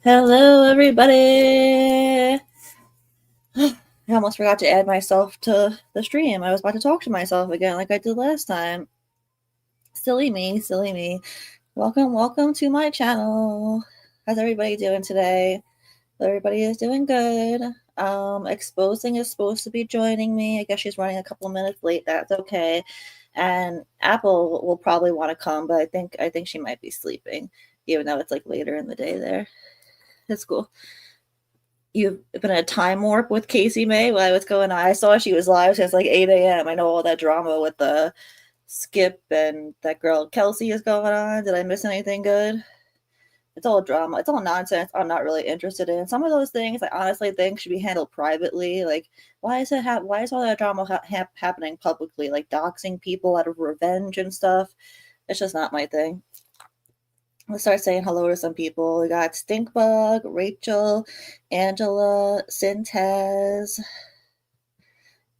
Hello, everybody. I almost forgot to add myself to the stream. I was about to talk to myself again like I did last time. Silly me, silly me. Welcome to my channel. How's everybody doing today? Everybody is doing good. Exposing is supposed to be joining me. I guess she's running a couple of minutes late. That's okay. And Apple will probably want to come, but I think she might be sleeping, even though it's like later in the day there. It's cool. You've been in a time warp with Casey May? What's going on? I saw she was live since like 8 a.m. I know all that drama with the Skip and that girl Kelsey is going on. Did I miss anything good? It's all drama. It's all nonsense. I'm not really interested in. Some of those things I honestly think should be handled privately. Like, why is all that drama happening publicly? Like doxing people out of revenge and stuff. It's just not my thing. Let's start saying hello to some people. We got Stinkbug, Rachel, Angela, Sintez,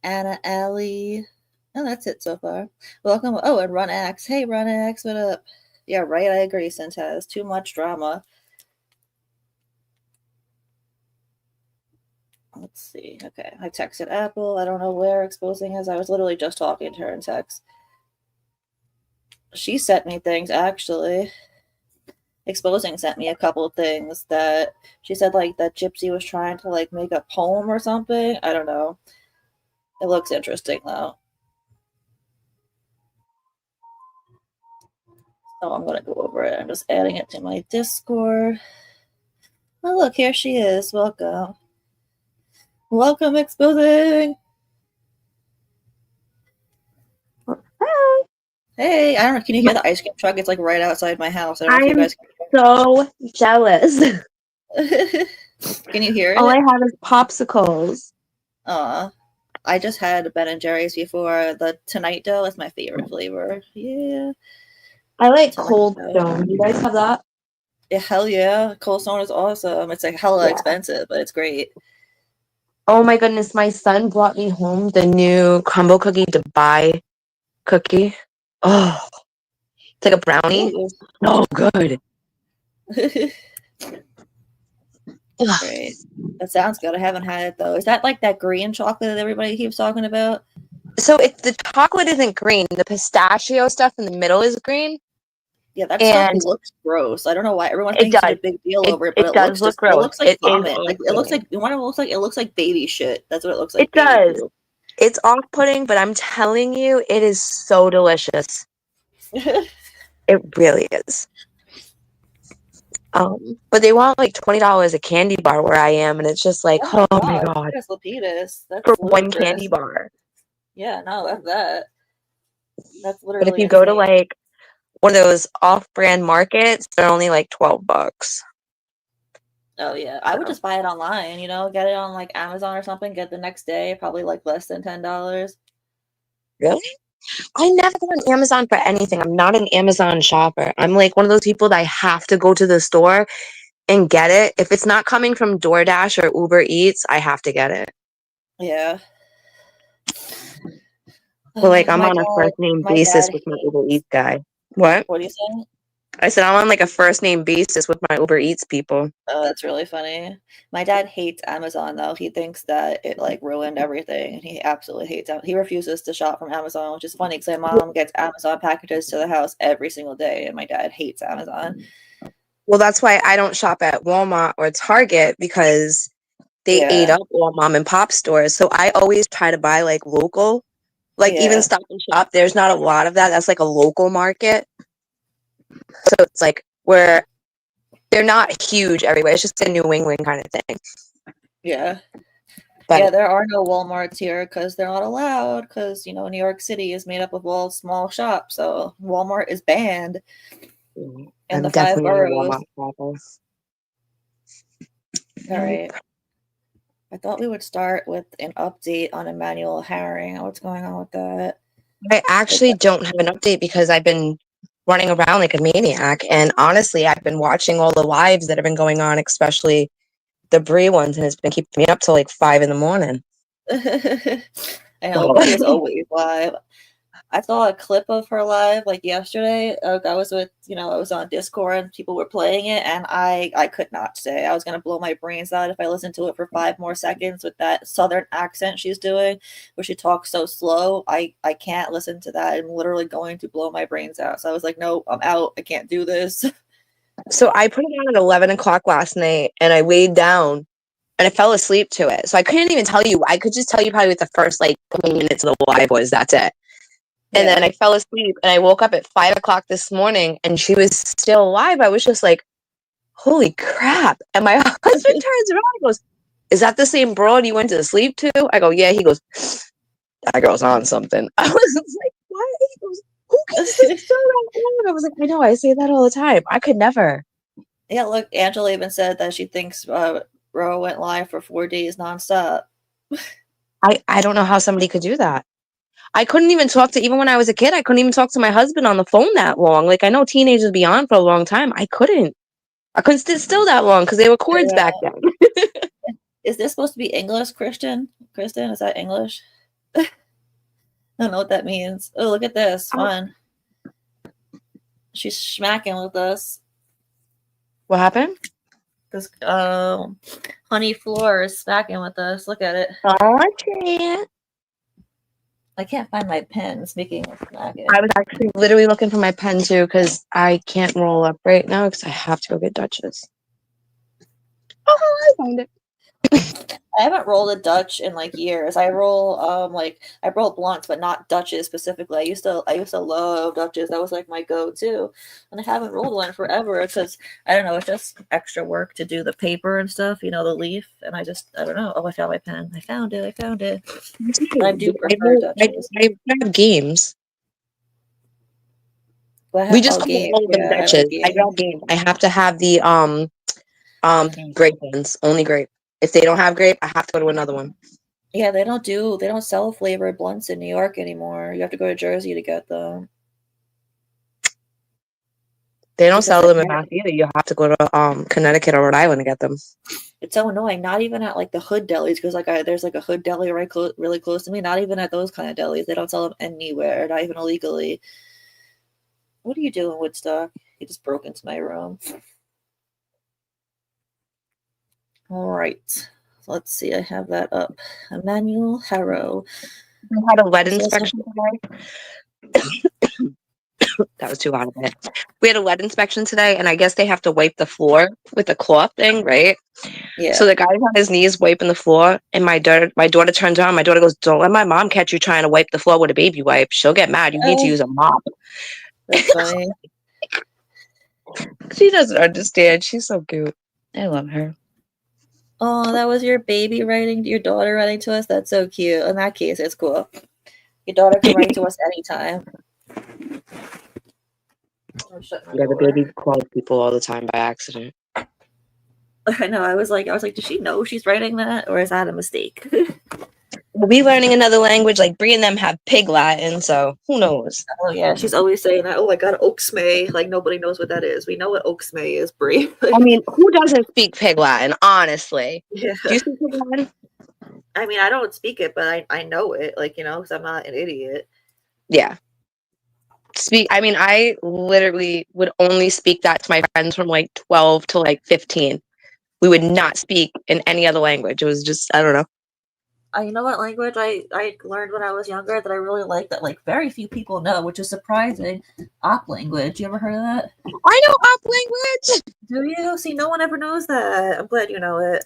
Anna Alley. Oh, that's it so far. Welcome. Oh, and Runax. Hey, Runax, what up? Yeah, right. I agree, Sintez. Too much drama. Let's see. Okay, I texted Apple. I don't know where exposing is. I was literally just talking to her in text. She sent me things, actually. Exposing sent me a couple of things that she said like that Gypsy was trying to like make a poem or something. I don't know. It looks interesting though. So I'm gonna go over it. I'm just adding it to my Discord. Oh look, here she is. Welcome. Welcome, Exposing. Hi. Hey, I don't know. Can you hear the ice cream truck? It's like right outside my house. I don't know if you guys so jealous. Can you hear it? All I have is popsicles. I just had Ben and Jerry's before. The Tonight Dough is my favorite flavor. Yeah. I like Cold Stone. You guys have that? Yeah, hell yeah. Cold Stone is awesome. It's like hella expensive, but it's great. Oh my goodness, my son brought me home the new Crumble Cookie Dubai cookie. Oh, it's like a brownie. Ooh. So good. Great. That sounds good. I haven't had it though. Is that like that green chocolate that everybody keeps talking about? So the chocolate isn't green. The pistachio stuff in the middle is green. Yeah, that stuff looks gross. I don't know why everyone thinks such a big deal over it, but it does look gross. It looks like vomit. Like it looks like it looks like baby shit. That's what it looks like. It does. It's off-putting, but I'm telling you, it is so delicious. It really is. But they want like $20 a candy bar where I am, and it's just like, oh my god, Lapidus. That's for one candy bar. Yeah, no, that's that. That's literally. But if you go to like one of those off-brand markets, they're only like $12. Oh yeah, I would just buy it online. You know, get it on like Amazon or something. Get the next day, probably like less than $10. Really? I never go on Amazon for anything. I'm not an Amazon shopper. I'm like one of those people that I have to go to the store and get it. If it's not coming from DoorDash or Uber Eats, I have to get it. Yeah. But like I'm on a first name basis with my Uber Eats guy. What? What are you saying? I said I'm on like a first name basis with my Uber Eats people. Oh, that's really funny. My dad hates Amazon though. He thinks that it like ruined everything, and he absolutely hates it. He refuses to shop from Amazon, which is funny because my mom gets Amazon packages to the house every single day, and my dad hates Amazon. Well, that's why I don't shop at Walmart or Target because they ate up all mom and pop stores. So I always try to buy like local, like even Stop and Shop. There's not a lot of that. That's like a local market. So it's like where they're not huge everywhere. It's just a New England kind of thing. Yeah. But yeah, there are no Walmarts here because they're not allowed because, you know, New York City is made up of all small shops. So Walmart is banned in the 5 boroughs. All right. I thought we would start with an update on Emanuel Haro. What's going on with that? I actually don't have an update because I've been running around like a maniac. And honestly, I've been watching all the lives that have been going on, especially the Brie ones, and it's been keeping me up till like 5 in the morning. I know, Brie is always live. I saw a clip of her live like yesterday. I was with, I was on Discord and people were playing it, and I could not say. I was gonna blow my brains out if I listened to it for 5 more seconds with that southern accent she's doing, where she talks so slow. I can't listen to that. I'm literally going to blow my brains out. So I was like, no, I'm out. I can't do this. So I put it on at 11 o'clock last night, and I laid down and I fell asleep to it. So I couldn't even tell you. I could just tell you probably with the first like 20 minutes of the live was that's it. And then Yeah. I fell asleep, and I woke up at 5 o'clock this morning, and she was still alive. I was just like, holy crap. And my husband turns around and goes, is that the same broad you went to sleep to? I go, yeah. He goes, that girl's on something. I was like, what? He goes, who can sleep so long? I was like, I know, I say that all the time. I could never. Yeah, look, Angela even said that she thinks Ro went live for 4 days nonstop. I don't know how somebody could do that. I couldn't even talk to, even when I was a kid, I couldn't even talk to my husband on the phone that long. Like, I know teenagers be on for a long time. I couldn't sit still that long because they were cords Yeah. back then. Is this supposed to be English, Christian? Kristen, is that English? I don't know what that means. Oh, look at this one. She's smacking with us. What happened? This Honey Floor is smacking with us. Look at it. Oh, I can't. I can't find my pen. Speaking of smacking, I was actually literally looking for my pen too because I can't roll up right now because I have to go get Dutch's. Oh, I found it. I haven't rolled a Dutch in like years. I roll I roll blunts, but not Dutches specifically. I used to love Dutches. That was like my go-to, and I haven't rolled one forever because I don't know. It's just extra work to do the paper and stuff. The leaf, and I don't know. Oh, I found my pen. I found it. But I do prefer Dutches. I have games. But I We have just all call games. all of them Yeah, I like Dutchess. I games. got games. I have to have the grape ones. Only grape. If they don't have grape, I have to go to another one. Yeah, they don't sell flavored blunts in New York anymore. You have to go to Jersey to get them They don't because sell like them in Mass either. You have to go to Connecticut or Rhode Island to get them. it's so annoying. Not even at like the hood delis because there's like a hood deli really close to me. Not even at those kind of delis. They don't sell them anywhere. Not even illegally. What are you doing, Woodstock? He just broke into my room. All right. Let's see. I have that up. Emanuel Haro. We had a lead So inspection today. That was too hot of it. We had a lead inspection today, and I guess they have to wipe the floor with a cloth thing, right? yeah. So the guy's on his knees wiping the floor, and my daughter turns around. My daughter goes, "Don't let my mom catch you trying to wipe the floor with a baby wipe. She'll get mad. You need to Oh, use a mop." that's funny. She doesn't understand. She's so cute. I love her. Oh, that was your baby writing, your daughter writing to us. That's so cute. In that case, it's cool. Your daughter can write to us anytime. I'll shut my Yeah, the door. baby calls people all the time by accident. I know. I was like, does she know she's writing that, or is that a mistake? We'll be learning another language. Like Brie and them have Pig Latin, so who knows? Oh yeah, she's always saying that. Oh, I got Oaksmay. Like nobody knows what that is. We know what Oaksmay is, Brie. I mean, who doesn't speak Pig Latin? Honestly, Yeah. do you speak Pig Latin? I mean, I don't speak it, but I know it. Like because I'm not an idiot. Yeah. I mean, I literally would only speak that to my friends from like 12 to like 15. We would not speak in any other language. It was just, I don't know. You know what language I learned when I was younger that I really like that like very few people know, which is surprising. Op language. You ever heard of that? I know up language. Do you? See, no one ever knows that. I'm glad you know it.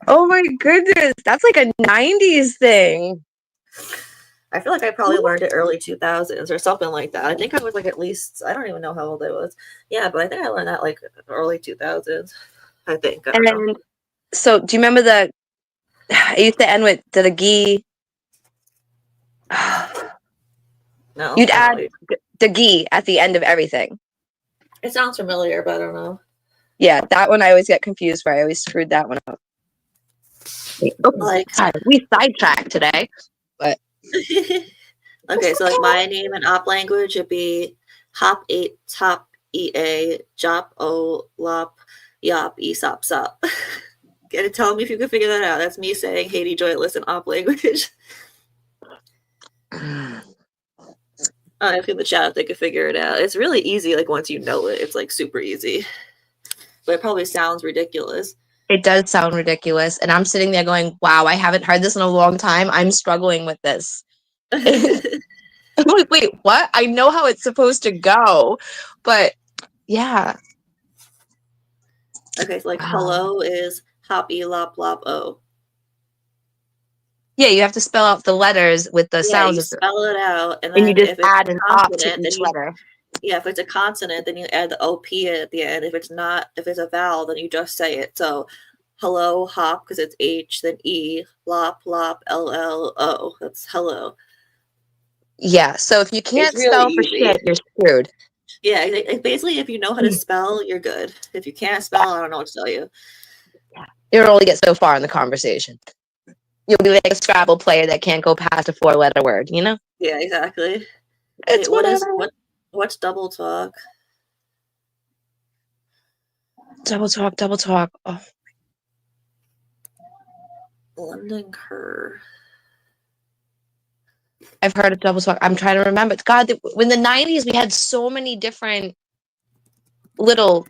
Oh my goodness. That's like a 90s thing. I feel like I probably learned it early 2000s or something like that. I think I was like at least, I don't even know how old I was. Yeah, but I think I learned that like early 2000s. I think. I don't know. And so, do you remember it used to end with the ghee? No, You'd I add don't. the ghee at the end of everything. It sounds familiar, but I don't know. Yeah, that one I always get confused for. I always screwed that one up. Like, God, we sidetracked today, but okay, so like my name in op language would be hop eight top ea jop o lop yop esop sop. Get it? Tell me if you can figure that out. That's me saying Haiti joyless in op language. If in the chat if they could figure it out. It's really easy, like once you know it. It's like super easy. But it probably sounds ridiculous. It does sound ridiculous. And I'm sitting there going, wow, I haven't heard this in a long time. I'm struggling with this. I'm like, wait, what? I know how it's supposed to go. But yeah. Okay, so like hello is hoppy lop lop o. Yeah, you have to spell out the letters with the Yeah, sounds you of the, spell it out, and and you then just if it's add a an op to consonant, then each you letter. if it's a consonant, then you add the op at the end. If it's not, if it's a vowel, then you just say it. So hello hop because it's H, then E, lop lop LLO. That's hello. Yeah, so if you can't It's really spell for easy. shit, you're screwed. Yeah, basically, if you know how to spell, you're good. If you can't spell, I don't know what to tell you. You'll only get so far in the conversation. You'll be like a Scrabble player that can't go past a 4-letter word, you know? Yeah, exactly. It's whatever. What's double talk? Double talk. Oh. London Cur. I've heard of double talk. I'm trying to remember. God, in the 90s, we had so many different little,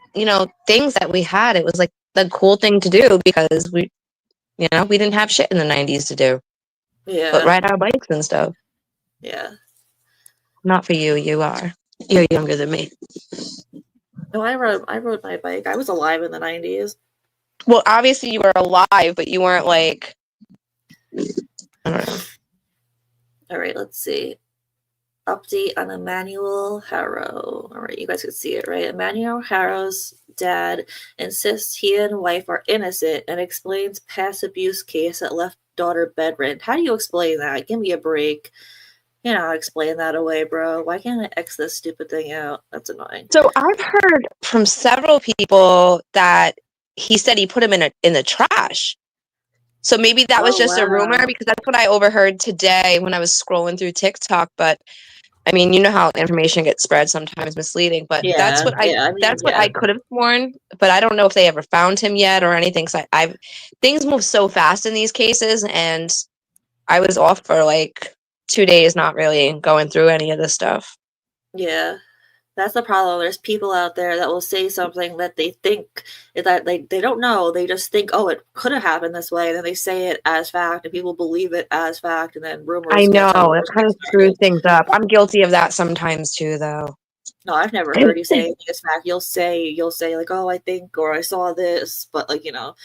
things that we had. It was like the cool thing to do because we didn't have shit in the 90s to do. Yeah. But ride our bikes and stuff. Yeah. Not for you. You're younger than me. No, I rode my bike. I was alive in the 90s. Well, obviously you were alive, but you weren't like, I don't know. All right, let's see. Update on Emanuel Haro. All right, you guys can see it, right? Emanuel Haro's dad insists he and wife are innocent and explains past abuse case that left daughter bedridden. How do you explain that? Give me a break. Explain that away, bro. Why can't I X this stupid thing out? That's annoying. So I've heard from several people that he said he put him in the trash. So maybe that was just a rumor because that's what I overheard today when I was scrolling through TikTok. But I mean, you know how information gets spread sometimes misleading. But that's what I could have sworn. But I don't know if they ever found him yet or anything. So things move so fast in these cases, and I was off for like 2 days, not really going through any of this stuff. Yeah. That's the problem. There's people out there that will say something that they think that they don't know. They just think, oh, it could have happened this way. And then they say it as fact, and people believe it as fact. And then I rumors know get it kind of screws things up. I'm guilty of that sometimes too, though. No, I've never heard you say anything as fact. You'll say like, oh, I think, or I saw this, but like, you don't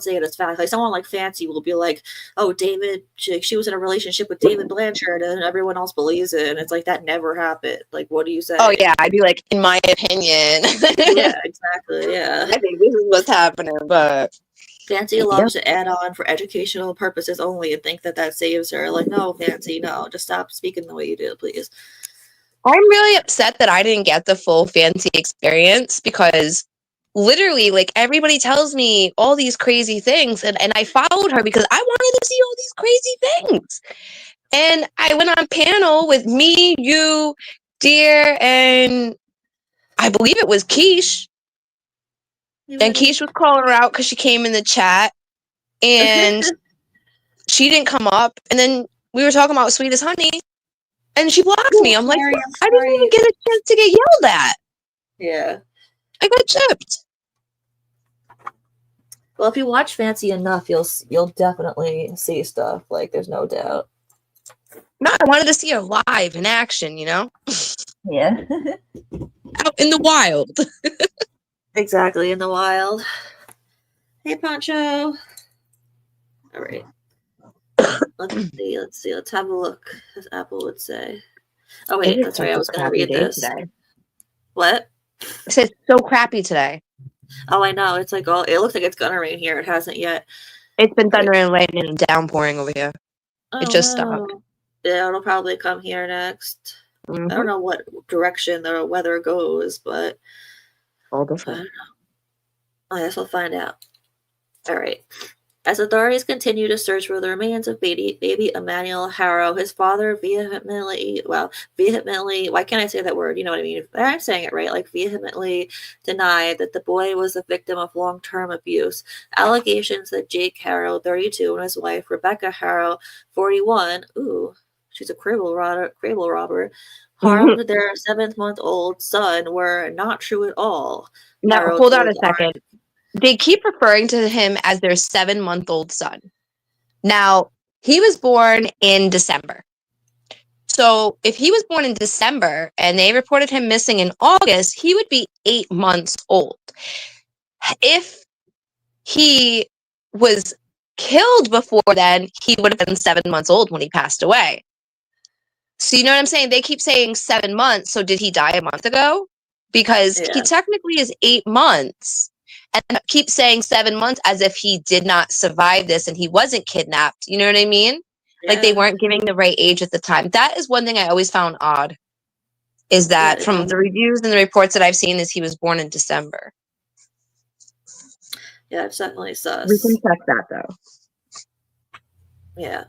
say it as fact. Like someone like Fancy will be like, oh, David, she was in a relationship with David Blanchard, and everyone else believes it, and it's like that never happened. Like, what do you say? Oh yeah, I'd be like, in my opinion. Yeah, exactly. Yeah, I think this is what's happening, but Fancy loves to add on for educational purposes only and think that saves her. Like, no, Fancy, no, just stop speaking the way you do, please. I'm really upset that I didn't get the full Fancy experience because literally, like, everybody tells me all these crazy things, and I followed her because I wanted to see all these crazy things. And I went on panel with me, you, Dear, and I believe it was Keish. And Keish was calling her out because she came in the chat, and she didn't come up. And then we were talking about Sweet as Honey, and she blocked me. I'm like, I didn't even get a chance to get yelled at. Yeah. I got chipped. Well, if you watch Fancy enough, you'll definitely see stuff. Like, there's no doubt. No, I wanted to see her live in action, Yeah. Out in the wild. Exactly, in the wild. Hey, Poncho. All right. Let's see. Let's have a look, as Apple would say. Oh, wait, that's right. I was going to read this. Today. What? It says so crappy today. Oh, I know. It's like, it looks like it's going to rain here. It hasn't yet. It's been thundering and lightning and downpouring over here. It just stopped. Yeah, it'll probably come here next. Mm-hmm. I don't know what direction the weather goes, but all different. I don't know. I guess we'll find out. All right. As authorities continue to search for the remains of baby Emanuel Haro, his father vehemently, why can't I say that word? You know what I mean? I'm saying it right, like vehemently denied that the boy was the victim of long-term abuse. Allegations that Jake Haro, 32, and his wife, Rebecca Haro, 41, she's a crable robber, harmed their 7-month-old son were not true at all. Now, Haro hold on a told second. They keep referring to him as their 7-month-old son. Now, he was born in December. So if he was born in December and they reported him missing in August, he would be 8 months old. If he was killed before then, he would have been 7 months old when he passed away. So you know what I'm saying? They keep saying 7 months. So did he die a month ago? Because he technically is 8 months. And keep saying 7 months as if he did not survive this and he wasn't kidnapped. You know what I mean? Like they weren't giving the right age at the time. That is one thing I always found odd. Is that from the reviews and the reports that I've seen is he was born in December. Yeah, it's definitely sus. We can check that though. Yeah.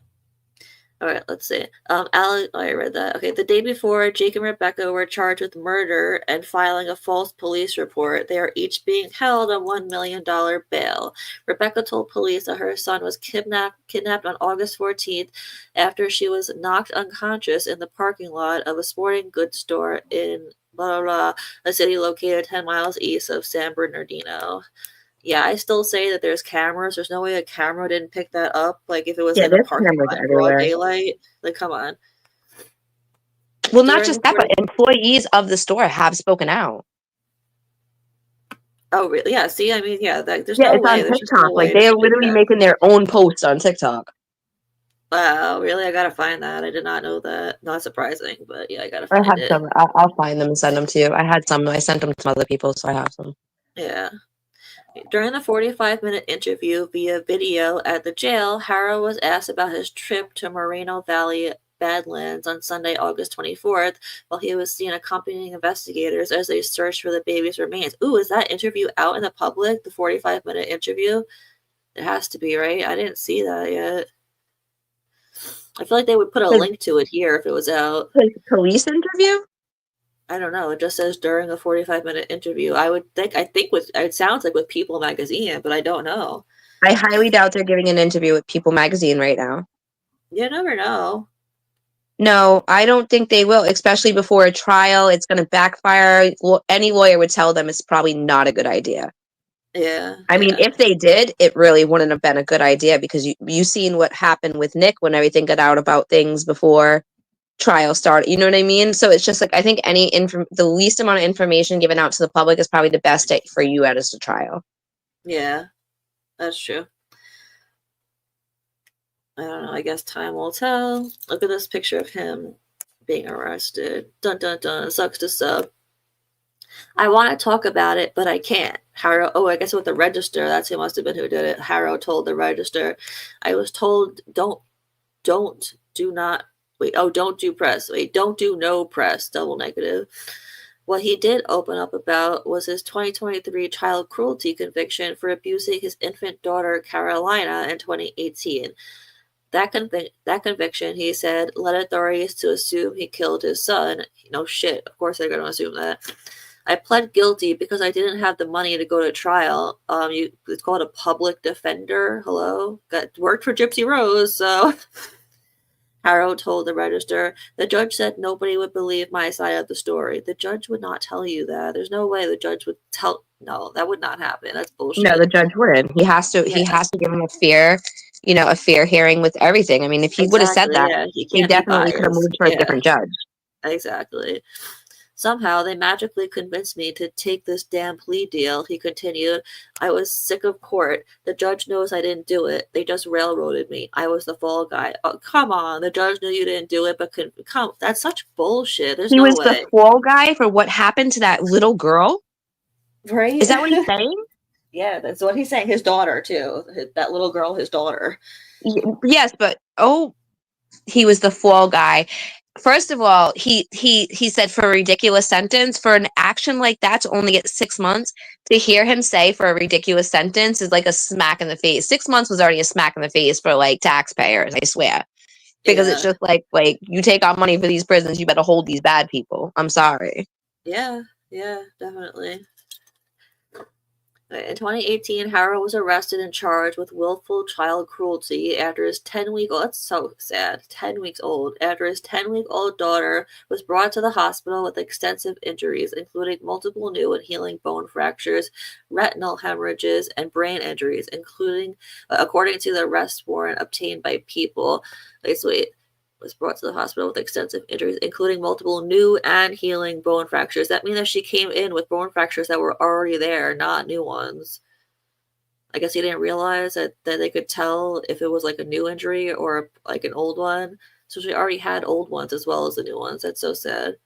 All right, let's see. I read that. Okay, the day before, Jake and Rebecca were charged with murder and filing a false police report. They are each being held on $1 million bail. Rebecca told police that her son was kidnapped on August 14th after she was knocked unconscious in the parking lot of a sporting goods store in blah, blah, blah, a city located 10 miles east of San Bernardino. Yeah, I still say that there's cameras. There's no way a camera didn't pick that up. Like, if it was in a parking lot in broad daylight. Like, come on. Well, not just that, but employees of the store have spoken out. Oh, really? Yeah, see, I mean, yeah, there's no way. It's on TikTok. Like, they are literally making their own posts on TikTok. Wow, really? I gotta find that. I did not know that. Not surprising, but yeah, I gotta find it. Some. I'll find them and send them to you. I had some. I sent them to other people, so I have some. Yeah. During the 45-minute interview via video at the jail, Haro was asked about his trip to Moreno Valley Badlands on Sunday, August 24th, while he was seen accompanying investigators as they searched for the baby's remains. Ooh, is that interview out in the public, the 45-minute interview? It has to be, right? I didn't see that yet. I feel like they would put a link to it here if it was out. Like a police interview? I don't know. It just says during a 45-minute interview. It sounds like with People magazine, but I don't know. I highly doubt they're giving an interview with People magazine right now. You never know. No, I don't think they will, especially before a trial. It's going to backfire. Any lawyer would tell them it's probably not a good idea. Yeah. I mean, if they did, it really wouldn't have been a good idea because you seen what happened with Nick when everything got out about things before trial started. You know what I mean? So it's just like I think the least amount of information given out to the public is probably the best for you at a trial. Yeah, that's true. I don't know. I guess time will tell. Look at this picture of him being arrested. Dun dun dun. Sucks to sub. I want to talk about it, but I can't. Haro. Oh, I guess with the register. That's who must have been who did it. Haro told the register. I was told don't do press. Wait, don't do no press. Double negative. What he did open up about was his 2023 child cruelty conviction for abusing his infant daughter Carolina in 2018. That conviction, he said, led authorities to assume he killed his son. No shit. Of course they're going to assume that. I pled guilty because I didn't have the money to go to trial. It's called a public defender. Hello? Worked for Gypsy Rose, so... Haro told the register. The judge said nobody would believe my side of the story. The judge would not tell you that. There's no way the judge would tell... No, that would not happen. That's bullshit. No, the judge wouldn't. He has to give him a fair hearing with everything. I mean, if he would have said that, he definitely could have moved for a different judge. Exactly. Somehow they magically convinced me to take this damn plea deal, he continued. I was sick of court. The judge knows I didn't do it. They just railroaded me. I was the fall guy. Oh, come on. The judge knew you didn't do it, but that's such bullshit. There's no way. He was the fall guy for what happened to that little girl? Right? Is that what he's saying? Yeah, that's what he's saying. His daughter, too. That little girl, his daughter. Yes, but he was the fall guy. First of all, he said for a ridiculous sentence, for an action like that to only get 6 months, to hear him say for a ridiculous sentence is like a smack in the face. 6 months was already a smack in the face for like taxpayers, I swear. Because it's just like you take our money for these prisons, you better hold these bad people. I'm sorry. Yeah, definitely. In 2018, Haro was arrested and charged with willful child cruelty after his 10-week-old, that's so sad, 10 weeks old, after his 10-week-old daughter was brought to the hospital with extensive injuries, including multiple new and healing bone fractures, retinal hemorrhages, and brain injuries, including, according to the arrest warrant obtained by People. Wait, was brought to the hospital with extensive injuries, including multiple new and healing bone fractures. That means that she came in with bone fractures that were already there, not new ones. I guess he didn't realize that they could tell if it was like a new injury or like an old one. So she already had old ones as well as the new ones. That's so sad.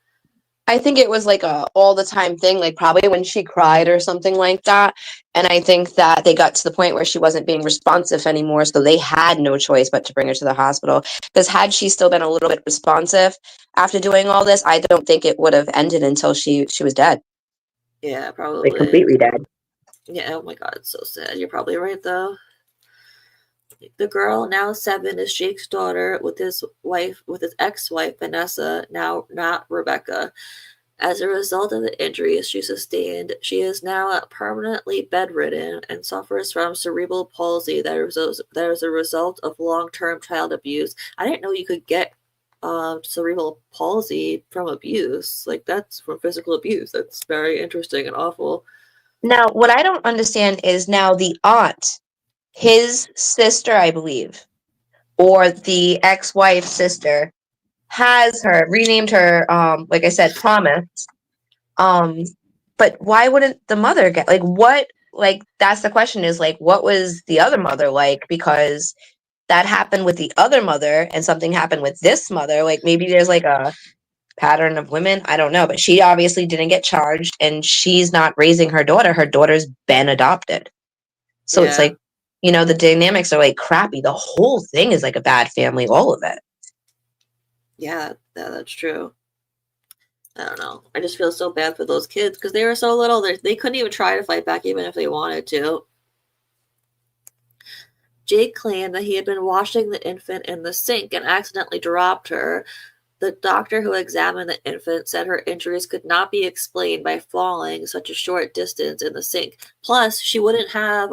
I think it was like a all the time thing, like probably when she cried or something like that. And I think that they got to the point where she wasn't being responsive anymore, so they had no choice but to bring her to the hospital. Because had she still been a little bit responsive after doing all this, I don't think it would have ended until she was dead. Yeah, Like probably. completely dead. Yeah, oh my god, it's so sad. You're probably right though. The girl, now 7, is Jake's daughter with his ex-wife Vanessa, now not Rebecca. As a result of the injuries she sustained, she is now permanently bedridden and suffers from cerebral palsy that is a result of long-term child abuse. I didn't know you could get cerebral palsy from abuse. Like, that's from physical abuse. That's very interesting and awful. Now, what I don't understand is now the aunt, his sister, I believe, or the ex-wife's sister, has her renamed her, like I said, Promise. Um, but why wouldn't the mother get like what? Like that's the question is like what was the other mother like? Because that happened with the other mother, and something happened with this mother. Like maybe there's like a pattern of women. I don't know, but she obviously didn't get charged, and she's not raising her daughter. Her daughter's been adopted. So it's Yeah, like, the dynamics are like crappy. The whole thing is like a bad family, all of it. yeah, that's true. I don't know. I just feel so bad for those kids because they were so little. They couldn't even try to fight back, even if they wanted to. Jake claimed that he had been washing the infant in the sink and accidentally dropped her. The doctor who examined the infant said her injuries could not be explained by falling such a short distance in the sink. Plus, she wouldn't have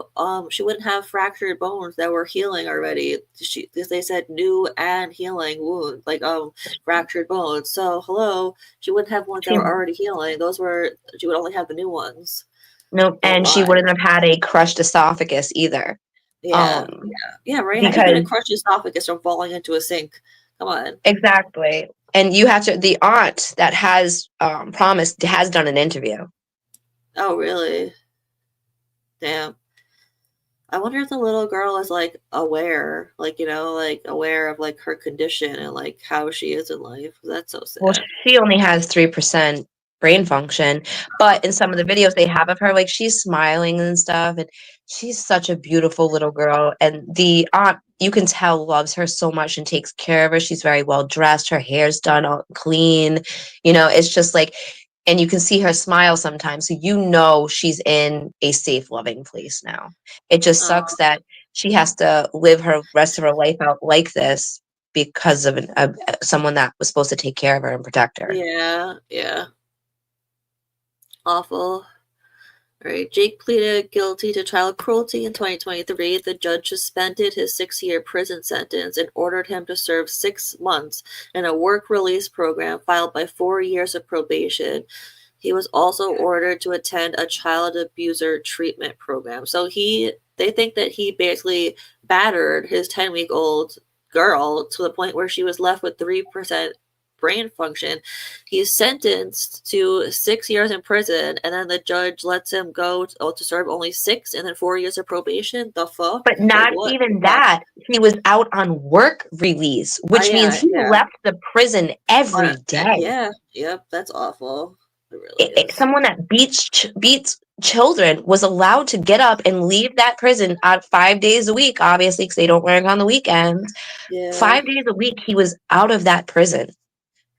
fractured bones that were healing already. They said new and healing wounds, like fractured bones. So hello, she wouldn't have ones that She were already healing. She would only have the new ones. no, Don't and she lie. wouldn't have had a crushed esophagus either. Yeah, Um, yeah, right. How are you gonna because crush your esophagus from falling into a sink? Come on. exactly. And you have to, the aunt that has promised has done an interview. Oh, really? Damn. I wonder if the little girl is like aware, like like aware of like her condition and like how she is in life. That's so Well, sad. she only has 3% brain function, but in some of the videos they have of her, like she's smiling and stuff, and she's such a beautiful little girl. And the aunt, you can tell, loves her so much and takes care of her. She's very well dressed, her hair's done all clean. It's just like, and you can see her smile sometimes, so she's in a safe, loving place now. It just sucks Oh, that she has to live her rest of her life out like this because of someone that was supposed to take care of her and protect her. yeah, yeah. Awful. All right. Jake pleaded guilty to child cruelty in 2023. The judge suspended his 6-year prison sentence and ordered him to serve 6 months in a work release program followed by 4 years of probation. He was also ordered to attend a child abuser treatment program. So they think that he basically battered his 10-week-old girl to the point where she was left with 3% brain function. He's sentenced to 6 years in prison, and then the judge lets him go to serve only 6 and then 4 years of probation. The fuck? But Like, not what the even fuck? that. He was out on work release, Oh, which means yeah, he yeah. left the prison every day. Yeah, yep, that's awful. It really is. Someone that beats children was allowed to get up and leave that prison at 5 days a week, obviously, because they don't work on the weekends. Yeah, 5 days a week, he was out of that prison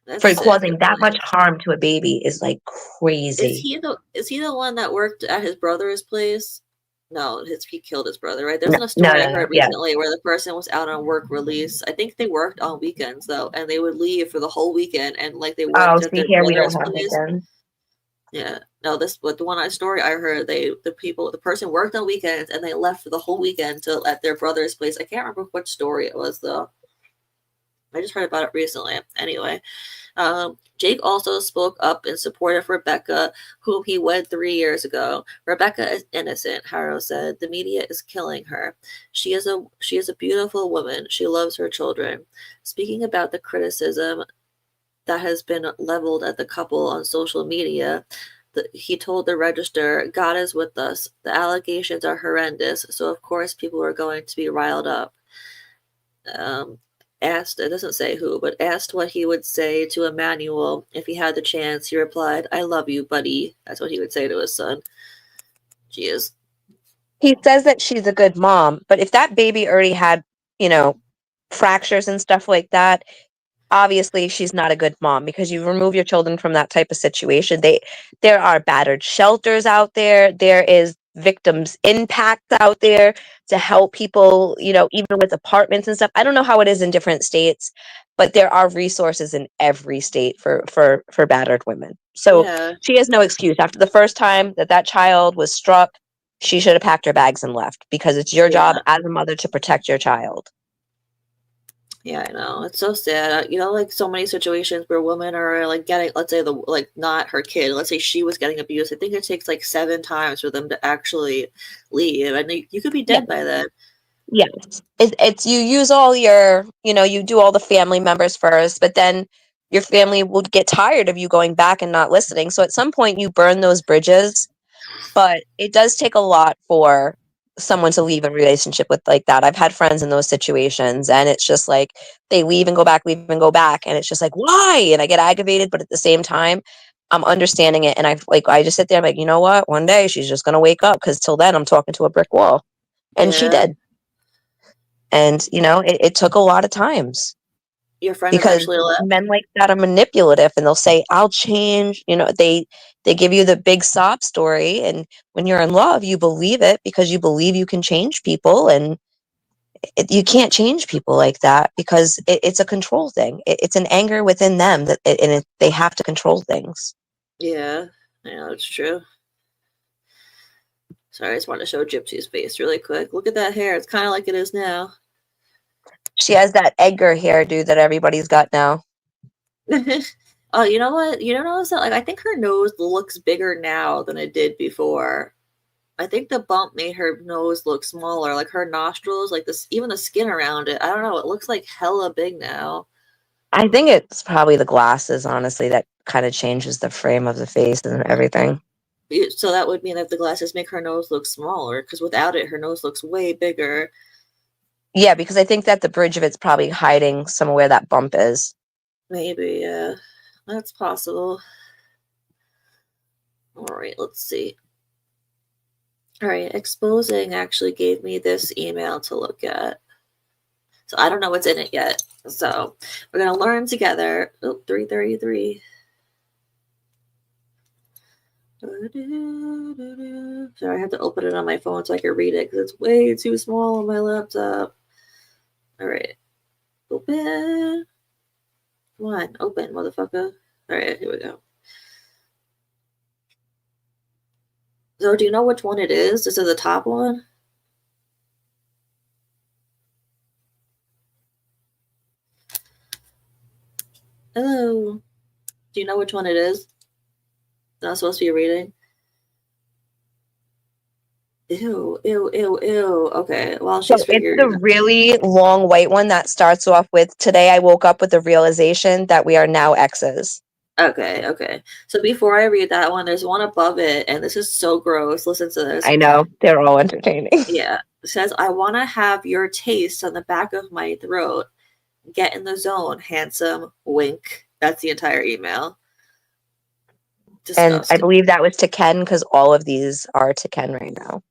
that's for sick. It causing that really much is. harm to a baby is like Is crazy. he the one that worked at his brother's place? No, he killed his brother, right? There No, was a no, story I no, no. heard Yeah. recently where the person was out on work release. I think they worked on weekends though, and they would leave for the whole weekend and like they Oh, worked at see, their here we don't brother's have place. weekends. Yeah. No, but the one story I heard, the person worked on weekends and they left for the whole weekend to at their brother's place. I can't remember which story it was though. I just heard about it recently. Anyway, Jake also spoke up in support of Rebecca, whom he wed 3 years ago. Rebecca is innocent, Haro said. The media is killing her. She is a beautiful woman. She loves her children. Speaking about the criticism that has been leveled at the couple on social media, he told the Register, God is with us. The allegations are horrendous, so of course people are going to be riled up. Asked, it doesn't say who, but asked what he would say to Emanuel if he had the chance, he replied, I love you, buddy. That's what he would say to his son. She is. He says that she's a good mom, but if that baby already had, fractures and stuff like that, obviously she's not a good mom because you remove your children from that type of situation. There are battered shelters out there. There is victims impact out there to help people, even with apartments and stuff. I don't know how it is in different states, but there are resources in every state for battered women. So Yeah. she has no excuse. After the first time that child was struck, she should have packed her bags and left because it's your job Yeah. as a mother to protect your child. Yeah, I know. It's so sad. Like so many situations where women are like getting, let's say not her kid, let's say she was getting abused. I think it takes like 7 times for them to actually leave. And you could be Yeah. dead by then. Yes. It's you use all your, you do all the family members first, but then your family would get tired of you going back and not listening. So at some point you burn those bridges, but it does take a lot for someone to leave a relationship with like that. I've had friends in those situations and it's just like they leave and go back and it's just like, why? And I get aggravated, but at the same time, I'm understanding it and I just sit there, I'm like, you know what? One day she's just gonna wake up because till then I'm talking to a brick wall. And she Yeah. did. And, it took a lot of times Your friend because eventually left. men like that are manipulative and they'll say, I'll change. They give you the big sob story. And when you're in love, you believe it because you believe you can change people. And you can't change people like that because it's a control thing. It's an anger within them they have to control things. Yeah. I know, it's true. Sorry, I just wanted to show Gypsy's face really quick. Look at that hair. It's kind of like it is now. She has that Edgar hairdo that everybody's got now. Oh, you know what? You don't notice that? Like, I think her nose looks bigger now than it did before. I think the bump made her nose look smaller. Like her nostrils, like this, even the skin around it. I don't know. It looks like hella big now. I think it's probably the glasses, honestly, that kind of changes the frame of the face and everything. So that would mean that the glasses make her nose look smaller, because without it, her nose looks way bigger. Yeah, because I think that the bridge of it's probably hiding some of where that bump is. Maybe, yeah. That's possible. All right, let's see. All right, exposing actually gave me this email to look at. So I don't know what's in it yet. So we're going to learn together. Oh, 333. Sorry, I have to open it on my phone so I can read it because it's way too small on my laptop. All right. Open. Come on, open, motherfucker. All right, here we go. So do you know which one it is? This is the top one? Hello. Do you know which one it is? That I'm supposed to be reading? Ew, ew, ew, ew. Okay, well, So she's it's the figuring it really long white one that starts off with, today I woke up with the realization that we are now exes. out. Okay, okay. So before I read that one, there's one above it, and this is so gross. Listen to this. I know, they're all entertaining. Yeah. It says, I want to have your taste on the back of my throat. Get in the zone, handsome. Wink. That's the entire email. And I Disgusting. believe that was to Ken because all of these are to Ken right now.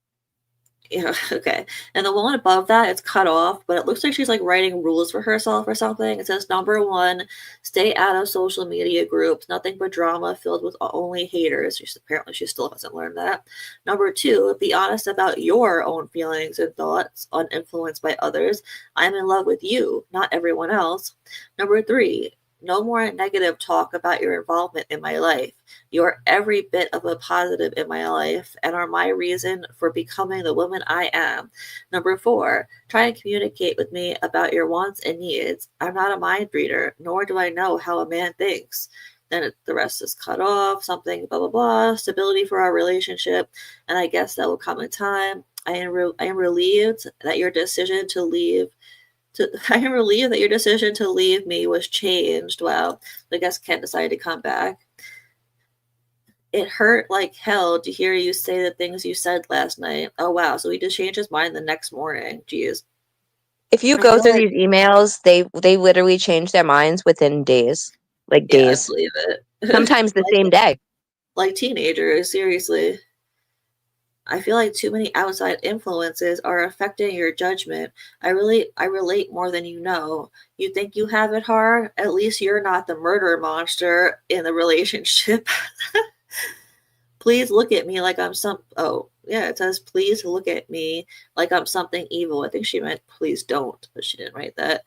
Yeah, okay. And the one above that, it's cut off, but it looks like she's like writing rules for herself or something. It says, number one, stay out of social media groups, nothing but drama filled with only haters. Apparently, she still hasn't learned that. Number two, be honest about your own feelings and thoughts, uninfluenced by others. I'm in love with you, not everyone else. Number three, No more negative talk about your involvement in my life. You're every bit of a positive in my life and are my reason for becoming the woman I am. Number 4, try and communicate with me about your wants and needs. I'm not a mind reader, nor do I know how a man thinks. Then the rest is cut off, something, blah, blah, blah, stability for our relationship, and I guess that will come in time. I am relieved that your decision to leave I am relieved that your decision to leave me was changed. Well, I guess Ken decided to come back. It hurt like hell to hear you say the things you said last night. Oh wow, so he just changed his mind the next morning. Jeez. If you I go feel through like, these emails, they literally change their minds within days. Like yeah, I days. believe it. Sometimes the like same day. like teenagers, seriously. I feel like too many outside influences are affecting your judgment. I relate more than you know. You think you have it hard? At least you're not the murder monster in the relationship. Please look at me like I'm some. Oh, yeah, it says, please look at me like I'm something evil. I think she meant, please don't, but she didn't write that.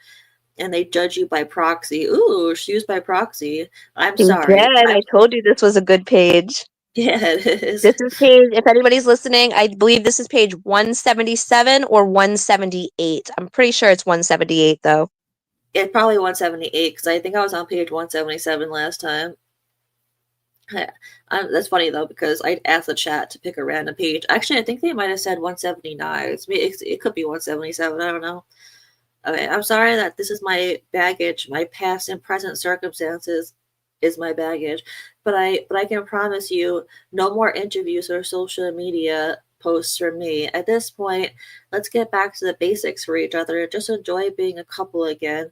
And they judge you by proxy. Ooh, she used by proxy. I'm She sorry. did. I told you this was a good page. Yeah, it is. This is page, if anybody's listening, I believe this is page 177 or 178. I'm pretty sure it's 178 though. It's probably 178 because I think I was on page 177 last time. That's funny though because I asked the chat to pick a random page. Actually, I think they might have said 179. It could be 177. I don't know. Okay, I'm sorry that this is my baggage. My past and present circumstances is my baggage, but I can promise you no more interviews or social media posts from me. At this point, let's get back to the basics for each other. Just enjoy being a couple again.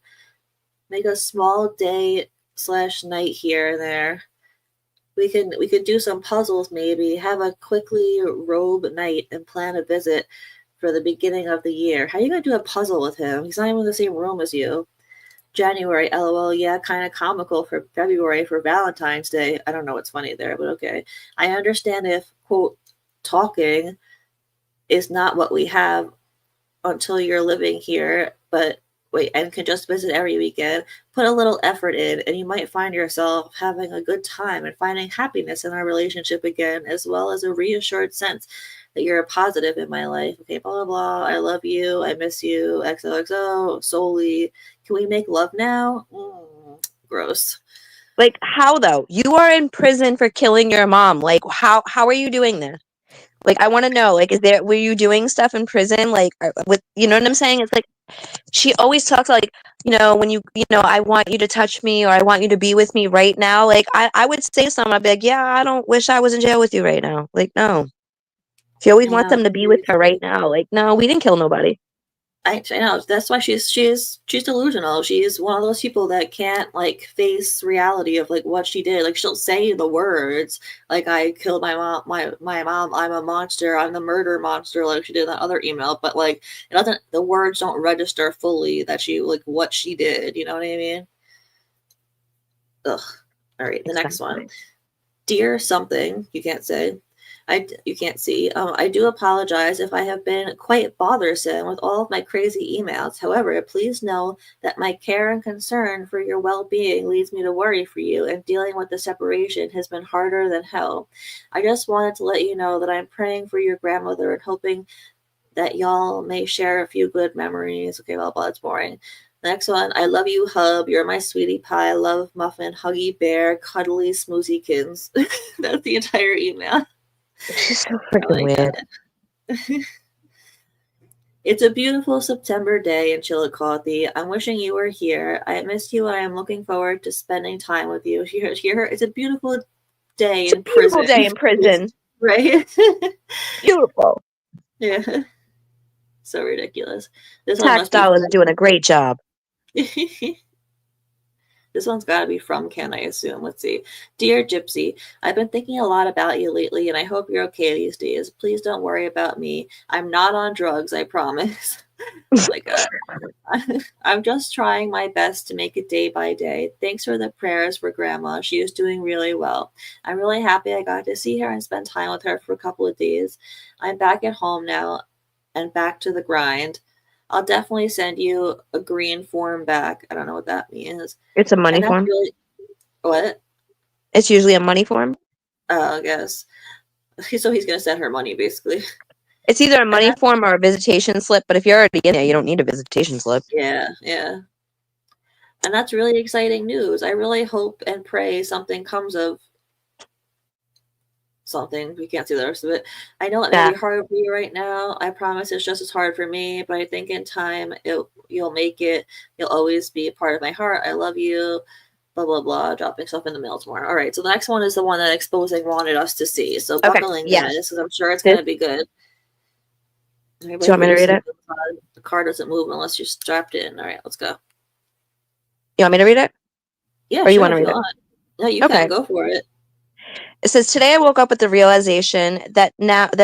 Make a small day slash night here and there. We could do some puzzles maybe, have a quickly robe night and plan a visit for the beginning of the year. How are you gonna do a puzzle with him? He's not even in the same room as you. January, lol, yeah, kind of comical for February for Valentine's Day. I don't know what's funny there, but okay. I understand if, quote, talking is not what we have until you're living here, but wait, and can just visit every weekend. Put a little effort in, and you might find yourself having a good time and finding happiness in our relationship again, as well as a reassured sense that you're a positive in my life. Okay, blah, blah, blah. I love you. I miss you. XOXO. Solely. Can we make love now? Gross. Like how though? You are in prison for killing your mom. Like how are you doing this? Like I want to know. Like were you doing stuff in prison? Like with you know what I'm saying? It's like she always talks like when I want you to touch me or I want you to be with me right now. Like I would say something. I'd be like, yeah, I don't wish I was in jail with you right now. Like no. She always I wants know, them to be with her right seriously. now. Like no, we didn't kill nobody. I know that's why she's delusional. She's one of those people that can't like face reality of like what she did. Like she'll say the words like I killed my mom, I'm a monster, I'm the murder monster, like she did in that other email, but like it doesn't the words don't register fully that she like what she did, you know what I mean? Ugh. All right, the next one. Exactly. Dear something, you can't say. You can't see. I do apologize if I have been quite bothersome with all of my crazy emails. However, please know that my care and concern for your well-being leads me to worry for you, and dealing with the separation has been harder than hell. I just wanted to let you know that I'm praying for your grandmother and hoping that y'all may share a few good memories. Okay, well, that's boring. Next one, I love you, hub. You're my sweetie pie. Love muffin, huggy bear, cuddly smoozykins. That's the entire email. She's so I freaking like weird. that. It's a beautiful September day in Chillicothe. I'm wishing you were here. I missed you and I am looking forward to spending time with you. Here, it's a beautiful day It's a in beautiful prison. day in prison. Right? Beautiful. Yeah. So ridiculous. This one Tax must be dollars are doing a great job. This one's got to be from Ken, I assume. Let's see. Dear Gypsy, I've been thinking a lot about you lately, and I hope you're okay these days. Please don't worry about me. I'm not on drugs, I promise. Oh my God. I'm just trying my best to make it day by day. Thanks for the prayers for Grandma. She is doing really well. I'm really happy I got to see her and spend time with her for a couple of days. I'm back at home now and back to the grind. I'll definitely send you a green form back. I don't know what that means. It's a money And that's form. really what? It's usually a money form. I guess. So he's gonna send her money basically. It's either a And money that's form or a visitation slip, but if you're already in there, you don't need a visitation slip. yeah, yeah. And that's really exciting news. I really hope and pray something comes of something. We can't see the rest of it. I know it may Yeah. be hard for you right now. I promise it's just as hard for me, but I think in time you'll make it. You'll always be a part of my heart. I love you. Blah blah blah. Dropping stuff in the mail tomorrow. All right. So the next one is the one that exposing wanted us to see. So Okay. buckle in, Yeah. guys, because I'm sure it's This, gonna be good. do you Everybody want me to read produces it? the card. The card doesn't move unless you're strapped in. All right, let's go. You want me to read it? Yeah, Or you sure, want to if you read it? want. No, you can Okay. go for it. It says, "Today I woke up with the realization that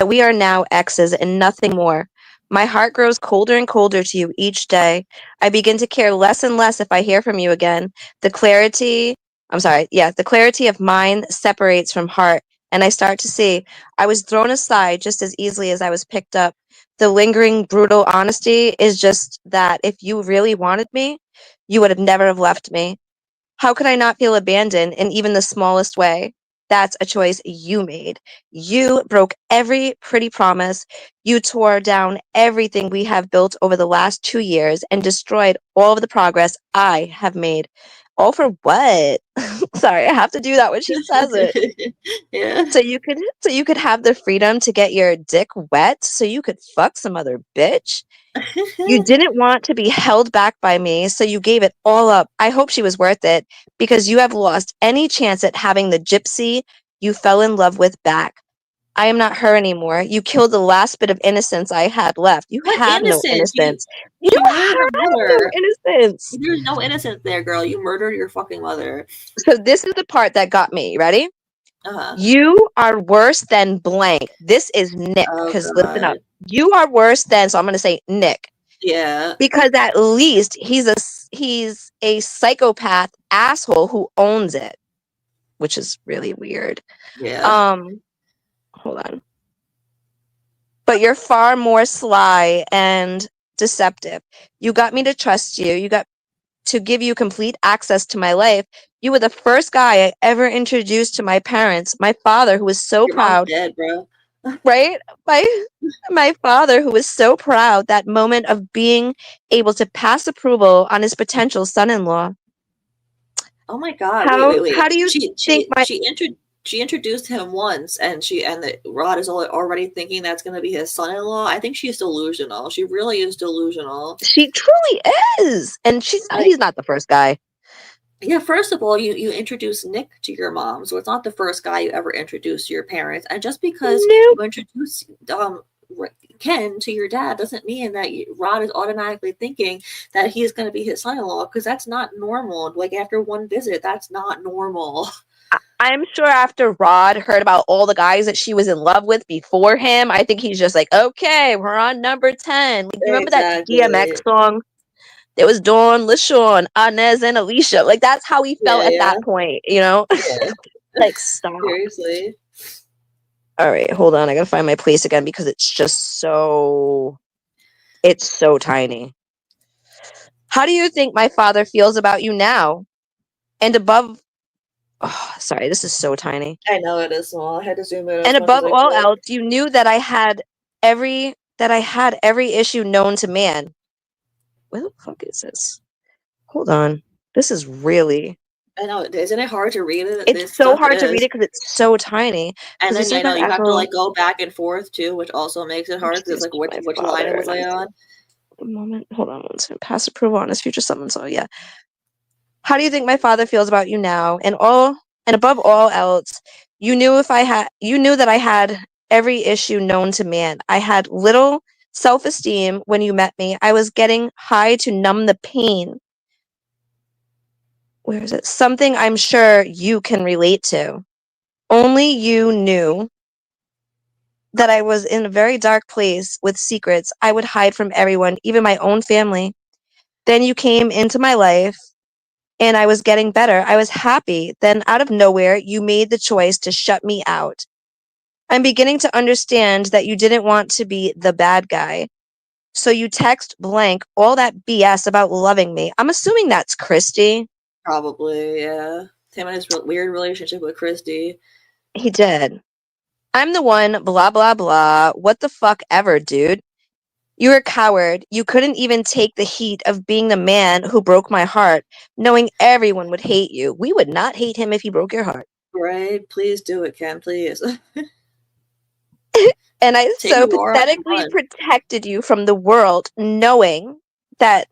we are now exes and nothing more. My heart grows colder and colder to you each day. I begin to care less and less if I hear from you again. The clarity of mind separates from heart, and I start to see I was thrown aside just as easily as I was picked up. The lingering, brutal honesty is just that if you really wanted me, you would have never have left me. How could I not feel abandoned in even the smallest way? That's a choice you made. You broke every pretty promise. You tore down everything we have built over the last 2 years and destroyed all of the progress I have made. All for what?" Sorry, I have to do that when she says it. Yeah. So you could have the freedom to get your dick wet so you could fuck some other bitch. You didn't want to be held back by me, so you gave it all up. I hope she was worth it, because you have lost any chance at having the gypsy you fell in love with back. I am not her anymore. You killed the last bit of innocence I had left. You What have no innocence? innocence. You She murdered her have no mother. innocence. There's no innocence there, girl. You murdered your fucking mother. So this is the part that got me. Ready? Uh-huh. You are worse than blank. This is Nick, Oh because listen up. god. You are worse than, so I'm going to say Nick. Yeah. Because at least he's a psychopath asshole who owns it, which is really weird. Yeah. Um, Hold on. But you're far more sly and deceptive. You got me to trust you. You got to give you complete access to my life. You were the first guy I ever introduced to my parents. My father, who was so Your mom's proud, dead, bro. right? My father, who was so proud that moment of being able to pass approval on his potential son-in-law. Oh my god. Wait, How wait, wait. how do you She think she my she intro she introduced him once and the Rod is already thinking that's gonna be his son-in-law. I think she's delusional. She really is delusional. she truly is, and Like, he's not the first guy. yeah, first of all, you introduce Nick to your mom, so it's not the first guy you ever introduced to your parents. And just because Nope. you introduce Ken to your dad doesn't mean that Rod is automatically thinking that he's going to be his son-in-law, because that's not normal. Like, after one visit, that's not normal. I'm sure after Rod heard about all the guys that she was in love with before him, I think he's just like, okay, we're on number 10. Like, you remember that DMX Exactly. song? It was Dawn, LaShawn, Inez, and Alicia. Like, that's how he felt Yeah, at yeah, that point, you know? yeah. Like, stop. Seriously. All right, hold on. I gotta find my place again because it's so tiny. How do you think my father feels about you now? And above, oh, sorry, this is so tiny. I know it is small. I had to zoom in And as much as above I all could. else, you knew that I had every issue known to man. Where the fuck is this? Hold on. This is really, I know. Isn't it hard to read it? it's This so stuff hard to read is. it because it's so tiny. And Because then there's I know sometimes you have to actual, like go back and forth too, which also makes it hard because it's like introduced to my which line father, was and I I'm on? the moment. Hold on one second. Pass approval on his future son. So yeah. How do you think my father feels about you now? And above all else, you knew that I had every issue known to man. I had little self-esteem when you met me. I was getting high to numb the pain. Where is it? Something I'm sure you can relate to. Only you knew that I was in a very dark place with secrets I would hide from everyone, even my own family. Then you came into my life and I was getting better. I was happy. Then, out of nowhere, you made the choice to shut me out. I'm beginning to understand that you didn't want to be the bad guy. So you text blank all that BS about loving me. I'm assuming that's Christy. Probably, yeah. Him and his weird relationship with Christy. He did. I'm the one, blah, blah, blah. What the fuck ever, dude. You're a coward. You couldn't even take the heat of being the man who broke my heart, knowing everyone would hate you. We would not hate him if he broke your heart. Right? Please do it, Ken, please. And I Take so a war and pathetically run. protected you from the world, knowing that,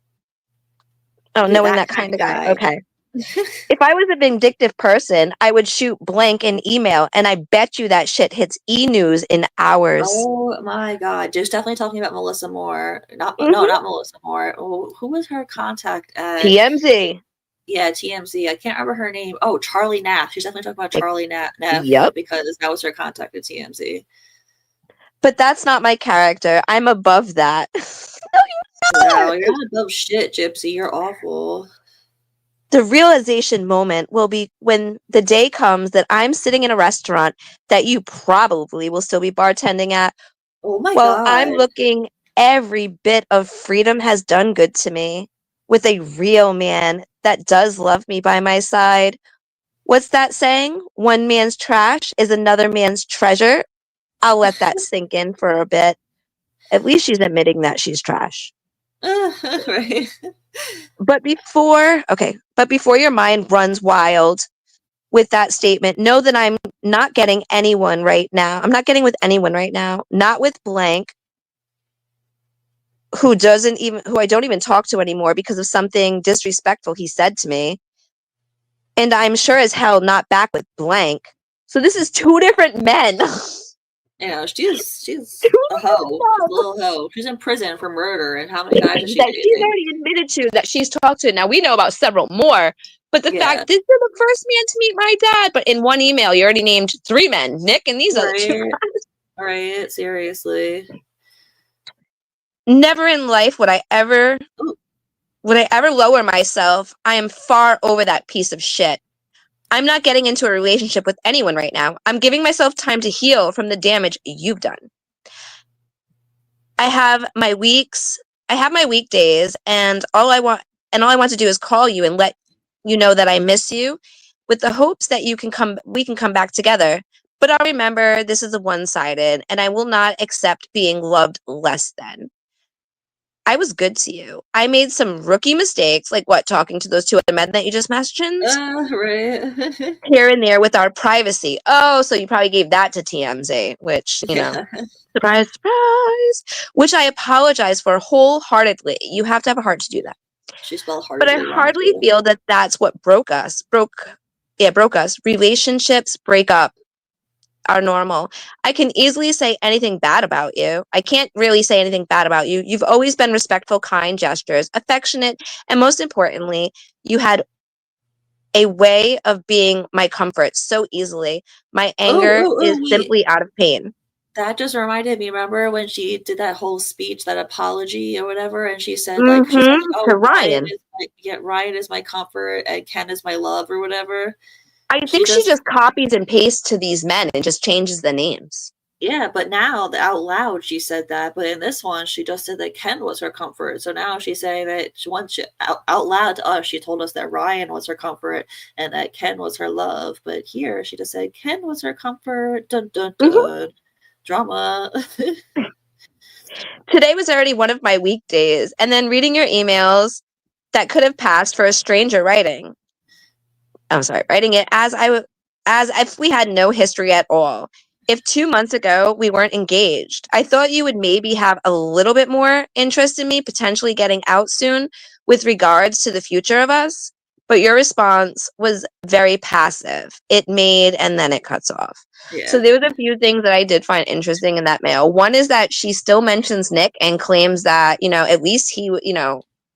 You're knowing that that kind kind of of guy. guy. Okay. If I was a vindictive person, I would shoot blank an email, and I bet you that shit hits e-news in hours. Oh my god. Just definitely talking about Melissa Moore. No, Mm-hmm. not Melissa Moore. Oh, who was her contact at TMZ. yeah, TMZ. I can't remember her name. Oh, Charlie Nath. She's definitely talking about Charlie Neff Yep. because that was her contact at TMZ. But that's not my character. I'm above that. Wow, you're not above shit, Gypsy. You're awful. The realization moment will be when the day comes that I'm sitting in a restaurant that you probably will still be bartending at. Oh my Well, I'm god. looking, every bit of freedom has done good to me with a real man that does love me by my side. What's that saying? One man's trash is another man's treasure. I'll let that sink in for a bit. At least she's admitting that she's trash. Right. But before your mind runs wild with that statement, know that I'm not getting anyone right now. I'm not getting with anyone right now. Not with blank, who I don't even talk to anymore because of something disrespectful he said to me. And I'm sure as hell not back with blank. So this is two different men. Yeah, she's Two a hoe. She's a different little hoe. She's in prison for murder, and how many men guys is she that she's dating? already admitted to that she's talked to. Now we know about several more, but the Yeah. fact this is the first man to meet my dad. But in one email, you already named three men, Nick and these other two. Right. Right. Seriously. Never in life Ooh. would I ever lower myself. I am far over that piece of shit. I'm not getting into a relationship with anyone right now. I'm giving myself time to heal from the damage you've done. I have my weekdays, and all I want to do is call you and let you know that I miss you, with the hopes that we can come back together. But I'll remember this is a one-sided, and I will not accept being loved less than. I was good to you. I made some rookie mistakes, like what, talking to those two other men that you just mentioned, Right. here and there with our privacy. Oh, so you probably gave that to TMZ, which, Yeah. surprise, surprise, which I apologize for wholeheartedly. You have to have a heart to do that. She spelled But I heartedly wrong hardly too. feel that that's what broke us. Broke us. Relationships break up are normal. I can easily say anything bad about you. I can't really say anything bad about you. You've always been respectful, kind gestures, affectionate, and most importantly, you had a way of being my comfort so easily. My anger is Wait. simply out of pain. That just reminded me. Remember when she did that whole speech, that apology or whatever, and she said, Mm-hmm. To "Oh, Ryan. Ryan is my comfort, and Ken is my love," or whatever. I She think she just just copies and pastes to these men and just changes the names. Yeah, but now out loud she said that, but in this one she just said that Ken was her comfort. So now she's saying that out loud to us, she told us that Ryan was her comfort and that Ken was her love. But here she just said Ken was her comfort. Dun dun Mhm. dun. Drama. Today was already one of my weekdays, and then reading your emails that could have passed for a stranger writing. I'm sorry, writing it as if we had no history at all. If 2 months ago we weren't engaged, I thought you would maybe have a little bit more interest in me potentially getting out soon with regards to the future of us. But your response was very passive. It made and then it cuts off. So Yeah. there was a few things that I did find interesting in that mail. One is that she still mentions Nick and claims that, at least he,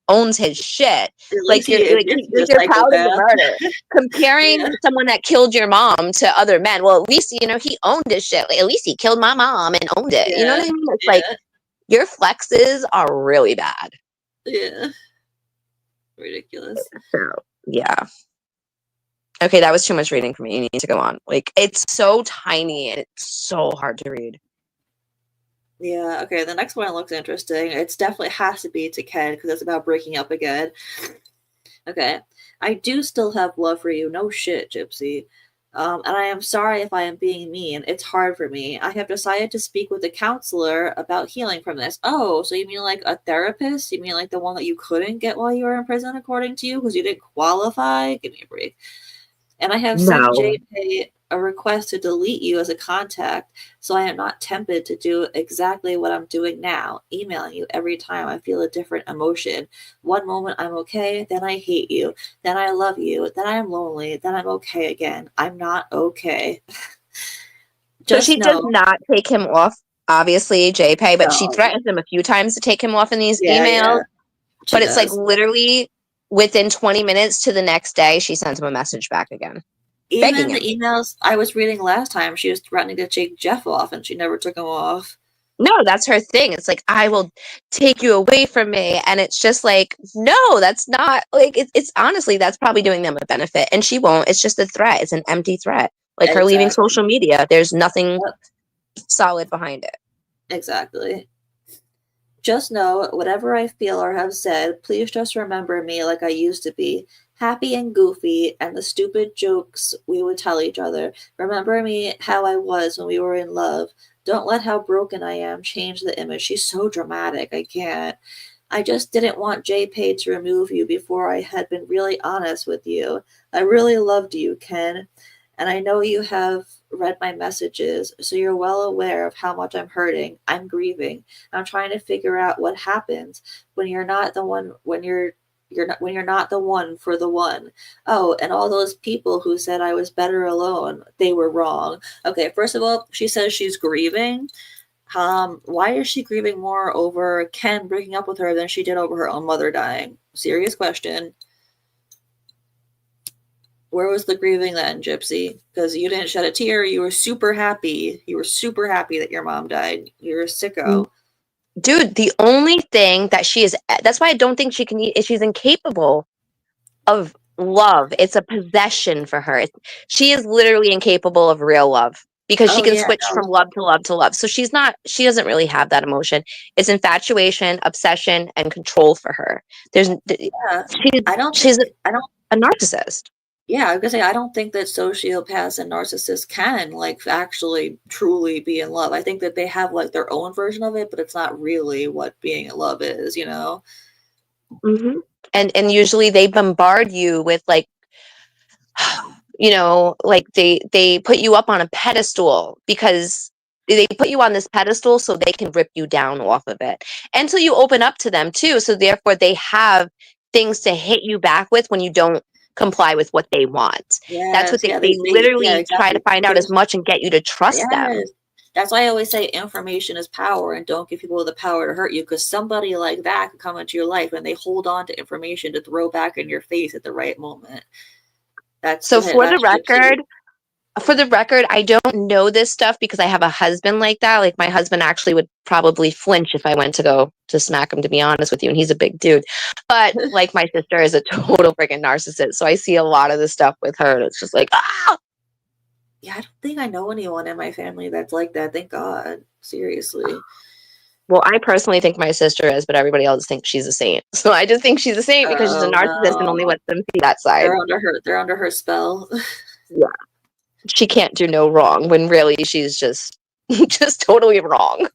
owns his shit. At least at least he's a You're proud of the psychopath. murder. Yeah. Comparing someone that killed your mom to other men. Well, at least, he owned his shit. Like, at least he killed my mom and owned it. You know Yeah. what I mean? It's like Yeah. your flexes are really bad. Yeah. Ridiculous. So, yeah. Okay, that was too much reading for me. You need to go on. Like, it's so tiny and it's so hard to read. Yeah, okay, the next one looks interesting. It's definitely has to be to Ken because it's about breaking up again. Okay. I do still have love for you. No shit, Gypsy. And I am sorry if I am being mean. It's hard for me. I have decided to speak with a counselor about healing from this. Oh, so you mean like a therapist? You mean like the one that you couldn't get while you were in prison, according to you, because you didn't qualify? Give me a break. And I have sent No. JPay a request to delete you as a contact, so I am not tempted to do exactly what I'm doing now, emailing you every time I feel a different emotion. One moment I'm okay, then I hate you, then I love you, then I'm lonely, then I'm okay again. I'm not okay. So Just she does know, not take him off, obviously, JPay, but she no. threatens him a few times to take him off in these Yeah, emails. yeah, she But it's like does. literally within 20 minutes to the next day, she sends him a message back again, begging Even the him. emails I was reading last time, she was threatening to take Jeff off, and she never took him off. No, that's her thing. It's like, I will take you away from me. And it's just like, no, that's not like, it's honestly, that's probably doing them a benefit. And she won't. It's just a threat. It's an empty threat. Like her leaving Exactly. social media. There's nothing Yep, solid behind it. exactly. Just know, whatever I feel or have said, please just remember me like I used to be, happy and goofy, and the stupid jokes we would tell each other. Remember me how I was when we were in love. Don't let how broken I am change the image. She's so dramatic. I can't. I just didn't want JPay to remove you before I had been really honest with you. I really loved you, Ken. And I know you have read my messages, so you're well aware of how much I'm hurting. I'm grieving. I'm trying to figure out what happens when you're not the one when you're not the one for the one. Oh, and all those people who said I was better alone, they were wrong. Okay, first of all, she says she's grieving. Why is she grieving more over Ken breaking up with her than she did over her own mother dying? Serious question. Where was the grieving then, Gypsy? Because you didn't shed a tear. You were super happy. You were super happy that your mom died. You're a sicko. Dude, the only thing that she is, that's why I don't think she can, she's incapable of love. It's a possession for her. She is literally incapable of real love because she Oh can yeah, switch from no, love to love to love. So she doesn't really have that emotion. It's infatuation, obsession, and control for her. yeah. She's, I don't she's think I don't. a narcissist. Yeah, I was gonna say I don't think that sociopaths and narcissists can like actually truly be in love. I think that they have like their own version of it, but it's not really what being in love is. You know? Hmm. And usually they bombard you with like, like they put you up on a pedestal because they put you on this pedestal so they can rip you down off of it until you open up to them too, so therefore they have things to hit you back with when you don't comply with what they want. That's what Yes, they, yeah, they yeah, literally try to exactly. find out as much and get you to trust them. Yes. That's why I always say information is power and don't give people the power to hurt you because somebody like that could come into your life and they hold on to information to throw back in your face at the right moment. So That's gypsy. for the record, I don't know this stuff because I have a husband like that. Like my husband actually would probably flinch if I went to go to smack him, to be honest with you. And he's a big dude. But like my sister is a total freaking narcissist. So I see a lot of this stuff with her. And it's just like, ah. Yeah, I don't think I know anyone in my family that's like that. Thank God. Seriously. Well, I personally think my sister is, but everybody else thinks she's a saint. So I just think she's a saint because she's a Oh narcissist and only no. lets them see that side. They're under her spell. Yeah. She can't do no wrong when really she's just just totally wrong.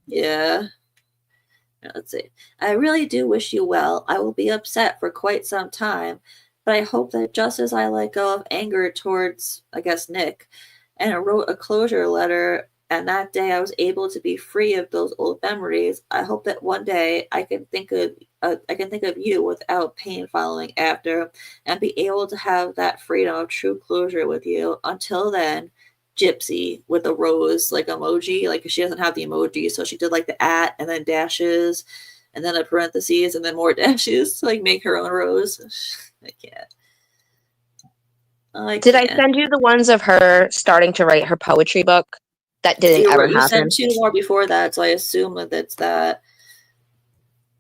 Yeah. Let's see. I really do wish you well. I will be upset for quite some time, but I hope that just as I let go of anger towards, I guess, Nick, and I wrote a closure letter, and that day I was able to be free of those old memories. I hope that one day I can think of you without pain following after, and be able to have that freedom of true closure with you. Until then, Gypsy with a rose like emoji. Like she doesn't have the emoji, so she did like the at and then dashes and then a parentheses and then more dashes to like make her own rose. I can't. I Did I can't. send you the ones of her starting to write her poetry book? That didn't ever You sent happen. two more before that, so I assume that it's that.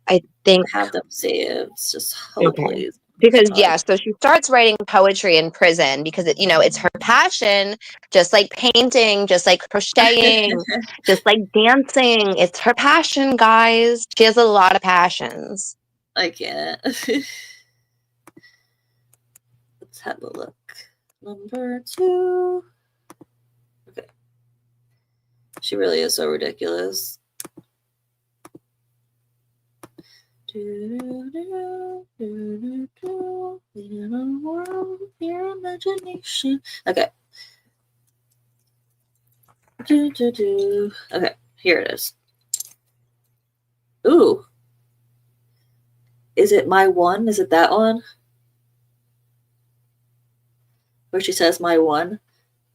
I think, I have them saved. Just hold okay. please. Because so she starts writing poetry in prison because it's her passion, just like painting, just like crocheting, just like dancing. It's her passion, guys. She has a lot of passions. I can't. Let's have a look. Number 2. Okay. She really is so ridiculous. Your imagination. Okay. Okay, here it is. Ooh. Is it my one? Is it that one? Where she says my one?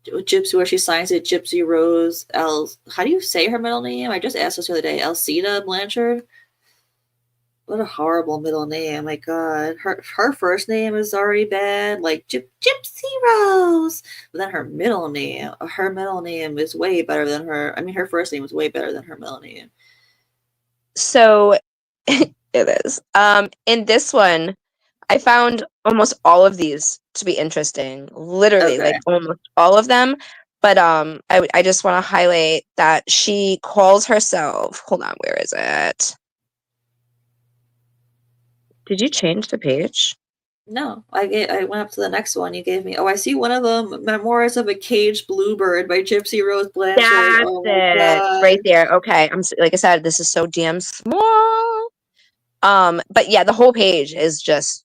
Gypsy, where she signs it Gypsy Rose how do you say her middle name? I just asked this the other day. Alcida Blanchard? What a horrible middle name. My God. Her first name is already bad. Like Gypsy Rose. But then her middle name is way better than her first name is way better than her middle name. So it is. In this one, I found almost all of these to be interesting. Literally, like almost all of them. But I just want to highlight that she calls herself. Hold on, where is it? Did you change the page? No, I went up to the next one you gave me. Oh, I see one of them. Memoirs of a Caged Bluebird by Gypsy Rose Blanchard. That's God. right there. Okay, like I said, this is so damn small. But yeah, the whole page is just.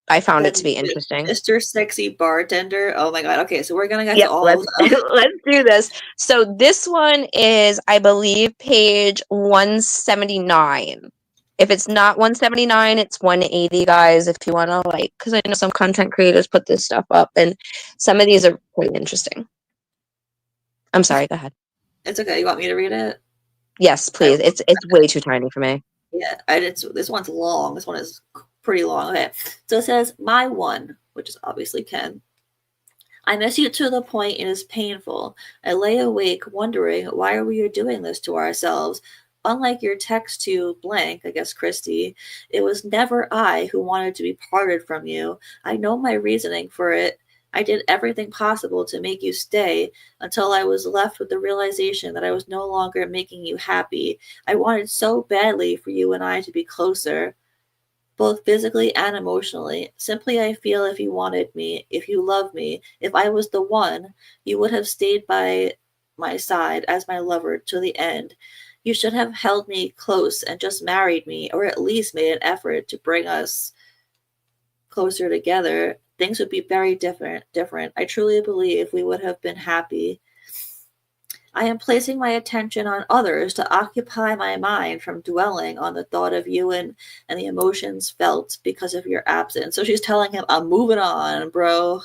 I found it to be interesting. Mr. Sexy Bartender. Oh my God. Okay, so we're gonna get to all of them. Let's do this. So this one is, I believe, page 179. If it's not 179, it's 180, guys, if you want to, because I know some content creators put this stuff up, and some of these are pretty interesting. I'm sorry, go ahead. It's okay. You want me to read it? Yes, please. It's way too tiny for me. Yeah, this one's long. This one is pretty long. Okay, so it says, my one, which is obviously Ken. I miss you to the point it is painful. I lay awake wondering why are we doing this to ourselves. Unlike your text to blank, I guess Christy, it was never I who wanted to be parted from you. I know my reasoning for it. I did everything possible to make you stay until I was left with the realization that I was no longer making you happy. I wanted so badly for you and I to be closer, both physically and emotionally. Simply, I feel if you wanted me, if you loved me, if I was the one, you would have stayed by my side as my lover to the end. You should have held me close and just married me, or at least made an effort to bring us closer together. Things would be very different. I truly believe we would have been happy. I am placing my attention on others to occupy my mind from dwelling on the thought of you and the emotions felt because of your absence. So she's telling him, I'm moving on, bro.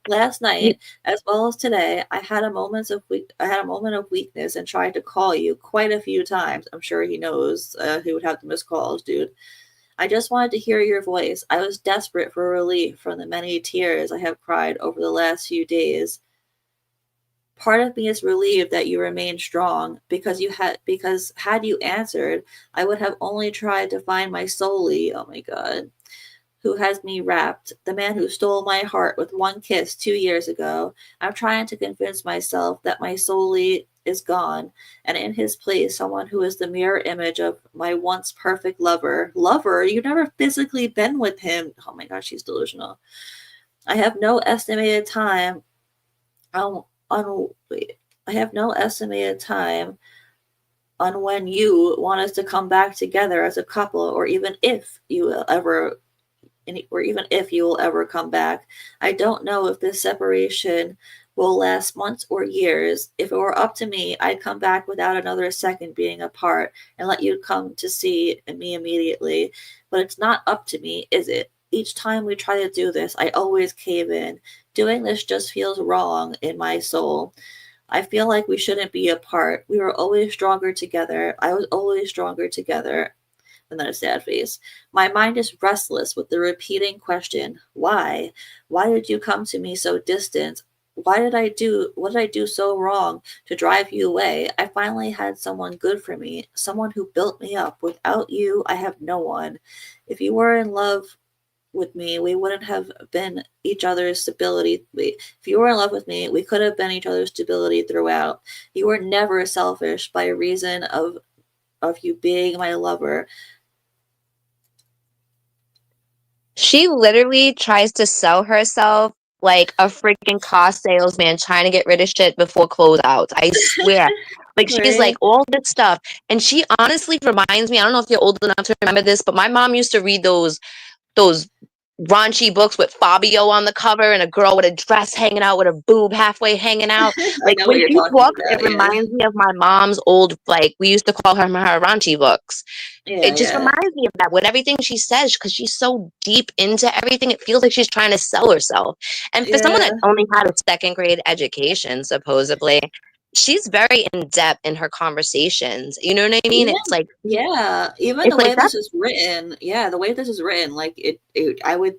Last night, as well as today, I had a moment of weakness and tried to call you quite a few times. I'm sure he knows he would have the missed calls, dude. I just wanted to hear your voice. I was desperate for relief from the many tears I have cried over the last few days. Part of me is relieved that you remain strong because had you answered, I would have only tried to find my soully, oh my God, who has me wrapped, the man who stole my heart with one kiss 2 years ago. I'm trying to convince myself that my soully is gone, and in his place, someone who is the mirror image of my once perfect lover. Lover? You've never physically been with him. Oh my gosh, she's delusional. I have no estimated time. I have no estimated time on when you want us to come back together as a couple, or even if you will ever come back. I don't know if this separation will last months or years. If it were up to me, I'd come back without another second being apart and let you come to see me immediately. But it's not up to me, is it? Each time we try to do this, I always cave in. Doing this just feels wrong in my soul. I feel like we shouldn't be apart. We were always stronger together. I was always stronger together. And then a sad face. My mind is restless with the repeating question, why? Why did you come to me so distant? What did I do so wrong to drive you away? I finally had someone good for me, someone who built me up. Without you, I have no one. If you were in love with me, we wouldn't have been each other's stability. If you were in love with me, we could have been each other's stability throughout. You were never selfish by reason of you being my lover. She literally tries to sell herself like a freaking car salesman trying to get rid of shit before closeouts. I swear. Like she's like Right? all this stuff. And she honestly reminds me, I don't know if you're old enough to remember this, but my mom used to read those raunchy books with Fabio on the cover and a girl with a dress hanging out with a boob halfway hanging out. I Like know what when you're she talking talks, it about. Yeah. reminds me of my mom's old, like we used to call her raunchy books. Yeah, It just yeah. reminds me of that with everything she says because she's so deep into everything. It feels like she's trying to sell herself. And for someone Yeah. that only had a second grade education, supposedly, she's very in depth in her conversations. You know what I mean? Even yeah, even It's the way like that. this is written, yeah, the way this is written, like I would,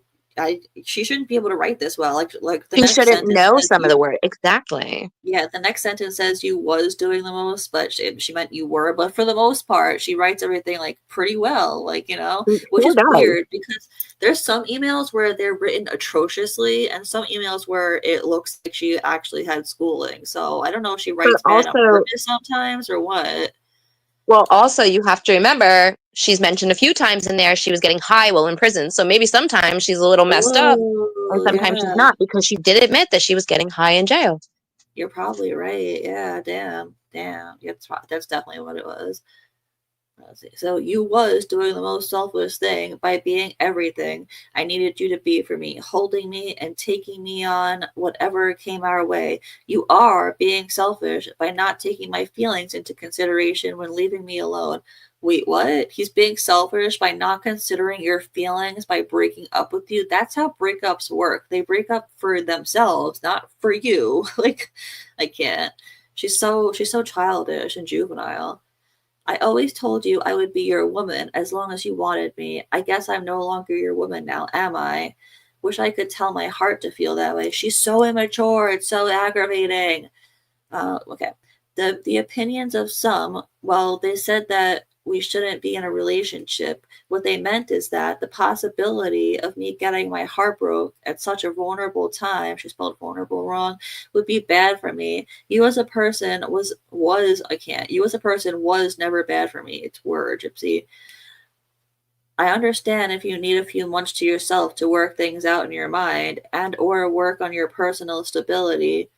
she shouldn't be able to write this well. Like the She next shouldn't sentence know says some of you, the word exactly. yeah, the next sentence says you was doing the most, but she meant you were. But for the most part, she writes everything like pretty well, like which Who is does? weird because there's some emails where they're written atrociously, and some emails where it looks like she actually had schooling. So I don't know if she But writes bad on also, purpose sometimes or what. well, also you have to remember she's mentioned a few times in there she was getting high while in prison. So maybe sometimes she's a little messed up and Oh, sometimes she's yeah. not because she did admit that she was getting high in jail. You're probably right. Yeah, damn. Damn. That's definitely what it was. Let's see. So you was doing the most selfless thing by being everything I needed you to be for me, holding me and taking me on whatever came our way. You are being selfish by not taking my feelings into consideration when leaving me alone. Wait, what? He's being selfish by not considering your feelings by breaking up with you. That's how breakups work. They break up for themselves, not for you. Like, I can't. She's so childish and juvenile. I always told you I would be your woman as long as you wanted me. I guess I'm no longer your woman now, am I? Wish I could tell my heart to feel that way. She's so immature. It's so aggravating. Okay. The opinions of some, well, they said that we shouldn't be in a relationship. What they meant is that the possibility of me getting my heart broke at such a vulnerable time, she spelled vulnerable wrong, would be bad for me. You as a person was I can't. You as a person was never bad for me. It's word, Gypsy. I understand if you need a few months to yourself to work things out in your mind and or work on your personal stability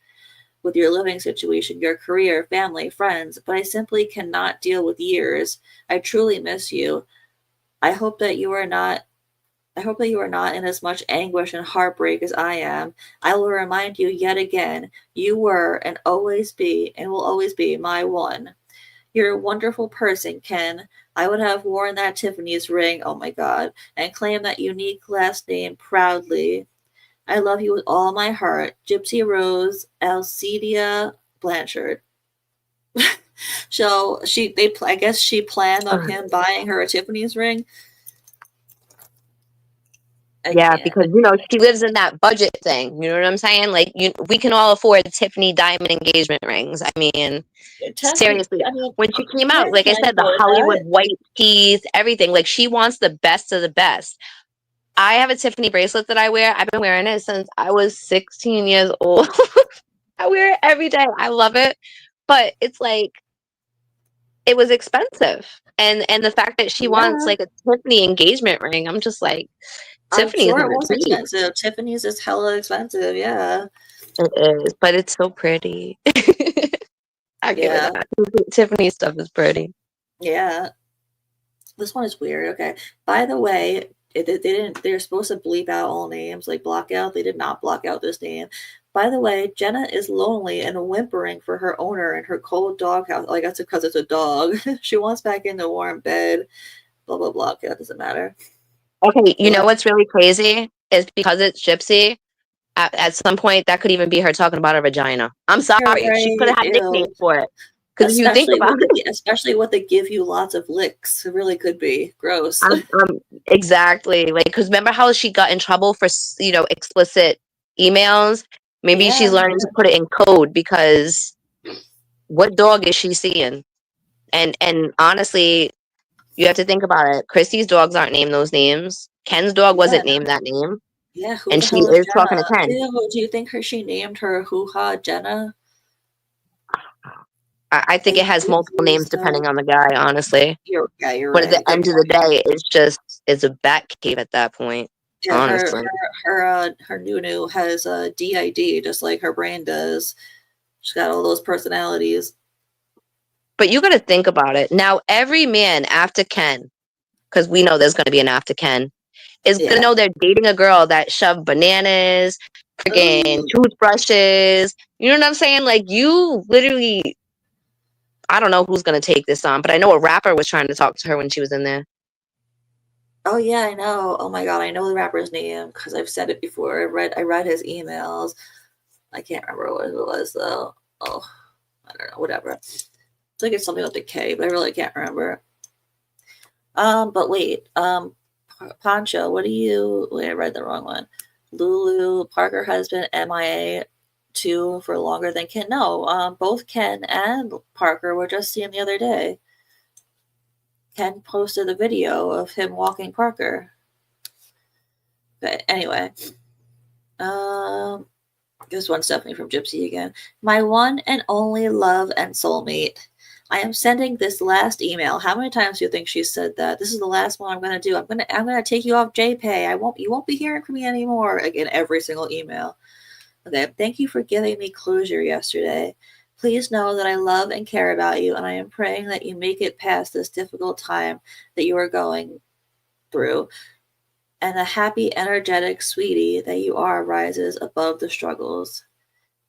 with your living situation, your career, family, friends, but I simply cannot deal with years. I truly miss you. I hope that you are not I hope that you are not in as much anguish and heartbreak as I am. I will remind you yet again, you were and will always be my one. You're a wonderful person, Ken. I would have worn that Tiffany's ring, oh my god, and claim that unique last name proudly. I love you with all my heart. Gypsy Rose Alcedia Blanchard. So I guess she planned on him buying her a Tiffany's ring. I Yeah, can't. because she lives in that budget thing. You know what I'm saying? Like we can all afford Tiffany diamond engagement rings. I mean, seriously, I mean, when she came out, men like I can said, the afford Hollywood that. white teeth, everything. Like she wants the best of the best. I have a Tiffany bracelet that I wear. I've been wearing it since I was 16 years old. I wear it every day. I love it. But it's like it was expensive. And the fact that she wants Yeah, like a Tiffany engagement ring, I'm just like, I'm Tiffany is sure it not was cheap. expensive. Tiffany's is hella expensive. Yeah, It is, but it's so pretty. I give it yeah, that. Tiffany stuff is pretty. yeah. This one is weird. Okay. By the way, they didn't. They're supposed to bleep out all names, like block out. They did not block out this name. By the way, Jenna is lonely and whimpering for her owner in her cold doghouse. Like that's because it's a dog. She wants back in the warm bed. Blah blah blah. Okay, that doesn't matter. Okay, you know What? what's really crazy is because it's Gypsy. At some point, that could even be her talking about her vagina. I'm You're sorry, she could right. have had nicknames Ew. for it. Because if you think about it, Especially what they give you lots of licks. It really could be gross. exactly like because remember how she got in trouble for explicit emails? Maybe she's Yeah. learning to put it in code because what dog is she seeing? And honestly, you have to think about it. Christy's dogs aren't named those names. Ken's dog Yeah. wasn't named that name. Yeah, who And the she hell is is talking to Jenna? Ken. Ew, do you think she named her hoo-ha Jenna? I think it has multiple names depending on the guy, honestly. You're But at right. the Good end of the point. day, it's a bat cave at that point. Yeah, Honestly. her Nunu has a DID just like her brain does. She's got all those personalities. But you got to think about it. Now, every man after Ken, because we know there's going to be an after Ken, is going to know they're dating a girl that shoved bananas, freaking toothbrushes. You know what I'm saying? Like, you literally, I don't know who's going to take this on, but I know a rapper was trying to talk to her when she was in there. Oh yeah, I know. Oh my god, I know the rapper's name because I've said it before. I read his emails. I can't remember what it was though. Oh, I don't know. Whatever. It's like it's something with a K, but I really can't remember. But wait. Poncho, what do you? Wait, I read the wrong one. Lulu Parker has been MIA too for longer than Ken. No, both Ken and Parker were just seen the other day. Ken posted a video of him walking Parker. But anyway, this one's definitely from Gypsy again. My one and only love and soulmate. I am sending this last email. How many times do you think she said that? This is the last one I'm gonna do. I'm gonna take you off JPay. You won't be hearing from me anymore. Again, every single email. Okay, thank you for giving me closure yesterday. Please know that I love and care about you, and I am praying that you make it past this difficult time that you are going through. And the happy, energetic sweetie that you are rises above the struggles.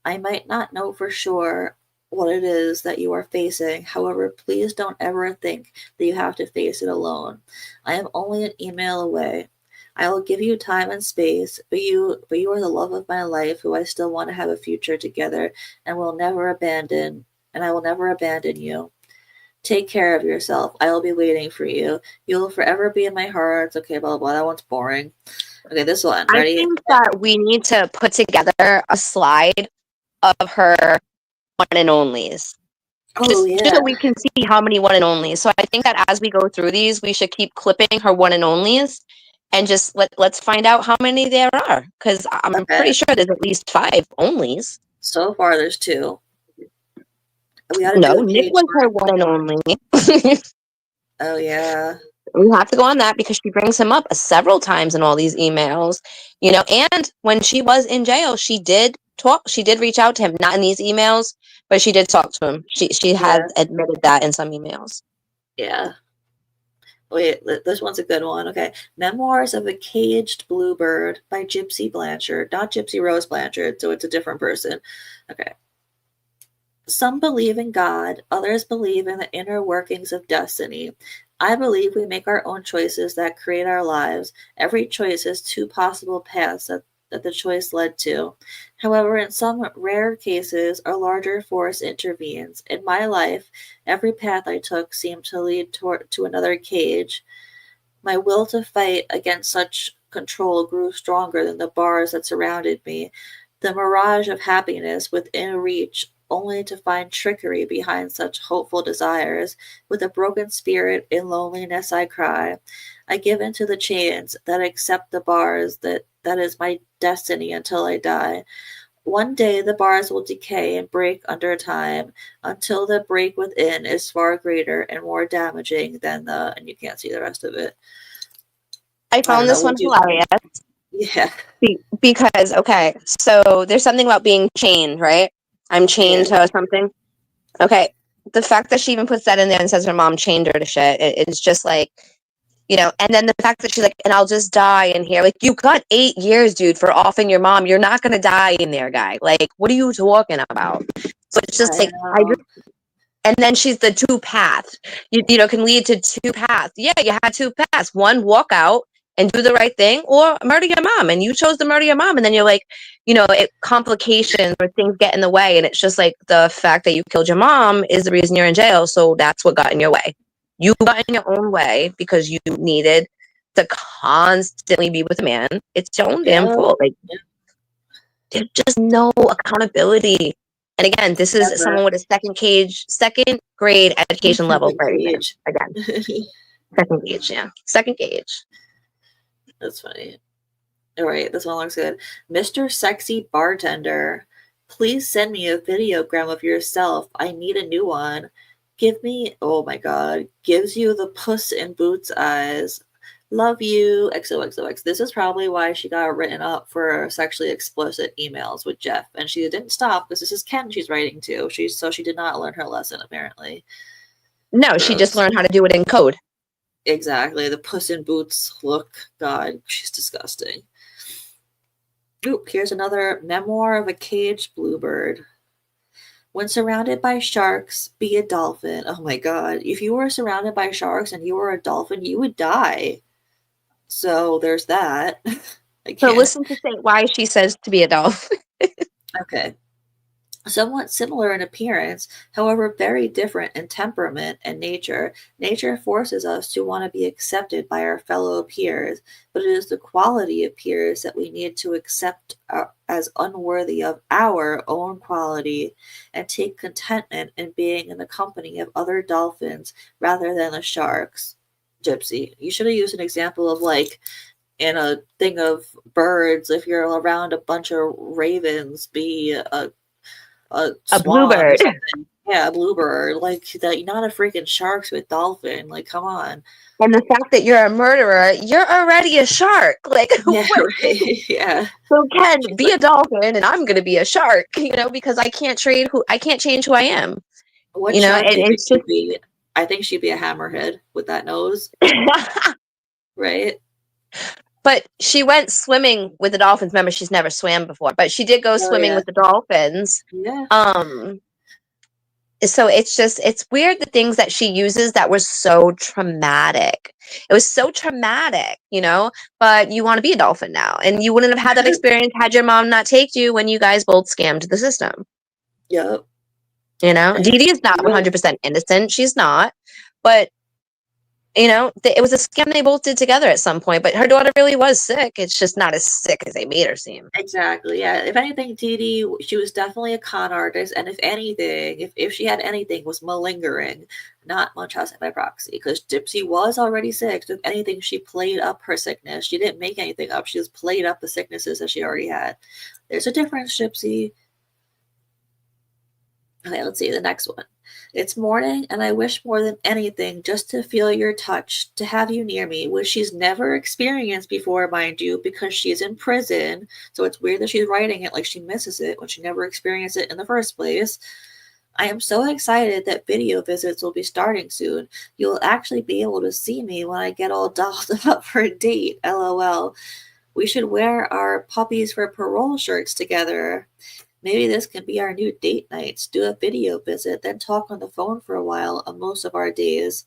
I might not know for sure what it is that you are facing. However, please don't ever think that you have to face it alone. I am only an email away. I will give you time and space, but you are the love of my life who I still want to have a future together and will never abandon and I will never abandon you. Take care of yourself. I will be waiting for you. You will forever be in my heart. Okay, blah, blah, blah. That one's boring. Okay, this one. Ready? I think that we need to put together a slide of her one and onlys. Just so we can see how many one and onlys. So I think that as we go through these, we should keep clipping her one and onlys and just let's find out how many there are. Because I'm pretty sure there's at least 5 onlys. So far, there's 2. We got to No, do Nick was her one and only. Oh, yeah. We have to go on that because she brings him up several times in all these emails, and when she was in jail, she did talk. She did reach out to him, not in these emails, but she did talk to him. She has admitted that in some emails. Yeah. Wait, this one's a good one. Okay. Memoirs of a Caged Bluebird by Gypsy Blanchard. Not Gypsy Rose Blanchard, so it's a different person. Okay. Some believe in God, others believe in the inner workings of destiny. I believe we make our own choices that create our lives. Every choice has 2 possible paths that the choice led to. However, in some rare cases, a larger force intervenes. In my life, every path I took seemed to lead to another cage. My will to fight against such control grew stronger than the bars that surrounded me. The mirage of happiness within reach, only to find trickery behind such hopeful desires. With a broken spirit in loneliness I cry. I give into the chains that accept the bars that is my destiny until I die. One day the bars will decay and break under time until the break within is far greater and more damaging than and you can't see the rest of it. I found this one hilarious. Yeah. Because, okay, so there's something about being chained, right? I'm chained to something. Okay, the fact that she even puts that in there and says her mom chained her to shit, it's just like, and then the fact that she's like, and I'll just die in here. Like, you got 8 years, dude, for offing your mom. You're not going to die in there, guy. Like, what are you talking about? So it's just like, and then she's the 2 paths. You can lead to 2 paths. Yeah, you had 2 paths. One, walk out and do the right thing, or murder your mom. And you chose to murder your mom. And then you're like, complications or things get in the way. And it's just like the fact that you killed your mom is the reason you're in jail. So that's what got in your way. You got in your own way because you needed to constantly be with a man. It's your own damn fault. Like, there's just no accountability. And again, this is someone with a second grade education level for everything. Again, second gauge, yeah. Second gauge. That's funny. All right, this one looks good. Mr. Sexy Bartender, please send me a videogram of yourself. I need a new one. Give me, oh my god, gives you the puss in boots eyes. Love you, XOXOX. This is probably why she got written up for sexually explicit emails with Jeff. And she didn't stop because this is Ken she's writing to. So she did not learn her lesson, apparently. No, Gross. she just learned how to do it in code. Exactly. The puss in boots look. God, she's disgusting. Ooh, here's another memoir of a caged bluebird. When surrounded by sharks, be a dolphin. Oh my god. If you were surrounded by sharks and you were a dolphin, you would die. So there's that. I So can't. listen to say why she says to be a dolphin. Okay. Somewhat similar in appearance, however very different in temperament and nature. Nature forces us to want to be accepted by our fellow peers, but it is the quality of peers that we need to accept as unworthy of our own quality and take contentment in being in the company of other dolphins rather than the sharks. Gypsy, you should have used an example of like in a thing of birds, if you're around a bunch of ravens, be a A swan or bluebird. something. Yeah, a bluebird. Like that, not a freaking sharks with dolphin. Like, come on. And the fact that you're a murderer, you're already a shark. Like, Yeah, what? right. Yeah. So Ken, She's be like, a dolphin, and I'm gonna be a shark. Because I can't change who I am. what shark do you think It's she'd be? I think she'd be a hammerhead with that nose, just. right? But she went swimming with the dolphins. Remember, she's never swam before, but she did go Oh swimming yeah, with the dolphins. yeah. Um, so it's weird the things that she uses that were so traumatic. It was so traumatic. But you want to be a dolphin now, and you wouldn't have had that experience had your mom not take you when you guys both scammed the system. Yep. Dee Dee is not Really, 100% innocent. She's not, but it was a scam they both did together at some point. But her daughter really was sick. It's just not as sick as they made her seem. exactly. Yeah. If anything, Dee Dee, she was definitely a con artist, and if anything, if she had anything, was malingering, not Munchausen by proxy, because Gypsy was already sick. So if anything, she played up her sickness. She didn't make anything up. She just played up the sicknesses that she already had. There's a difference, Gypsy. Okay, let's see the next one. It's morning, and I wish more than anything just to feel your touch, to have you near me, which she's never experienced before, mind you, because she's in prison. So it's weird that she's writing it like she misses it when she never experienced it in the first place. I am so excited that video visits will be starting soon. You'll actually be able to see me when I get all dolled up for a date. LOL. We should wear our puppies for parole shirts together. Maybe this can be our new date nights. Do a video visit, then talk on the phone for a while on most of our days.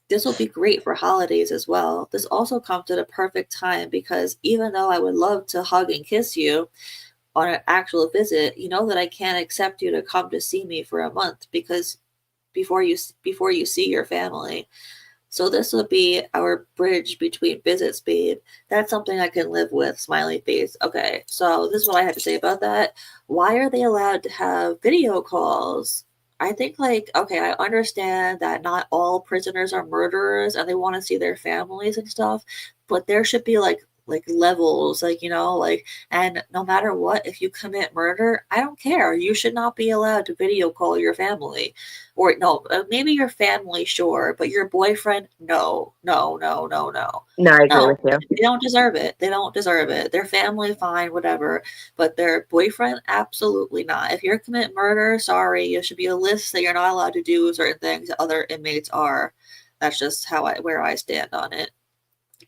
This will be great for holidays as well. This also comes at a perfect time because even though I would love to hug and kiss you on an actual visit, you know that I can't accept you to come to see me for a month because before you see your family. So this will be our bridge between visits, babe. That's something I can live with, smiley face. Okay, so this is what I have to say about that. Why are they allowed to have video calls? I think, like, okay, I understand that not all prisoners are murderers and they want to see their families and stuff, but there should be like levels, like, like, and no matter what, if you commit murder, I don't care. You should not be allowed to video call your family. Or no, maybe your family, sure, but your boyfriend, no, no, no, no, no, No, I agree no. with you. They don't deserve it. They don't deserve it. Their family, fine, whatever, but their boyfriend, absolutely not. If you're commit murder, sorry, it should be a list that you're not allowed to do certain things that other inmates are. That's just where I stand on it.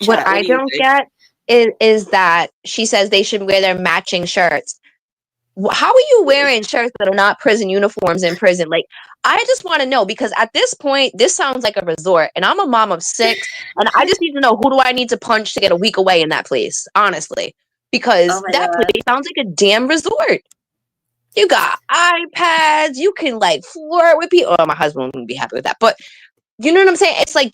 What Chat, what I do you don't think? get is that she says they should wear their matching shirts. How are you wearing shirts that are not prison uniforms in prison? Like, I just want to know, because at this point, this sounds like a resort, and I'm a mom of 6, and I just need to know, who do I need to punch to get a week away in that place, honestly, Oh because my that god. place sounds like a damn resort. You got iPads, you can like flirt with people. Oh, my husband wouldn't be happy with that, but you know what I'm saying? It's like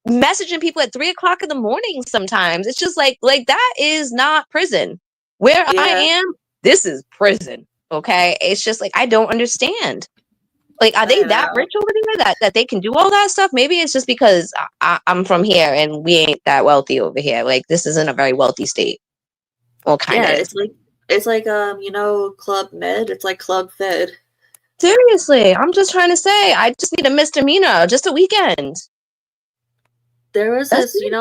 messaging people at 3 o'clock in the morning sometimes. It's just like that is not prison. Where I Yeah. am, this is prison. Okay. It's just like, I don't understand. Like, are they I that know. rich over there that they can do all that stuff? Maybe it's just because I'm from here and we ain't that wealthy over here. Like, this isn't a very wealthy state. Well, kind Yeah, of is. it's like Club Med. It's like Club Fed. Seriously, I'm just trying to say, I just need a misdemeanor, just a weekend. There was That's this, it.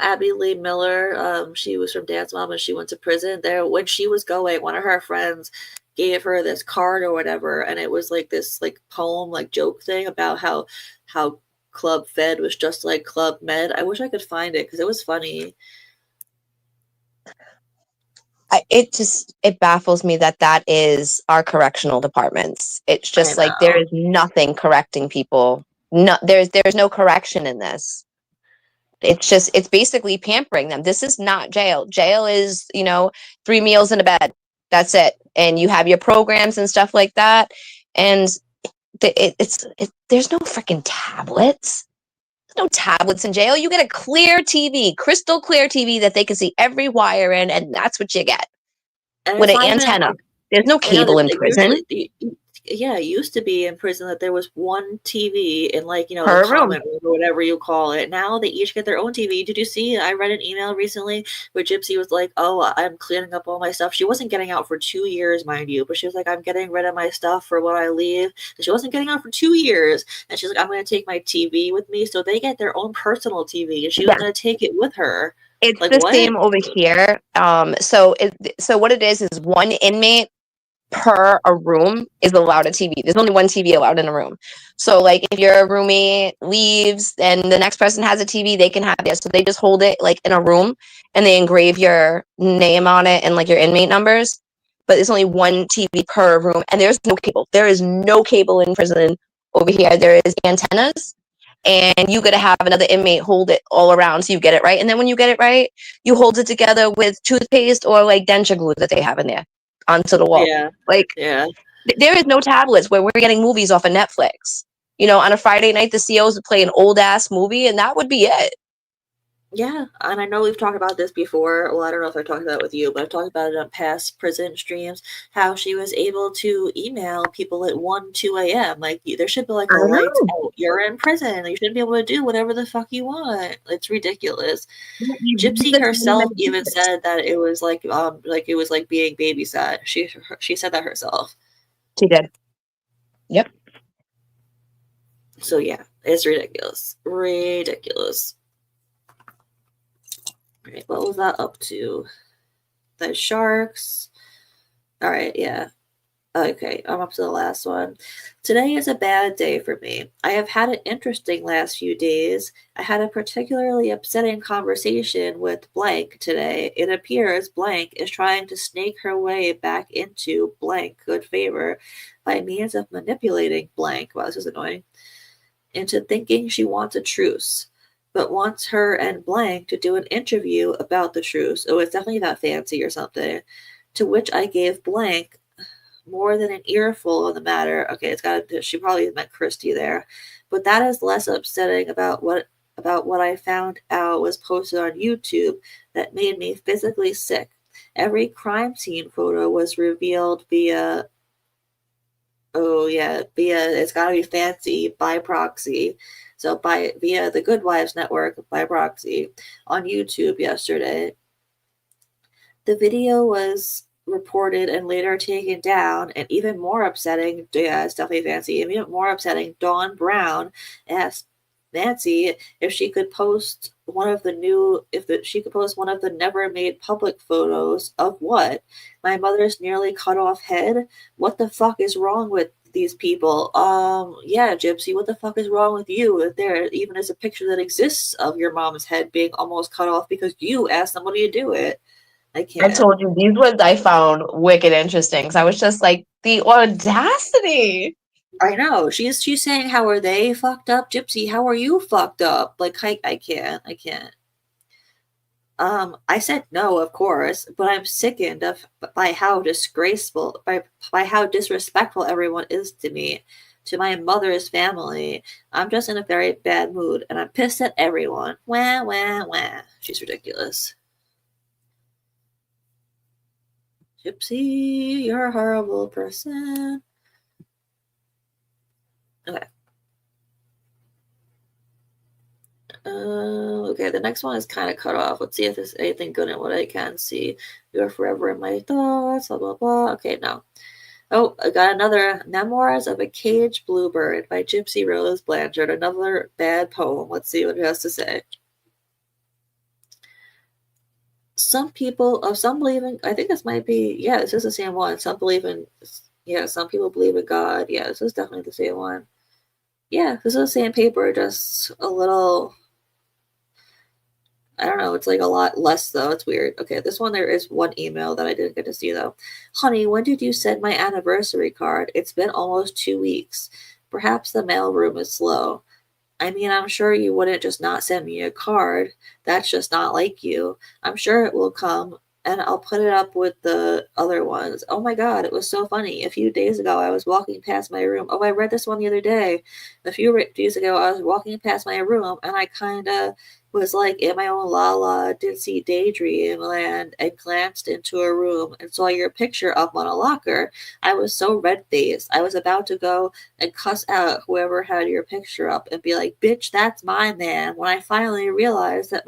Abby Lee Miller. She was from Dance Mom and she went to prison. There, when she was going, one of her friends gave her this card or whatever, and it was like this like poem, like joke thing about how Club Fed was just like Club Med. I wish I could find it because it was funny. It baffles me that is our correctional departments. It's I just like there know. is nothing correcting people. No, there's no correction in this. It's basically pampering them. This is not jail. Jail is, 3 meals in a bed. That's it. And you have your programs and stuff like that. And there's no freaking tablets. There's no tablets in jail. You get a clear TV, crystal clear TV that they can see every wire in, and that's what you get And with it's an not even antenna. like There's no I know cable that in prison yeah, it used to be in prison that there was one TV in like, the per room. common room or whatever you call it. Now they each get their own TV. Did you see? I read an email recently where Gypsy was like, "Oh, I'm cleaning up all my stuff." She wasn't getting out for 2 years, mind you, but she was like, "I'm getting rid of my stuff for when I leave." And she wasn't getting out for 2 years, and she's like, "I'm going to take my TV with me." So they get their own personal TV, and she was Yeah, going to take it with her. it's Like the what? same over here. So what it is one inmate per a room is allowed a TV. There's only one TV allowed in a room. So like if your roommate leaves and the next person has a TV, they can have it. So they just hold it like in a room and they engrave your name on it and like your inmate numbers. But there's only one TV per room and there's no cable. There is no cable in prison over here. There is antennas and you gotta have another inmate hold it all around so you get it right. And then when you get it right, you hold it together with toothpaste or like denture glue that they have in there onto the wall. Yeah, Like yeah. there is no tablets where we're getting movies off of Netflix. On a Friday night, the COs would play an old ass movie, and that would be it. Yeah, and I know we've talked about this before. Well, I don't know if I talked about it with you, but I've talked about it on past prison streams. How she was able to email people at 1, 2 a.m. Like there should be like I a lights know. out. You're in prison. You shouldn't be able to do whatever the fuck you want. It's ridiculous. You read Gypsy the time herself and even said that it was like it was like being babysat. She said that herself. she did. Yep. So yeah, it's ridiculous. Ridiculous. Right, what was that up to? The sharks. All right, yeah. Okay, I'm up to the last one. Today is a bad day for me. I have had an interesting last few days. I had a particularly upsetting conversation with Blank today. It appears Blank is trying to snake her way back into Blank good favor by means of manipulating Blank. Wow, this is annoying. Into thinking she wants a truce, but wants her and Blank to do an interview about the truce. Oh, it's definitely that fancy or something. To which I gave Blank more than an earful of the matter. Okay, it's got. She probably meant Christy there, but that is less upsetting about what I found out was posted on YouTube that made me physically sick. Every crime scene photo was revealed via. Oh yeah, via it's got to be fancy by proxy. So by via the Good Wives Network by proxy on YouTube yesterday. The video was reported and later taken down, and even more upsetting, yeah, it's definitely fancy, and even more upsetting, Dawn Brown asked Nancy if she could post she could post one of the never made public photos of what? My mother's nearly cut off head? What the fuck is wrong with these people? Yeah, Gypsy, what the fuck is wrong with you? That there even is a picture that exists of your mom's head being almost cut off because you asked somebody to do it. I I can't. told you these ones I found wicked interesting because I was just like the audacity. I know. She's saying how are they fucked up? Gypsy, how are you fucked up? Like I can't. I can't. I said no, of course, but I'm sickened of by how disgraceful by how disrespectful everyone is to me, to my mother's family. I'm just in a very bad mood and I'm pissed at everyone. Wah wah wah. She's ridiculous. Gypsy, you're a horrible person. Okay. Okay, the next one is kind of cut off. Let's see if there's anything good in what I can see. You're forever in my thoughts, blah, blah, blah. Okay, no. Oh, I got another Memoirs of a Caged Bluebird by Gypsy Rose Blanchard. Another bad poem. Let's see what it has to say. Some people, some believe in, I think this might be, yeah, this is the same one. Some believe in, yeah, some people believe in God. Yeah, this is definitely the same one. Yeah, this is the same paper, just a little, I don't know, it's like a lot less though. It's weird. Okay, this one, there is one email that I didn't get to see though. Honey, when did you send my anniversary card? It's been almost 2 weeks. Perhaps the mailroom is slow. I mean, I'm sure you wouldn't just not send me a card. That's just not like you. I'm sure it will come, and I'll put it up with the other ones. Oh my God, it was so funny. A few days ago, I was walking past my room. Oh, I read this one the other day. A few days ago, I was walking past my room, and I kind of was like in my own la la ditzy daydream land and glanced into a room and saw your picture up on a locker. I was so red faced. I was about to go and cuss out whoever had your picture up and be like, bitch, that's my man. When I finally realized that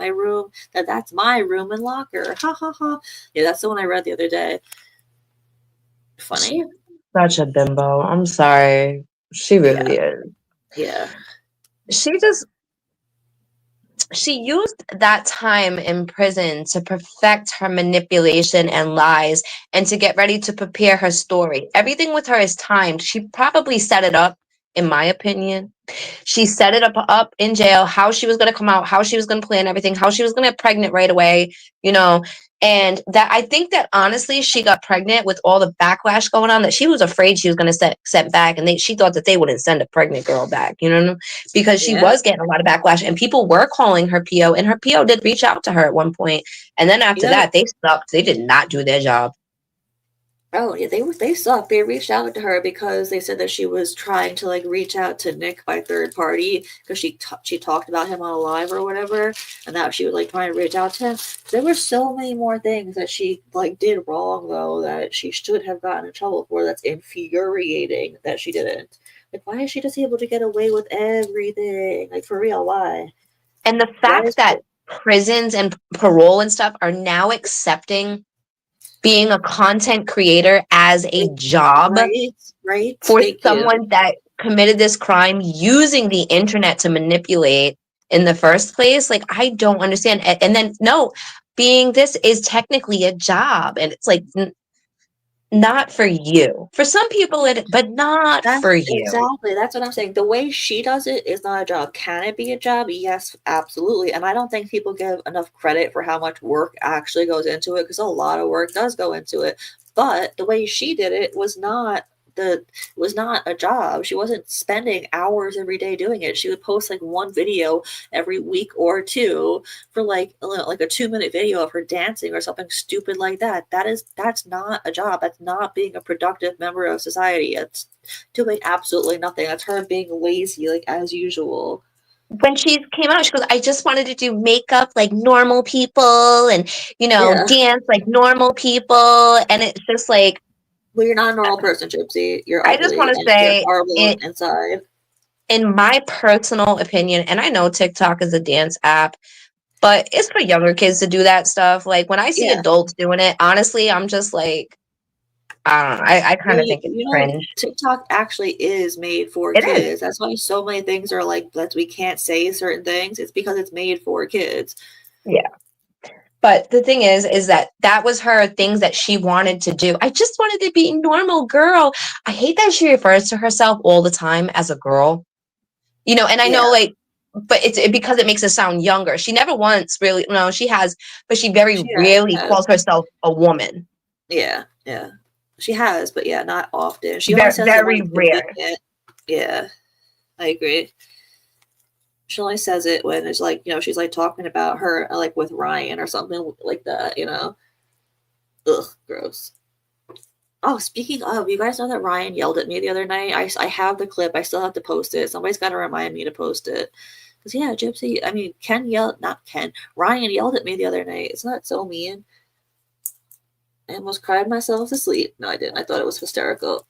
that's my room and locker. Ha ha ha. Yeah, that's the one I read the other day. Funny? Such a bimbo. I'm sorry. She Yeah. really is. Yeah. She used that time in prison to perfect her manipulation and lies and to get ready to prepare her story. Everything with her is timed. She probably set it up, in my opinion. She set it up in jail, how she was going to come out, how she was going to plan everything, how she was going to get pregnant right away, you know. And that I think that honestly, she got pregnant with all the backlash going on that she was afraid she was going to send back, and she thought that they wouldn't send a pregnant girl back, you know, because she Yeah. was getting a lot of backlash, and people were calling her PO, and her PO did reach out to her at one point, and then after Yep. that, they sucked. They did not do their job. Oh yeah, they suck. They reached out to her because they said that she was trying to like reach out to Nick by third party because she talked about him on a live or whatever, and that she was like trying to reach out to him. There were so many more things that she like did wrong though that she should have gotten in trouble for. That's infuriating that she didn't. Like, why is she just able to get away with everything? Like, for real, why? And the Why fact is that prisons and parole and stuff are now accepting being a content creator as a job right? Right? for Thank you. someone that committed this crime using the internet to manipulate in the first place, like, I don't understand. And then no, being this is technically a job, and it's like not for you. For some people it, but not That's for you. exactly. That's what I'm saying. The way she does it is not a job. Can it be a job? Yes, absolutely. And I don't think people give enough credit for how much work actually goes into it because a lot of work does go into it. But the way she did it was not a job. She wasn't spending hours every day doing it. She would post like one video every week or two for like a 2 minute video of her dancing or something stupid like that. That's not a job. That's not being a productive member of society. It's doing absolutely nothing. That's her being lazy, like as usual. When she came out, she goes, I just wanted to do makeup like normal people and, Yeah. dance like normal people. And it's just like, Well, you're not a normal person, Gypsy. You're I just ugly want to and you're say horrible it, inside. in my personal opinion, and I know TikTok is a dance app, but it's for younger kids to do that stuff. Like when I see Yeah. adults doing it, honestly, I'm just like, I don't know. I kind Well, of think it's cringe. TikTok actually is made for It is. kids. That's why so many things are like that we can't say certain things. It's because it's made for kids. Yeah. But the thing is that was her things that she wanted to do. I just wanted to be a normal girl. I hate that she refers to herself all the time as a girl. And I know Yeah. like, but because it makes it sound younger. She never once really, no, she has, but she very She rarely has. calls herself a woman. Yeah. Yeah. She has, but yeah, not often. She only Very, says it when very it's rare. convenient. Yeah, I agree. She only says it when it's like, she's like talking about her like with Ryan or something like that. Ugh, gross. Oh, speaking of, you guys know that Ryan yelled at me the other night? I have the clip. I still have to post it. Somebody's got to remind me to post it. Because, yeah, Gypsy, I mean, not Ken, Ryan yelled at me the other night. It's not so mean. I almost cried myself to sleep. No, I didn't. I thought it was hysterical.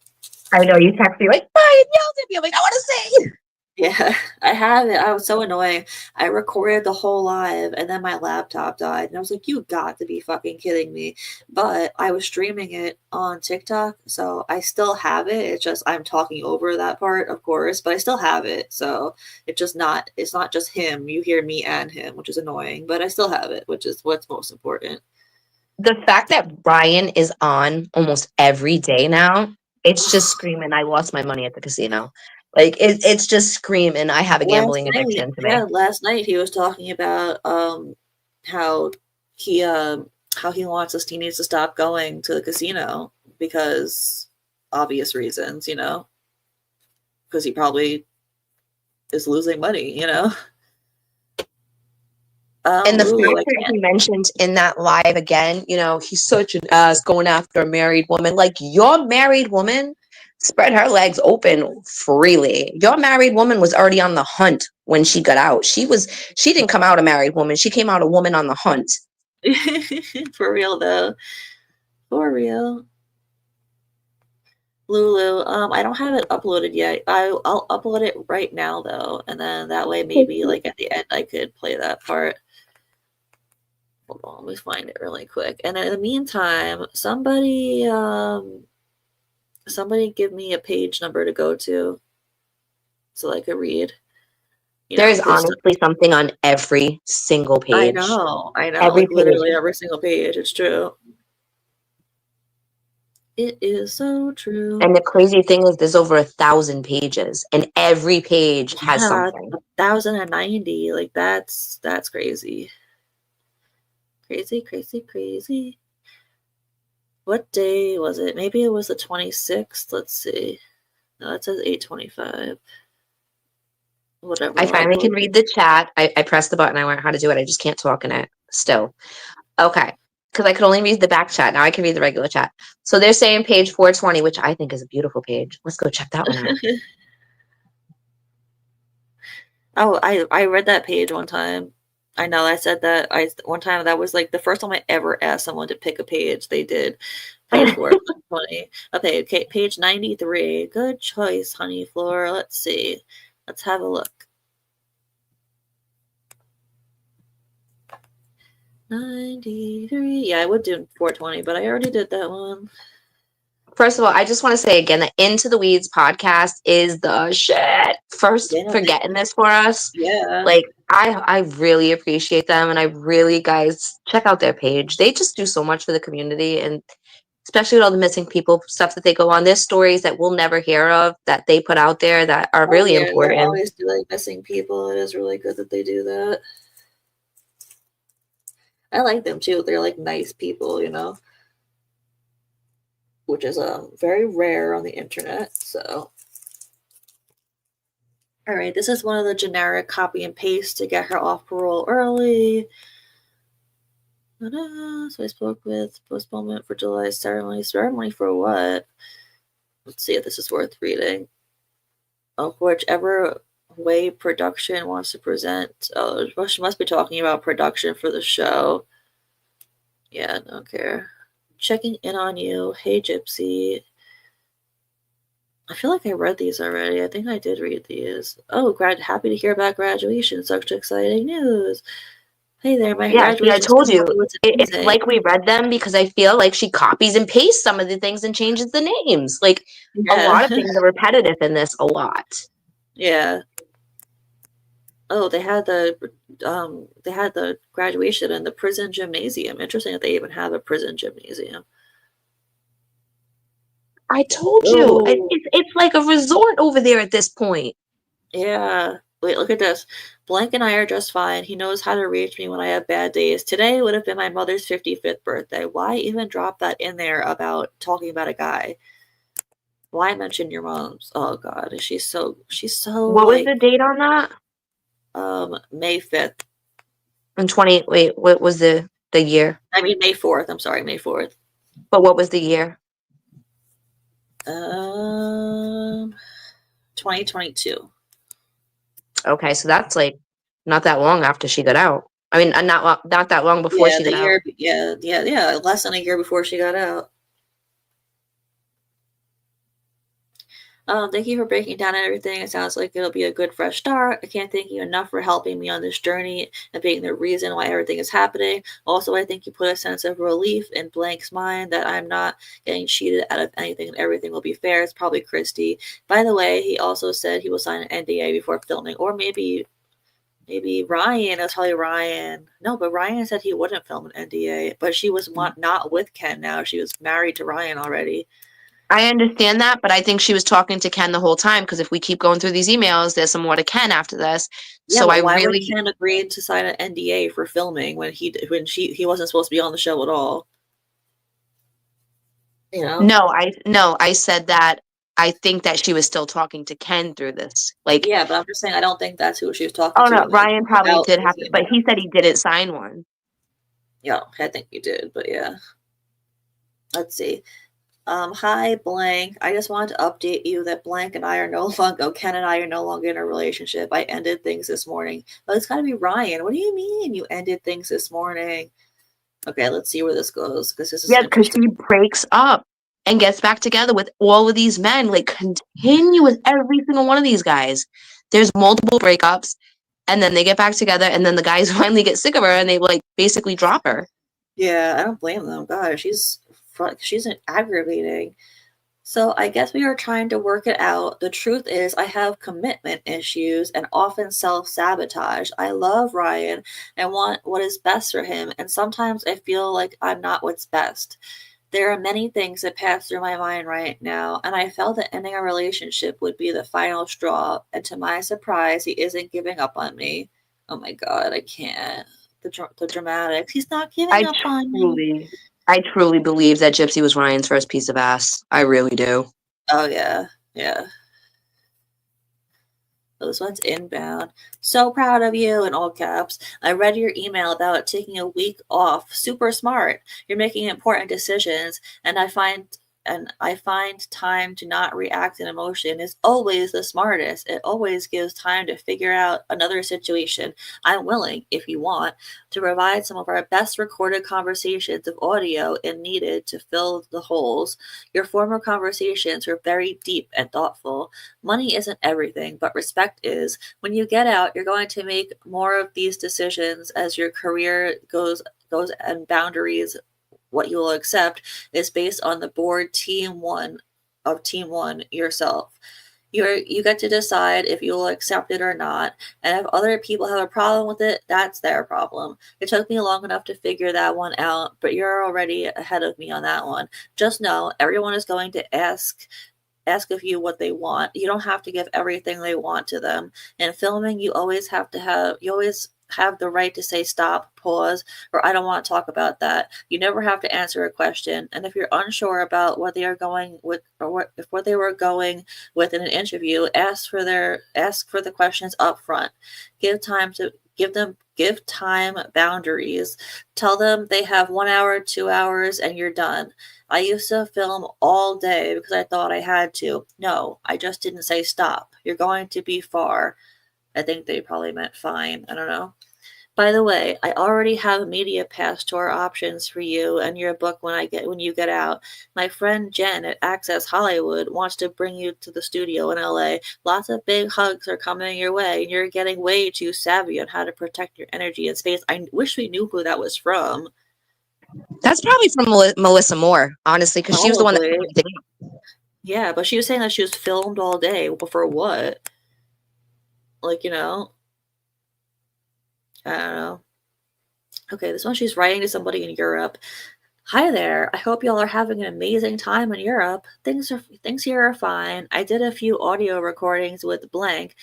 I know you text me like, Brian yelled at me. I'm like, I want to say. Yeah, I have it. I was so annoying. I recorded the whole live and then my laptop died. And I was like, you got to be fucking kidding me. But I was streaming it on TikTok, so I still have it. It's just I'm talking over that part, of course, but I still have it. So it's not just him. You hear me and him, which is annoying, but I still have it, which is what's most important. The fact that Brian is on almost every day now, it's just screaming, I lost my money at the casino. Like, it's just screaming, I have a Last gambling night, addiction to yeah, me. last night he was talking about how he how he wants his teammates to stop going to the casino because obvious reasons, because he probably is losing money. And the fact Lulu, I that can't. he mentioned in that live again, he's such an ass going after a married woman. Like, your married woman spread her legs open freely. Your married woman was already on the hunt when she got out. She didn't come out a married woman. She came out a woman on the hunt. For real though, for real. Lulu, I don't have it uploaded yet. I'll upload it right now though, and then that way maybe like at the end I could play that part. Hold on, let me find it really quick. And in the meantime, somebody give me a page number to go to so I could read. There's Because honestly something on every single page. I know, Every like page. literally every single page. It's true. It is so true. And the crazy thing is, there's over 1,000 pages, and every page has Yeah, something. 1,090. Like that's crazy. Crazy, crazy, crazy. What day was it? Maybe it was the 26th. Let's see. No, it says 8:25. Whatever. I I'll finally can upload read the chat. I pressed the button. I learned how to do it. I just can't talk in it still. Okay. Because I could only read the back chat. Now I can read the regular chat. So they're saying page 420, which I think is a beautiful page. Let's go check that one out. Oh, I read that page one time. I know I said that I one time that was like the first time I ever asked someone to pick a page. They did page 420. Okay, page 93. Good choice, honey floor. Let's see. Let's have a look. 93. Yeah, I would do 420, but I already did that one. First of all, I just want to say again that Into the Weeds podcast is the shit. First, Yeah, for getting this for us. yeah. Like, I really appreciate them, and I really, guys, check out their page. They just do so much for the community, and especially with all the missing people stuff that they go on. There's stories that we'll never hear of that they put out there that are Oh really yeah, they'll important. always do like missing people. It is really good that they do that. I like them too. They're like nice people, which is very rare on the internet. So, all right, this is one of the generic copy and paste to get her off parole early. So I spoke with postponement for July ceremony. Ceremony for what? Let's see if this is worth reading. Oh, whichever way production wants to present. Oh, she must be talking about production for the show. Yeah, don't care. Checking in on you. Hey, Gypsy. I feel like I read these already. I think I did read these. Oh, happy to hear about graduation. Such exciting news. Hey there, my Yeah, see, I graduation told you. ceremony was It's amazing. like we read them because I feel like she copies and pastes some of the things and changes the names. Like, a Yeah. lot of things are repetitive in this, a lot. Yeah. Oh, they had the graduation in the prison gymnasium. Interesting that they even have a prison gymnasium. I told you. Oh, It's like a resort over there at this point. yeah. Wait, look at this. Blank and I are just fine. He knows how to reach me when I have bad days. Today would have been my mother's 55th birthday. Why even drop that in there about talking about a guy? Why mention your mom's? Oh God, she's so What was like the date on that? May 5th. In 20, wait, what was the year? I mean May 4th. I'm sorry, May 4th. But what was the year? Um 2022. Okay, so that's like not that long after she got out. I mean, not that long before Yeah, she the got out. year yeah, less than a year before she got out. Thank you for breaking down everything. It sounds like it'll be a good fresh start. I can't thank you enough for helping me on this journey and being the reason why everything is happening. Also, I think you put a sense of relief in Blank's mind that I'm not getting cheated out of anything and everything will be fair. It's probably Christy. By the way, he also said he will sign an NDA before filming, or maybe Ryan. I'll tell you, Ryan. No, but Ryan said he wouldn't film an NDA, but she was not with Ken now. She was married to Ryan already. I understand that, but I think she was talking to Ken the whole time because if we keep going through these emails, there's some more to Ken after this. Yeah, So I but why would really Ken agree to sign an NDA for filming when he wasn't supposed to be on the show at all? You know? no, I said that I think that she was still talking to Ken through this. Like, Yeah, but I'm just saying I don't think that's who she was talking oh to no, in the Ryan probably about did this have to, but email. he said he didn't sign one. Yeah, I think you did, but yeah. Let's see. Hi, Blank. I just wanted to update you that Blank and I are no longer, Ken and I are no longer in a relationship. I ended things this morning. But it's got to be Ryan. What do you mean you ended things this morning? Okay, let's see where this goes because this is Yeah, because interesting. she breaks up and gets back together with all of these men, like continue with every single one of these guys. There's multiple breakups, and then they get back together, and then the guys finally get sick of her and they like basically drop her. Yeah, I don't blame them. God, she's aggravating. So I guess we are trying to work it out. The truth is, I have commitment issues and often self sabotage. I love Ryan and want what is best for him, and sometimes I feel like I'm not what's best. There are many things that pass through my mind right now, and I felt that ending a relationship would be the final straw. And to my surprise, he isn't giving up on me. Oh my God, I can't. The dramatics. He's not giving I up on me. truly, I truly believe that Gypsy was Ryan's first piece of ass. I really do. Oh yeah, yeah. This one's inbound. So proud of you in all caps. I read your email about taking a week off. Super smart. You're making important decisions, and I find time to not react in emotion is always the smartest. It always gives time to figure out another situation. I'm willing, if you want, to provide some of our best recorded conversations of audio and needed to fill the holes. Your former conversations were very deep and thoughtful. Money isn't everything, but respect is. When you get out, you're going to make more of these decisions as your career goes and boundaries. What you will accept is based on the board team one yourself. You get to decide if you will accept it or not. And if other people have a problem with it, that's their problem. It took me long enough to figure that one out, but you're already ahead of me on that one. Just know everyone is going to ask of you what they want. You don't have to give everything they want to them. In filming, you always have the right to say stop, pause, or I don't want to talk about that. You never have to answer a question. And if you're unsure about what they are going with or what they were going with in an interview, ask for the questions up front. Give time boundaries. Tell them they have 1 hour, 2 hours, and you're done. I used to film all day because I thought I had to. No, I just didn't say stop. You're going to be far. I think they probably meant fine. I don't know. By the way, I already have media pass tour options for you and your book when you get out. My friend Jen at Access Hollywood wants to bring you to the studio in LA. Lots of big hugs are coming your way, and you're getting way too savvy on how to protect your energy and space. I wish we knew who that was from. That's probably from Melissa Moore, honestly, because she was the one that Probably. put everything up. Yeah, but she was saying that she was filmed all day. But for what? Like, I don't know. Okay, this one she's writing to somebody in Europe. Hi there. I hope y'all are having an amazing time in Europe. Things here are fine. I did a few audio recordings with Blank.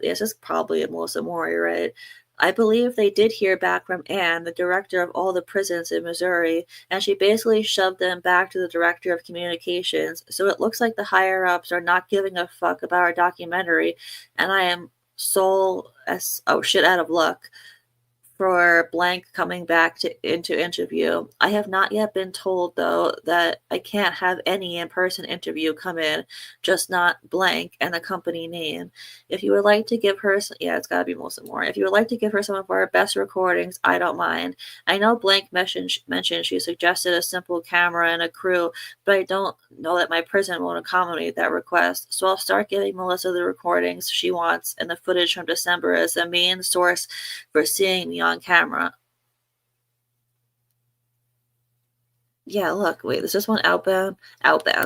This is probably a Melissa Mori, right? I believe they did hear back from Anne, the director of all the prisons in Missouri, and she basically shoved them back to the director of communications. So it looks like the higher ups are not giving a fuck about our documentary, and I am soul as oh shit out of luck for blank coming back into interview. I have not yet been told, though, that I can't have any in-person interview come in, just not blank and the company name. If you would like to give her, yeah, it's got to be Melissa Moore. If you would like to give her some of our best recordings, I don't mind. I know blank mentioned she suggested a simple camera and a crew, but I don't know that my prison won't accommodate that request. So I'll start giving Melissa the recordings she wants and the footage from December as the main source for seeing me on camera. Yeah, look, wait, this is one outbound.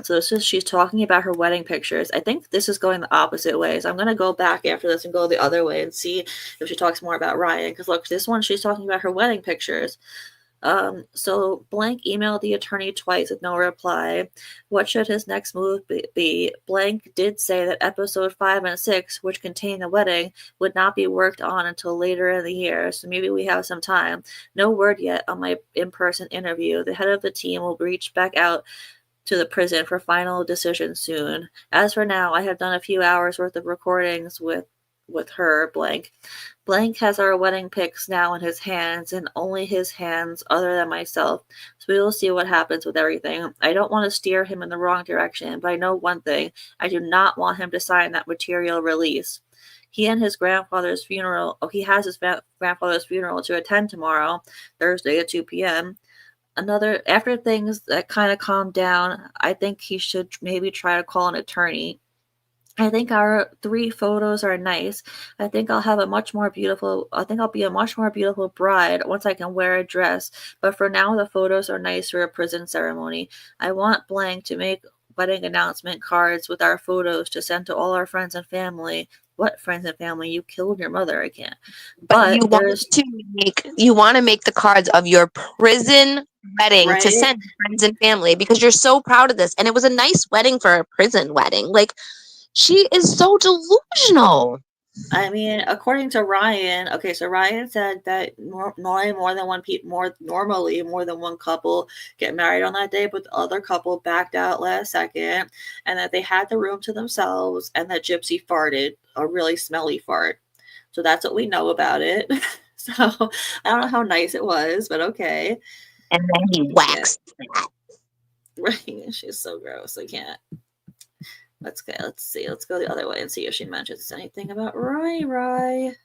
So this is she's talking about her wedding pictures. I think this is going the opposite way. So I'm gonna go back after this and go the other way and see if she talks more about Ryan. Because look, this one she's talking about her wedding pictures. So blank emailed the attorney twice with no reply. What should his next move be? Blank did say that episode 5 and 6, which contain the wedding, would not be worked on until later in the year, so maybe we have some time. No word yet on my in-person interview. The head of the team will reach back out to the prison for final decision soon. As for now, I have done a few hours worth of recordings with her, blank. Blank has our wedding pics now in his hands, and only his hands other than myself. So we will see what happens with everything. I don't want to steer him in the wrong direction, but I know one thing. I do not want him to sign that material release. He and his grandfather's funeral, he has his grandfather's funeral to attend tomorrow, Thursday at 2 p.m. After things that kind of calm down, I think he should maybe try to call an attorney. I think our 3 photos are nice. I think I'll be a much more beautiful bride once I can wear a dress. But for now, the photos are nice for a prison ceremony. I want blank to make wedding announcement cards with our photos to send to all our friends and family. What friends and family? You killed your mother. I can't. But But there's you want to make the cards of your prison wedding to right. send to friends and family because you're so proud of this. And it was a nice wedding for a prison wedding. Like, she is so delusional. I mean, according to Ryan, okay, so Ryan said that normally more than one couple get married on that day, but the other couple backed out last second, and that they had the room to themselves, and that Gypsy farted a really smelly fart. So that's what we know about it. So I don't know how nice it was, but okay. And then he Yeah, waxed. right. She's so gross. I can't. Let's go. Let's see. Let's go the other way and see if she mentions anything about Rai.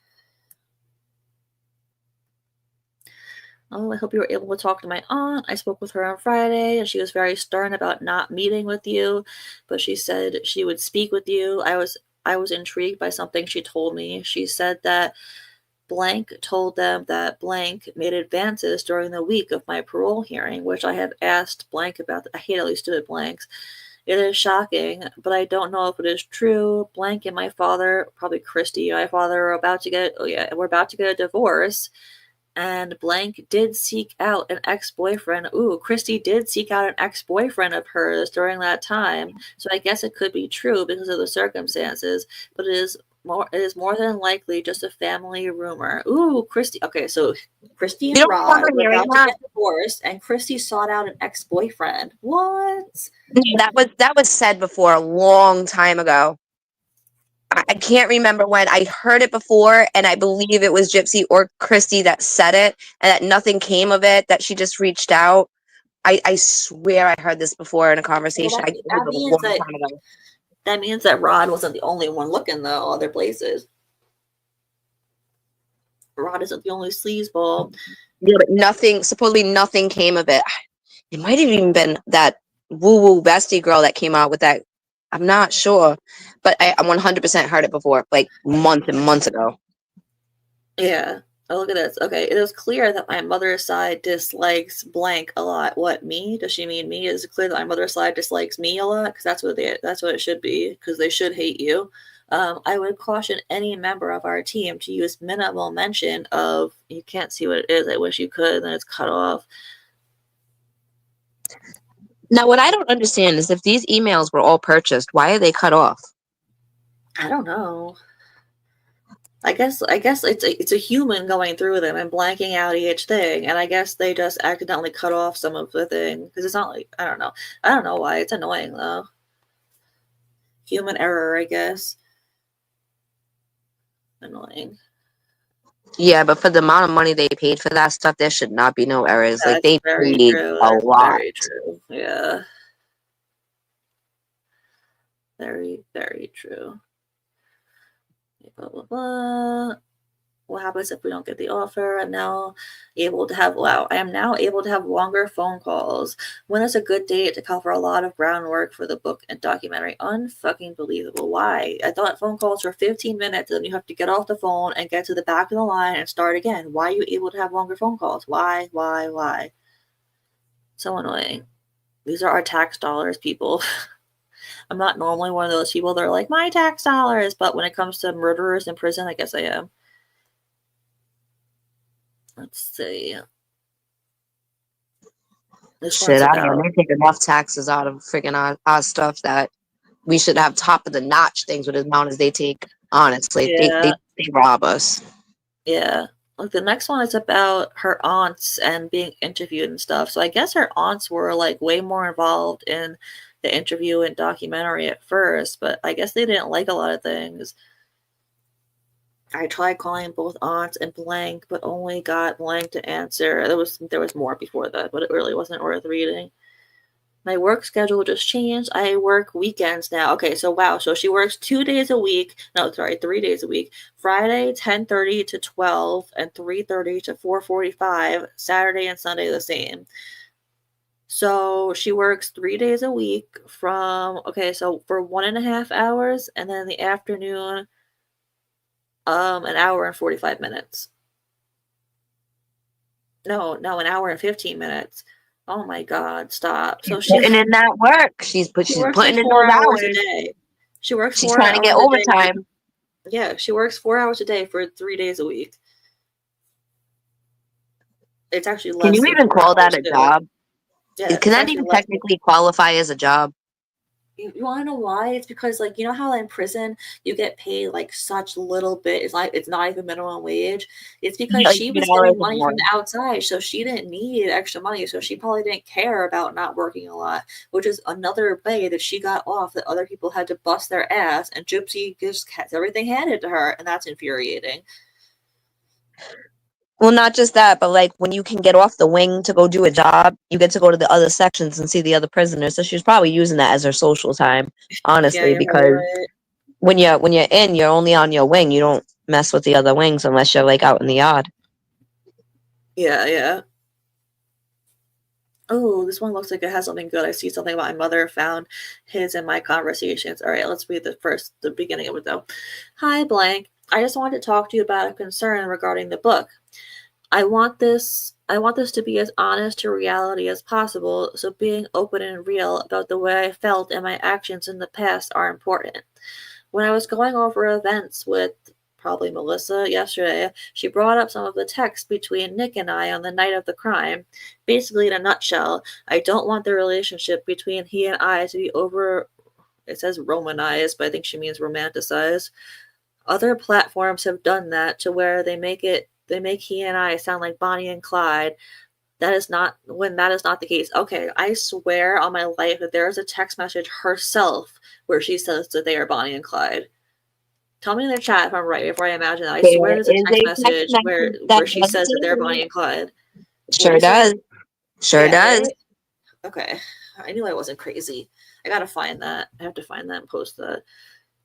Oh, I hope you were able to talk to my aunt. I spoke with her on Friday, and she was very stern about not meeting with you, but she said she would speak with you. I was intrigued by something she told me. She said that blank told them that blank made advances during the week of my parole hearing, which I have asked blank about. I hate all these stupid blanks. It is shocking, but I don't know if it is true. Blank and my father, probably Christy, my father, are about to get, we're about to get a divorce. And blank did seek out an ex-boyfriend. Ooh, Christy did seek out an ex-boyfriend of hers during that time. So I guess it could be true because of the circumstances, but it is more than likely just a family rumor. Ooh, Christy. Okay, so Christy You and don't remember Rod were hearing about to that? get divorced, and Christy sought out an ex-boyfriend. What? That was said before a long time ago. I can't remember when. I heard it before, and I believe it was Gypsy or Christy that said it, and that nothing came of it, that she just reached out. I swear I heard this before in a Well, conversation. It was that a means long that time ago. Rod wasn't the only one looking though. Other places, Rod isn't the only sleazeball. Yeah, but supposedly nothing came of it. It might have even been that woo-woo bestie girl that came out with that. I'm not sure, but I 100% heard it before, like months and months ago. Yeah. Oh, look at this. Okay, it is clear that my mother's side dislikes blank a lot. What, me? Does she mean me? Is it clear that my mother's side dislikes me a lot? Because that's what it should be. Because they should hate you. I would caution any member of our team to use minimal mention of. You can't see what it is. I wish you could. And then it's cut off. Now, what I don't understand is if these emails were all purchased, why are they cut off? I don't know. I guess it's a human going through them and blanking out each thing, and I guess they just accidentally cut off some of the thing because it's not like I don't know. I don't know why. It's annoying though. Human error, I guess. Annoying. Yeah, but for the amount of money they paid for that stuff, there should not be no errors. Like, That's they very paid true. a That's lot. very true. Yeah. Very, very true. Blah, blah, blah. What happens if we don't get the offer? I am now able to have longer phone calls. When is a good date to cover a lot of groundwork for the book and documentary? Unfucking believable. Why? I thought phone calls were 15 minutes and then you have to get off the phone and get to the back of the line and start again. Why are you able to have longer phone calls? Why? So annoying. These are our tax dollars, people. I'm not normally one of those people that are like, my tax dollars, but when it comes to murderers in prison, I guess I am. Let's see. This Shit, one's I mean, about, they take enough taxes out of freaking our stuff that we should have top of the notch things with as amount as they take. Honestly, yeah, they rob us. yeah. Like the next one is about her aunts and being interviewed and stuff. So I guess her aunts were like way more involved in the interview and documentary at first, but I guess they didn't like a lot of things. I tried calling both aunts and blank, but only got blank to answer. There was more before that, but it really wasn't worth reading. My work schedule just changed. I work weekends now. Okay, so wow. So she works 2 days a week. No, sorry, 3 days a week. Friday, 10:30 to 12 and 3:30 to 4:45. Saturday and Sunday the same. So she works 3 days a week from, okay, so for 1.5 hours, and then in the afternoon, an hour and 45 minutes. No, an hour and 15 minutes. Oh my God, stop. She's So putting in that work. She's she works like putting in four those hours a hours. day. She works She's four trying to get hours a day for, overtime. yeah, she works 4 hours a day for 3 days a week. It's actually Can less you than even four call that hours a too. job? Yeah, Can it's that actually even less than, technically qualify as a job? you want to know why? It's because, like, you know how in prison you get paid like such little bit. It's like it's not even minimum wage. It's because Like she was $3 getting or money more. from the outside, so she didn't need extra money. So she probably didn't care about not working a lot, which is another way that she got off that other people had to bust their ass, and Gypsy just has everything handed to her, and that's infuriating. Well, not just that, but like when you can get off the wing to go do a job, you get to go to the other sections and see the other prisoners. So she's probably using that as her social time, Yeah, honestly, you're probably because right. when you're in, you're only on your wing. You don't mess with the other wings unless you're like out in the yard. Yeah, yeah. Oh, this one looks like it has something good. I see something about my mother found his and my conversations. All right, let's read the beginning of it though. Hi, blank. I just wanted to talk to you about a concern regarding the book. I want this to be as honest to reality as possible, so being open and real about the way I felt and my actions in the past are important. When I was going over events with probably Melissa yesterday, she brought up some of the text between Nick and I on the night of the crime. Basically, in a nutshell, I don't want the relationship between he and I to be over, it says romanized, but I think she means romanticized. Other platforms have done that to where they make he and I sound like Bonnie and Clyde. That is not the case. Okay, I swear on my life that there is a text message herself where she says that they are Bonnie and Clyde. Tell me in the chat if I'm right before I imagine that. I There swear there's a is text a text message message that where she does says that say they're Bonnie that. and Clyde. What do Sure you say? does. Sure Yeah, does. right? Okay. I knew I wasn't crazy. I gotta find that. I have to find that and post that.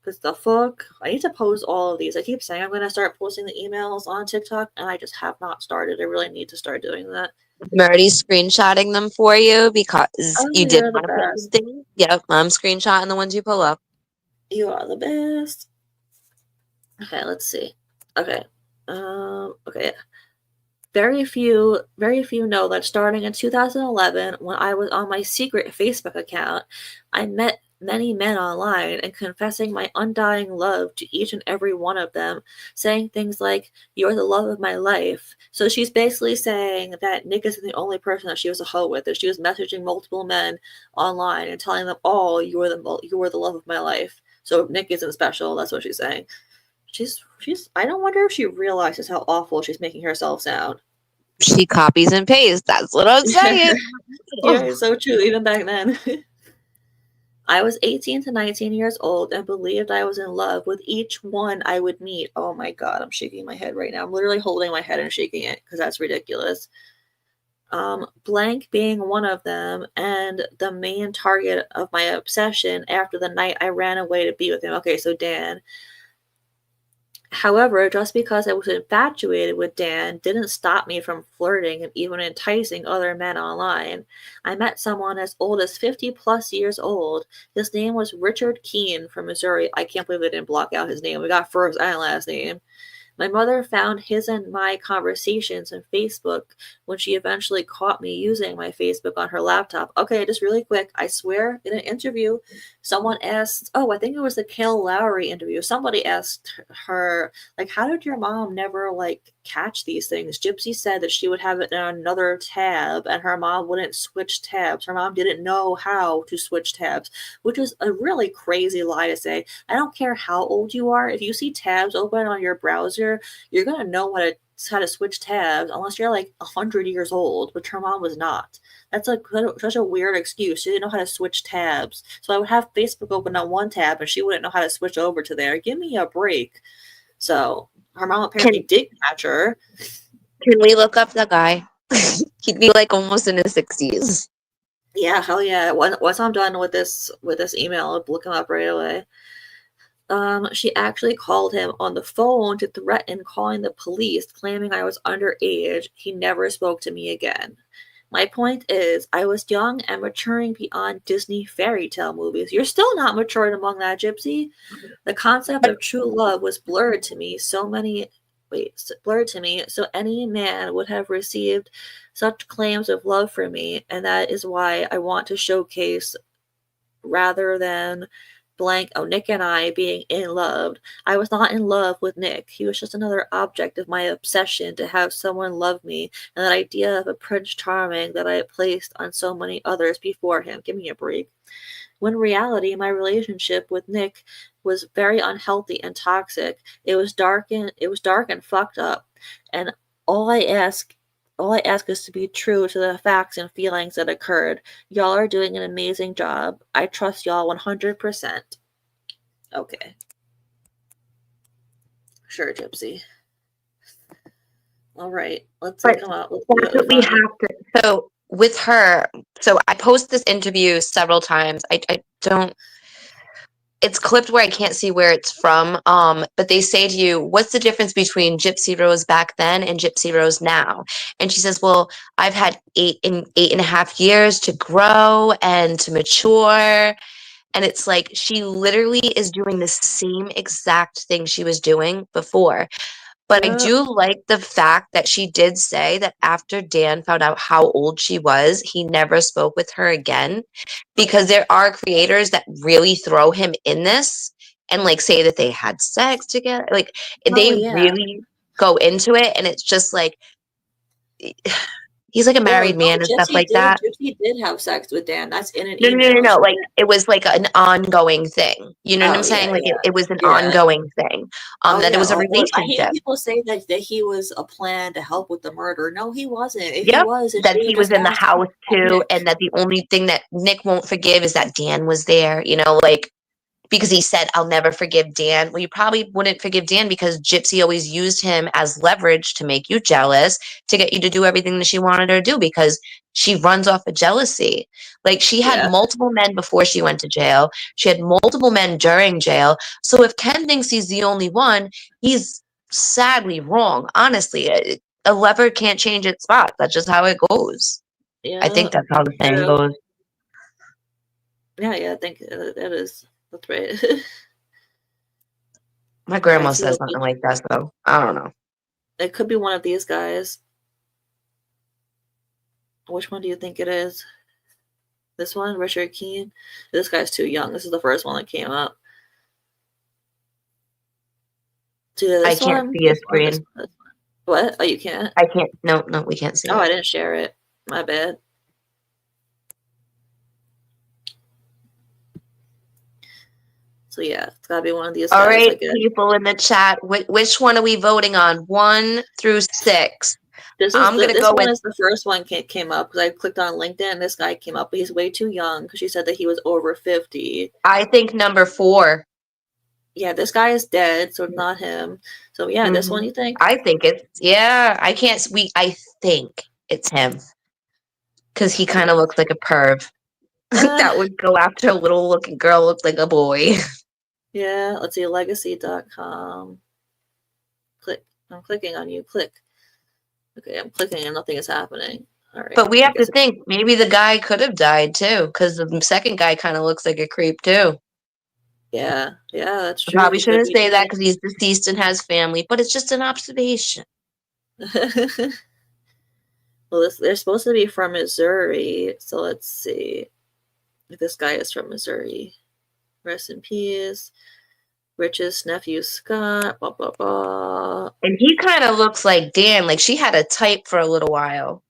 Because the fuck? I need to post all of these. I keep saying I'm gonna start posting the emails on TikTok, and I just have not started. I really need to start doing that. I'm already screenshotting them for you because Oh, you did you're the want to put them best. things. Yep, I'm screenshotting the ones you pull up. You are the best. Okay, let's see. Okay. Okay. Very few know that starting in 2011, when I was on my secret Facebook account, I met many men online and confessing my undying love to each and every one of them, saying things like, "You're the love of my life." So she's basically saying that Nick isn't the only person that she was a hoe with, that she was messaging multiple men online and telling them all, you were the love of my life. So Nick isn't special, that's what she's saying. She's I don't wonder if she realizes how awful she's making herself sound. She copies and pastes. That's what I'm saying. Yeah, it's so true, even back then. I was 18 to 19 years old and believed I was in love with each one I would meet. Oh my God, I'm shaking my head right now. I'm literally holding my head and shaking it because that's ridiculous. Blank being one of them and the main target of my obsession after the night I ran away to be with him. Okay, so Dan. However, just because I was infatuated with Dan didn't stop me from flirting and even enticing other men online. I met someone as old as 50 plus years old. His name was Richard Keene from Missouri. I can't believe they didn't block out his name. We got first and last name. My mother found his and my conversations on Facebook when she eventually caught me using my Facebook on her laptop. Okay, just really quick. I swear, in an interview, someone asked, oh, I think it was the Kale Lowry interview. Somebody asked her, like, how did your mom never, like, catch these things? Gypsy said that she would have it in another tab and her mom wouldn't switch tabs. Her mom didn't know how to switch tabs, which is a really crazy lie to say. I don't care how old you are. If you see tabs open on your browser, you're gonna know how to switch tabs unless you're like 100 years old, but her mom was not. That's like such a weird excuse. She didn't know how to switch tabs. So I would have Facebook open on one tab and she wouldn't know how to switch over to there. Give me a break. So her mom apparently did catch her. Can we look up the guy? He'd be like almost in his 60s. Yeah, hell yeah. Once I'm done with this email, I'll look him up right away. She actually called him on the phone to threaten calling the police, claiming I was underage. He never spoke to me again. My point is, I was young and maturing beyond Disney fairy tale movies. You're still not matured among that, Gypsy. The concept of true love was blurred to me. Blurred to me, so any man would have received such claims of love for me, and that is why I want to showcase rather than blank, oh, Nick and I being in love. I was not in love with Nick. He was just another object of my obsession to have someone love me, and that idea of a Prince Charming that I had placed on so many others before him. Give me a break. When in reality, my relationship with Nick was very unhealthy and toxic. It was dark and fucked up. And all I ask all I ask is to be true to the facts and feelings that occurred. Y'all are doing an amazing job. I trust y'all 100%. Okay. Sure, Gypsy. All right. Let's But come out. Let's see that's what we what we find. have to. So with her, so I post this interview several times. I don't. It's clipped where I can't see where it's from. But they say to you, "What's the difference between Gypsy Rose back then and Gypsy Rose now?" And she says, "Well, I've had 8.5 years to grow and to mature." And it's like she literally is doing the same exact thing she was doing before. But I Yeah. do like the fact that she did say that after Dan found out how old she was, he never spoke with her again. Because there are creators that really throw him in this and like say that they had sex together. Like Oh, they yeah. really go into it. And it's just like, he's like a Well, married no, man and stuff like that. Gypsy did have sex with Dan. That's in an No, no, no, no, email. no. She Like did. it was like an ongoing thing. You know what I'm Oh, yeah, saying? Like yeah. it was an Yeah. ongoing thing. Oh, That it yeah. was a Oh, well, I hate when relationship. people say that he was a plan to help with the murder. No, he wasn't. If he Yep, was, then that she would he have was just in the asked him house to call too, Nick. and that the only thing that Nick won't forgive is that Dan was there, like because he said, "I'll never forgive Dan." Well, you probably wouldn't forgive Dan because Gypsy always used him as leverage to make you jealous, to get you to do everything that she wanted her to do because she runs off of jealousy. Like she had Yeah. multiple men before she went to jail. She had multiple men during jail. So if Ken thinks he's the only one, he's sadly wrong. Honestly, a lever can't change its spot. That's just how it goes. I Yeah. think that's how the saying True. goes. Yeah, yeah, I think that is. That's right. My All right, grandma so says something like that, though. I don't know. it could be one of these guys. Which one do you think it is? This one, Richard Keene? This guy's too young. This is the first one that came up. It's either I this can't one, see a this one, this screen. one, this one. What? Oh, you can't? I can't. No, no, we can't see Oh, it. I didn't share it. My bad. So yeah, it's gotta be one of these All guys, right, I guess. people in the chat, which one are we voting on? 1 through 6. I'm gonna This go one with. is the first one came up because I clicked on LinkedIn and this guy came up, but he's way too young because she said that he was over 50. I think number 4. Yeah, this guy is dead, so it's not him. So yeah, this one Hmm. you think? I think it's yeah. I can't. I think it's him because he kind of looks like a perv. Uh, That would go after a little looking girl looks like a boy. yeah, let's see, legacy.com. Click. I'm clicking on you. Click. Okay, I'm clicking and nothing is happening. All right, But we I have to guess think maybe the guy could have died too, because the second guy kind of looks like a creep too. yeah, that's I true. probably He could shouldn't be say that because he's deceased and has family, but it's just an observation. dead. Well, they're supposed to be from Missouri, so let's see if this guy is from Missouri. Rest in peace. Rich's nephew Scott. Blah blah blah. And he kind of looks like Dan, like she had a type for a little while.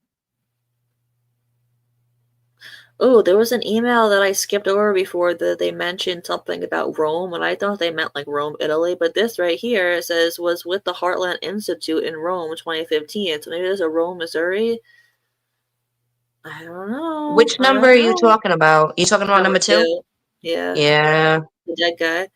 Oh, there was an email that I skipped over before that they mentioned something about Rome, and I thought they meant like Rome, Italy. But this right here says was with the Heartland Institute in Rome, 2015. So maybe there's a Rome, Missouri. I don't know. Which I number don't are you know. talking about? You talking about Number number 2? two. Yeah, Yeah. the dead guy.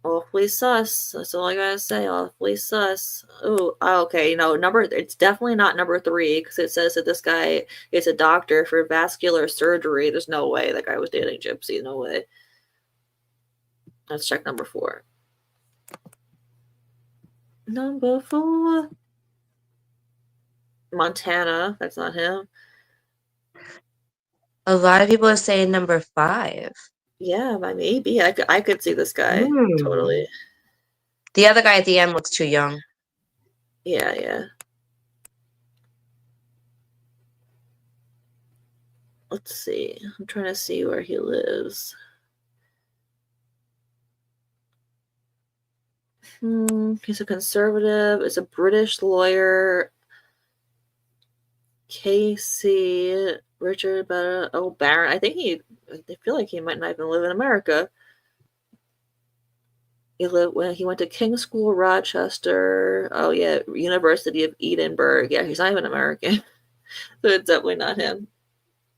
Awfully sus. That's all I gotta say. Awfully sus. Oh, okay. Number. It's definitely not number 3 because it says that this guy is a doctor for vascular surgery. There's no way that guy was dating Gypsy. No way. Let's check number 4. Number 4. Montana. That's not him. A lot of people are saying number 5. Yeah, maybe. I could see this guy Hmm. totally. The other guy at the end looks too young. Yeah. Let's see. I'm trying to see where he lives. He's a conservative. Is a British lawyer. Casey Richard Barron. I feel like he might not even live in America. He went to King's School, Rochester. Oh yeah, University of Edinburgh. Yeah, he's not even American, so it's definitely not him.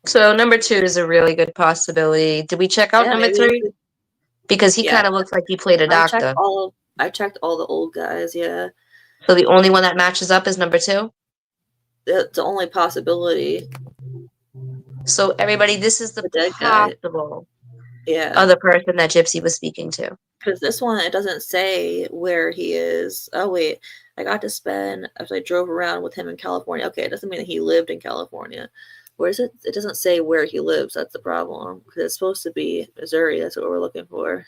So number 2 is a really good possibility. Did we check out Yeah, number maybe. 3? Because he Yeah, kind of looks like he played a I checked doctor. all. I checked all the old guys. Yeah, So the only one that matches up is number 2. that's the only possibility. So everybody, this is the The dead guy. possible Yeah, other person that Gypsy was speaking to. because this one it doesn't say where he is. Oh wait, I got to spend as I drove around with him in California. Okay, it doesn't mean that he lived in California. Where is it? It doesn't say where he lives. That's the problem because it's supposed to be Missouri. That's what we're looking for.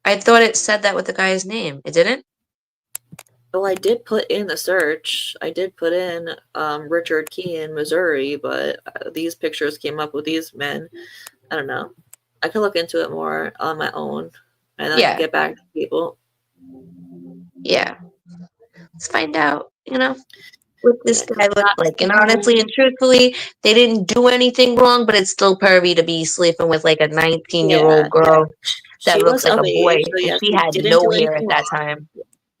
I thought it said that with the guy's name. It didn't? Oh, I did put in the search. I did put in Richard Key in Missouri, but these pictures came up with these men. I don't know. I could look into it more on my own, and then I could Yeah. get back to people. Yeah. Let's find out, what this Yeah, because guy I looked got like. And honestly some. and truthfully, they didn't do anything wrong, but it's still pervy to be sleeping with like a 19-year-old Yeah. girl that She looks was like of a boy, age, so and yeah, she she had didn't no do hair at anything that wrong. time.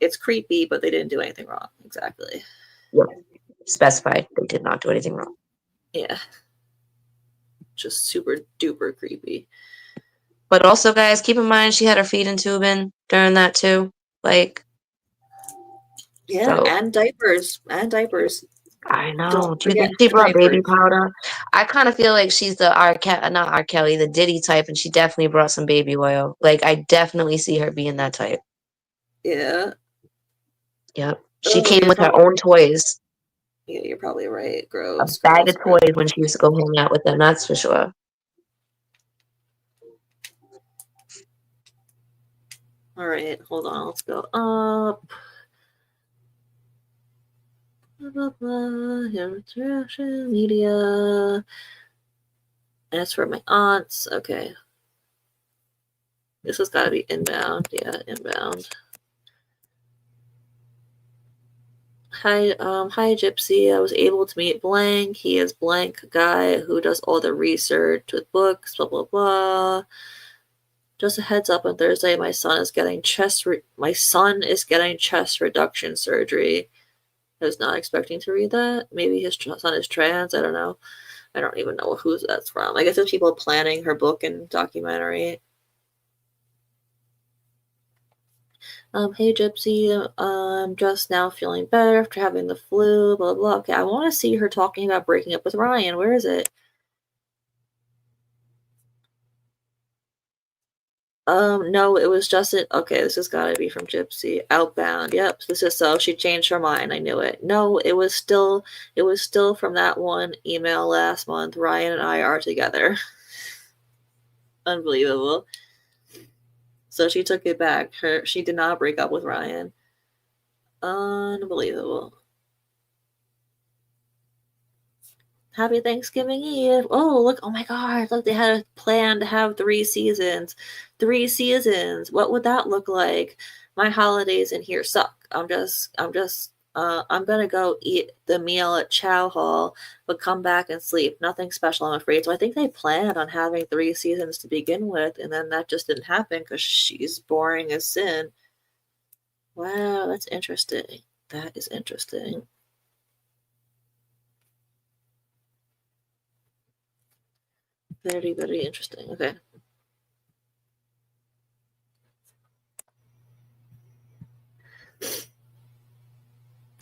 It's creepy, but they didn't do anything wrong. Exactly. Yeah. Specified they did not do anything wrong. Yeah. Just super duper creepy. But also, guys, keep in mind she had her feet in tubing during that too. Like, Yeah, so and diapers. And diapers. I know. Don't Do you forget think she the brought baby diapers. powder? I kind of feel like she's the not R. Kelly, the Diddy type, and she definitely brought some baby oil. Like, I definitely see her being that type. Yeah. Yep. She Oh, came you're with her probably own toys, yeah, you're probably right. a Gross, bag gross, of gross. toys when she used to go hang out with them. That's for sure. All right, hold on. Let's go up. Blah, blah, blah. Interaction, media. And it's for my aunts. Okay. This has got to be inbound. Yeah, inbound. Hi, Gypsy. I was able to meet blank. He is blank guy who does all the research with books. Blah blah blah. Just a heads up, on Thursday, my son is getting chest reduction surgery. I was not expecting to read that. Maybe his son is trans. I don't know. I don't even know who that's from. I guess it's people planning her book and documentary. Hey Gypsy, I'm just now feeling better after having the flu, blah, blah. Okay, I want to see her talking about breaking up with Ryan. Where is it? No, it was just it. Okay, this has got to be from Gypsy. Outbound. Yep, this is so. She changed her mind. I knew it. No, it was still from that one email last month. Ryan and I are together. Unbelievable. So she took it back. She did not break up with Ryan. Unbelievable. Happy Thanksgiving Eve. Oh, look. Oh my God. Look, they had a plan to have 3 seasons. 3 seasons. What would that look like? My holidays in here suck. I'm gonna go eat the meal at Chow Hall, but come back and sleep. Nothing special, I'm afraid. So I think they planned on having 3 seasons to begin with, and then that just didn't happen because she's boring as sin. Wow, that's interesting. That is interesting. Very, very interesting. Okay.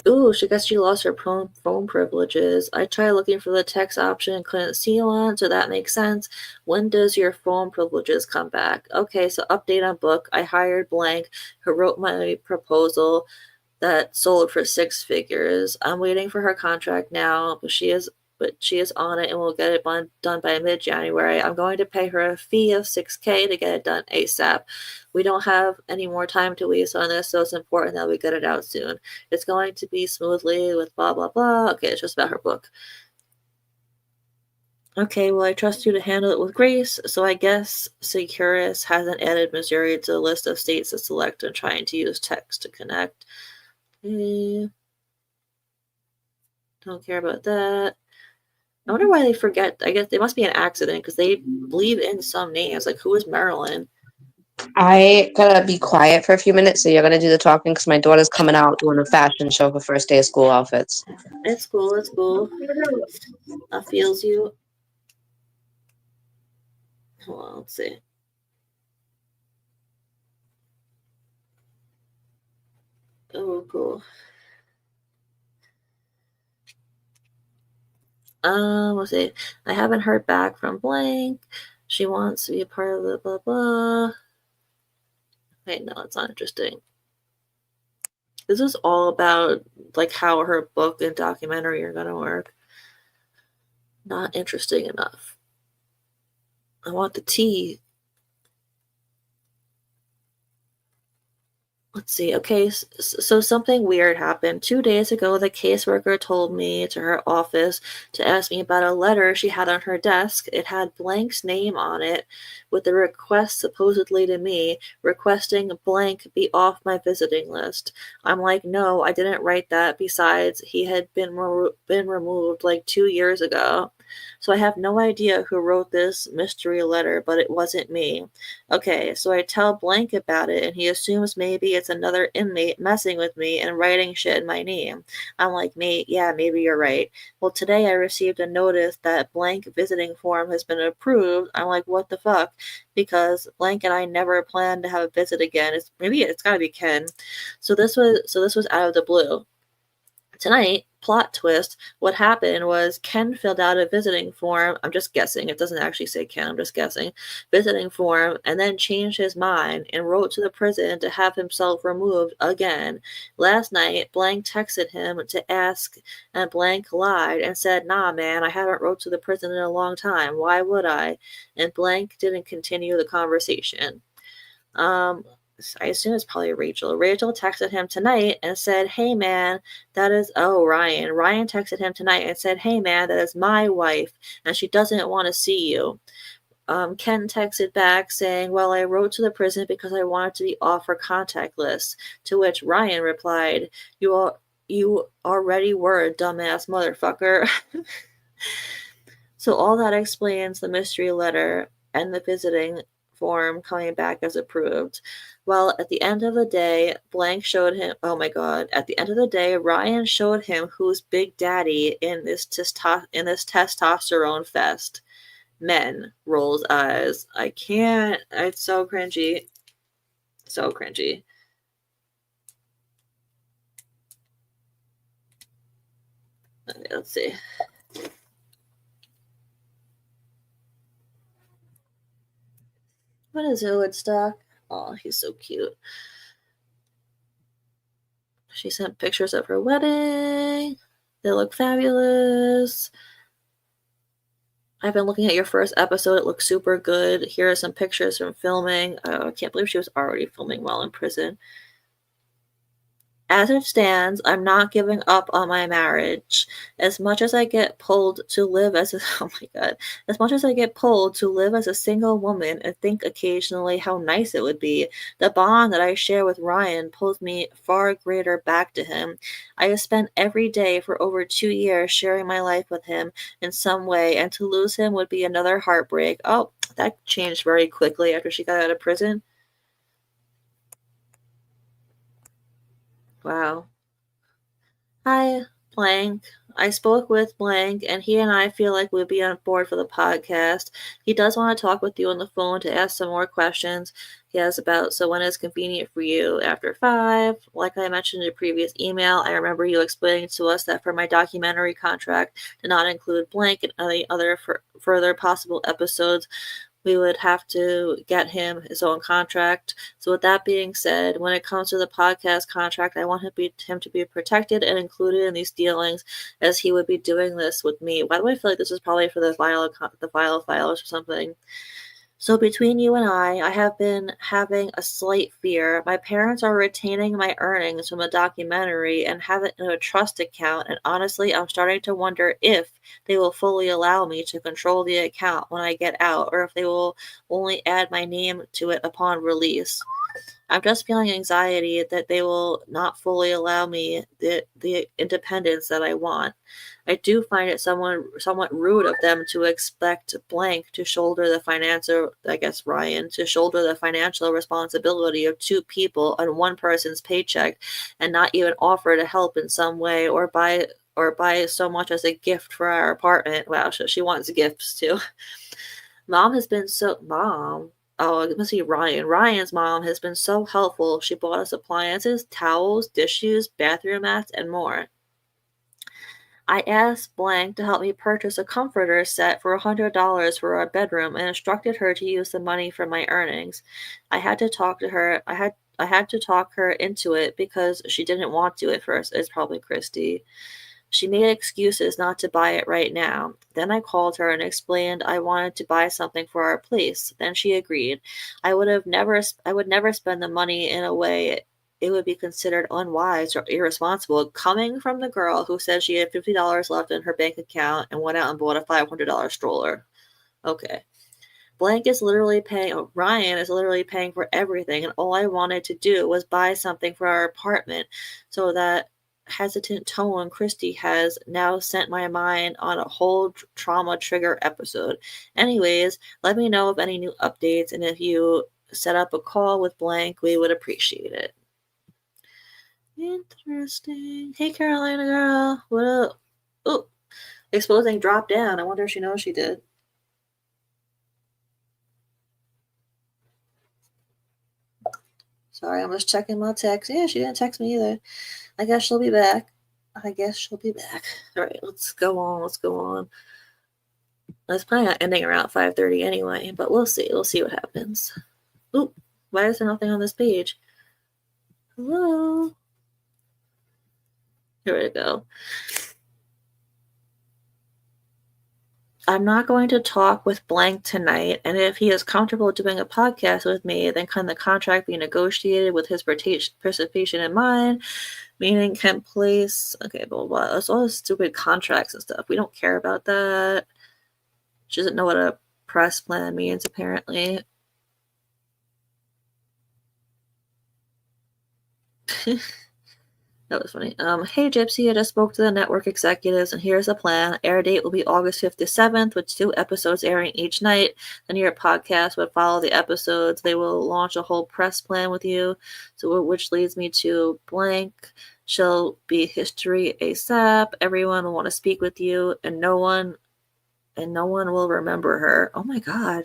Ooh, she guess she lost her phone privileges. I tried looking for the text option, couldn't see one, so that makes sense. When does your phone privileges come back? Okay, so update on book. I hired blank, who wrote my proposal that sold for 6 figures. I'm waiting for her contract now, but she is on it and will get it done by mid-January. I'm going to pay her a fee of $6K to get it done ASAP. We don't have any more time to waste on this, so it's important that we get it out soon. It's going to be smoothly with blah, blah, blah. Okay, it's just about her book. Okay, well, I trust you to handle it with grace, so I guess Securus hasn't added Missouri to the list of states to select and trying to use text to connect. Don't care about that. I wonder why they forget. I guess they must be an accident because they leave in some names. Like, who is Marilyn? I gotta be quiet for a few minutes, so you're gonna do the talking because my daughter's coming out doing a fashion show for first day of school outfits. It's cool. It's cool. I feels you. Hold on. Let's see. Oh, cool. Let's see. I haven't heard back from blank. She wants to be a part of the blah blah. Wait, no, it's not interesting. This is all about like how her book and documentary are gonna work. Not interesting enough. I want the tea. Let's see. Okay, so something weird happened. 2 days ago, the caseworker told me to her office to ask me about a letter she had on her desk. It had blank's name on it with a request supposedly to me, requesting blank be off my visiting list. I'm like, no, I didn't write that. Besides, he had been removed like 2 years ago. So I have no idea who wrote this mystery letter, but it wasn't me. Okay, so I tell Blank about it, and he assumes maybe it's another inmate messing with me and writing shit in my name. I'm like, mate, yeah, maybe you're right. Well, today I received a notice that Blank visiting form has been approved. I'm like, what the fuck? Because Blank and I never planned to have a visit again. It's gotta be Ken. So this was out of the blue. Tonight, plot twist, what happened was Ken filled out a visiting form. I'm just guessing. It doesn't actually say Ken. I'm just guessing. Visiting form, and then changed his mind and wrote to the prison to have himself removed again. Last night, Blank texted him to ask, and Blank lied and said, nah, man, I haven't wrote to the prison in a long time. Why would I? And Blank didn't continue the conversation. I assume it's probably Rachel. Rachel texted him tonight and said, hey man, Ryan. Ryan texted him tonight and said, hey man, that is my wife and she doesn't want to see you. Ken texted back saying, well, I wrote to the prison because I wanted to be off her contact list. To which Ryan replied, you already were a dumbass motherfucker. So all that explains the mystery letter and the visiting form coming back as approved. Well, at the end of the day, blank showed him, oh my god, at the end of the day, Ryan showed him who's Big Daddy in this testosterone fest. Men rolls eyes. I can't. It's so cringy. So cringy. Okay, let's see. What is Woodstock? Oh, he's so cute. She sent pictures of her wedding. They look fabulous. I've been looking at your first episode. It looks super good. Here are some pictures from filming. I can't believe she was already filming while in prison. As it stands, I'm not giving up on my marriage. As much as I get pulled to live as a oh my god, as much as I get pulled to live as a single woman and think occasionally how nice it would be, the bond that I share with Ryan pulls me far greater back to him. I have spent every day for over 2 years sharing my life with him in some way, and to lose him would be another heartbreak. Oh, that changed very quickly after she got out of prison. Wow. Hi, blank. I spoke with blank, and he and I feel like we'd be on board for the podcast. He does want to talk with you on the phone to ask some more questions he has about, so when is convenient for you after 5? Like I mentioned in a previous email, I remember you explaining to us that for my documentary contract to not include blank and any other further possible episodes, we would have to get him his own contract. So with that being said, when it comes to the podcast contract, I want him to be protected and included in these dealings, as he would be doing this with me. Why do I feel like this is probably for the filers or something? So between you and I have been having a slight fear. My parents are retaining my earnings from the documentary and have it in a trust account, and honestly, I'm starting to wonder if they will fully allow me to control the account when I get out, or if they will only add my name to it upon release. I'm just feeling anxiety that they will not fully allow me the independence that I want. I do find it somewhat rude of them to expect blank to shoulder the financial, I guess Ryan, to shoulder the financial responsibility of 2 people on one person's paycheck and not even offer to help in some way or buy so much as a gift for our apartment. Wow, so she wants gifts too. Mom. Oh, it must be Ryan. Ryan's mom has been so helpful. She bought us appliances, towels, dishes, bathroom mats, and more. I asked blank to help me purchase a comforter set for $100 for our bedroom and instructed her to use the money from my earnings. I had to talk to her. I had to talk her into it because she didn't want to at first. It's probably Christy. She made excuses not to buy it right now. Then I called her and explained I wanted to buy something for our place. Then she agreed. I would never spend the money in a way it would be considered unwise or irresponsible, coming from the girl who said she had $50 left in her bank account and went out and bought a $500 stroller. Okay. Ryan is literally paying for everything, and all I wanted to do was buy something for our apartment. So that hesitant tone Christy has now sent my mind on a whole trauma trigger episode. Anyways, let me know of any new updates, and if you set up a call with blank, we would appreciate it. Interesting. Hey, Carolina girl. What up? Oh, exposing drop down. I wonder if she knows she did. Sorry, I'm just checking my text. Yeah, she didn't text me either. I guess she'll be back. All right, let's go on. I was planning on ending around 5:30 anyway, but we'll see. We'll see what happens. Oop, why is there nothing on this page? Hello? Here we go. I'm not going to talk with blank tonight, and if he is comfortable doing a podcast with me, then can the contract be negotiated with his participation in mind? Meaning can place, okay, blah, blah, blah. It's all those stupid contracts and stuff. We don't care about that. She doesn't know what a press plan means, apparently. That was funny. Hey Gypsy, I just spoke to the network executives and here's the plan. Air date will be August 5th to 7th, with 2 episodes airing each night. The New York podcast would follow the episodes. They will launch a whole press plan with you. So which leads me to blank. Shall be history ASAP. Everyone will want to speak with you, and no one will remember her. Oh my god.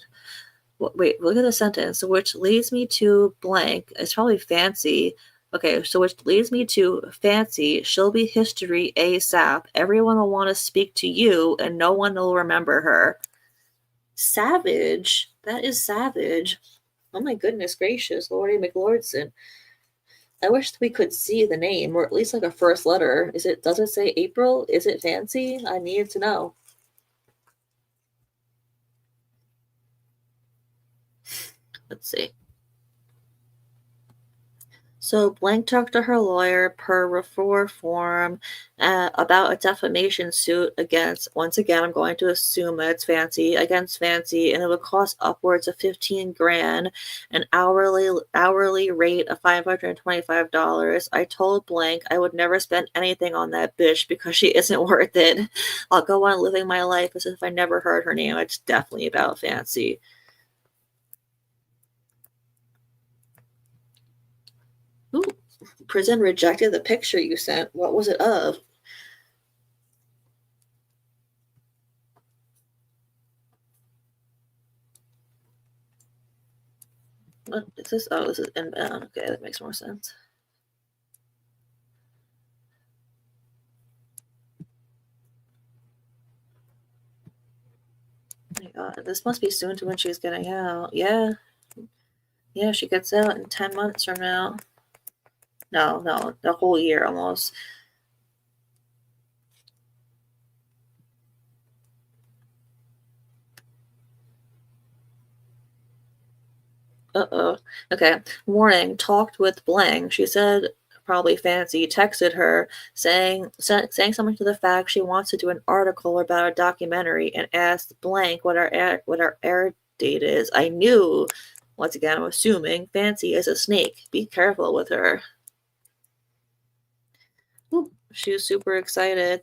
Wait, look at the sentence. So which leads me to blank. It's probably fancy. Okay, so which leads me to fancy. She'll be history ASAP. Everyone will want to speak to you, and no one will remember her. Savage. That is savage. Oh my goodness gracious, Lordy McLordson. I wish we could see the name, or at least like a first letter. Does it say April? Is it fancy? I need to know. Let's see. So blank talked to her lawyer per refer form about a defamation suit against, once again, I'm going to assume that it's Fancy, against Fancy, and it would cost upwards of 15 grand, an hourly rate of $525. I told blank I would never spend anything on that bitch because she isn't worth it. I'll go on living my life as if I never heard her name. It's definitely about Fancy. Ooh. Prison rejected the picture you sent. What was it of? What is this? Oh, this is inbound. Okay, that makes more sense. Oh my god, this must be soon to when she's getting out. Yeah. Yeah, she gets out in 10 months from now. No, the whole year almost. Uh-oh. Okay. Warning, talked with blank. She said probably Fancy texted her saying something to the fact she wants to do an article about a documentary and asked blank what our air date is. I knew, once again, I'm assuming Fancy is a snake. Be careful with her. Ooh, she was super excited.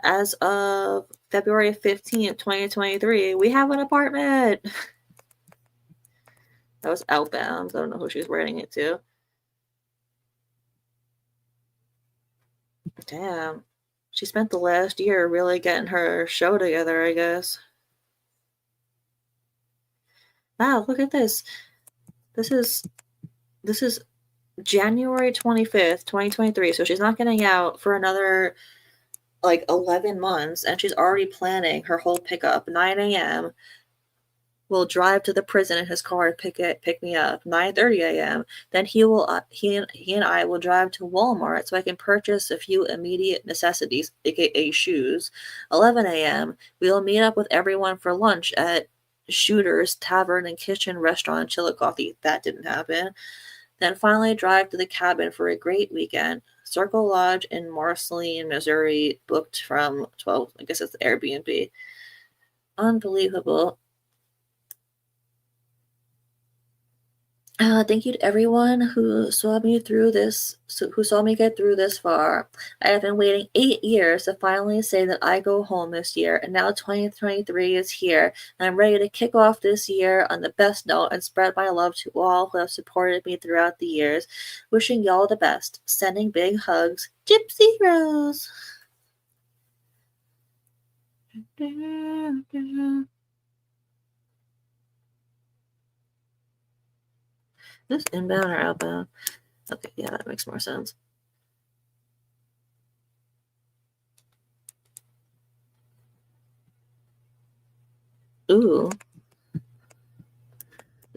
As of February 15th, 2023, we have an apartment. That was outbound. I don't know who she was writing it to. Damn. She spent the last year really getting her show together, I guess. Wow, look at this. This is January 25th, 2023. So she's not getting out for another like 11 months, and she's already planning her whole pickup. 9 a.m. Will drive to the prison in his car to pick me up. 9:30 a.m. Then he and I will drive to Walmart so I can purchase a few immediate necessities, aka shoes. 11 a.m. We will meet up with everyone for lunch at Shooter's Tavern and Kitchen Restaurant in Chillicothe. That didn't happen. Then finally drive to the cabin for a great weekend. Circle Lodge in Marceline, Missouri, booked from 12. I guess it's the Airbnb. Unbelievable. Thank you to everyone who saw me through this, who saw me get through this far. I have been waiting 8 years to finally say that I go home this year, and now 2023 is here, and I'm ready to kick off this year on the best note and spread my love to all who have supported me throughout the years. Wishing y'all the best. Sending big hugs. Gypsy Rose. This inbound or outbound? Okay, yeah, that makes more sense. Ooh.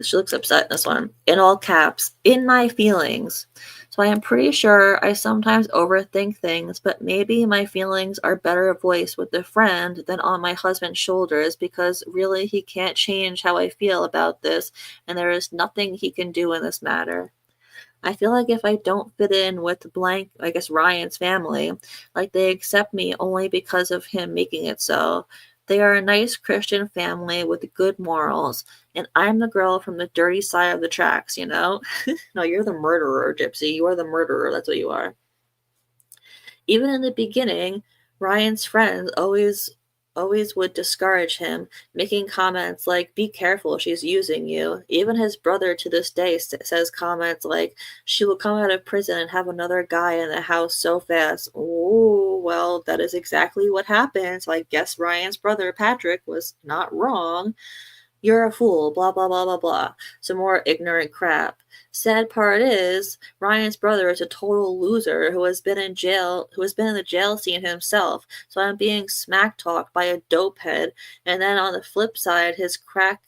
She looks upset, this one. In all caps, in my feelings. So I am pretty sure I sometimes overthink things, but maybe my feelings are better voiced with a friend than on my husband's shoulders because really he can't change how I feel about this, and there is nothing he can do in this matter. I feel like if I don't fit in with blank, I guess Ryan's family, like they accept me only because of him making it so. They are a nice Christian family with good morals, and I'm the girl from the dirty side of the tracks, you know? No, you're the murderer, Gypsy. You are the murderer. That's what you are. Even in the beginning, Ryan's friends always would discourage him, making comments like, be careful, she's using you. Even his brother to this day says comments like, she will come out of prison and have another guy in the house so fast. Oh, well, that is exactly what happened. So I guess Ryan's brother, Patrick, was not wrong. You're a fool, blah, blah, blah, blah, blah. Some more ignorant crap. Sad part is, Ryan's brother is a total loser who has been in the jail scene himself. So I'm being smack talked by a dopehead. And then on the flip side, his crack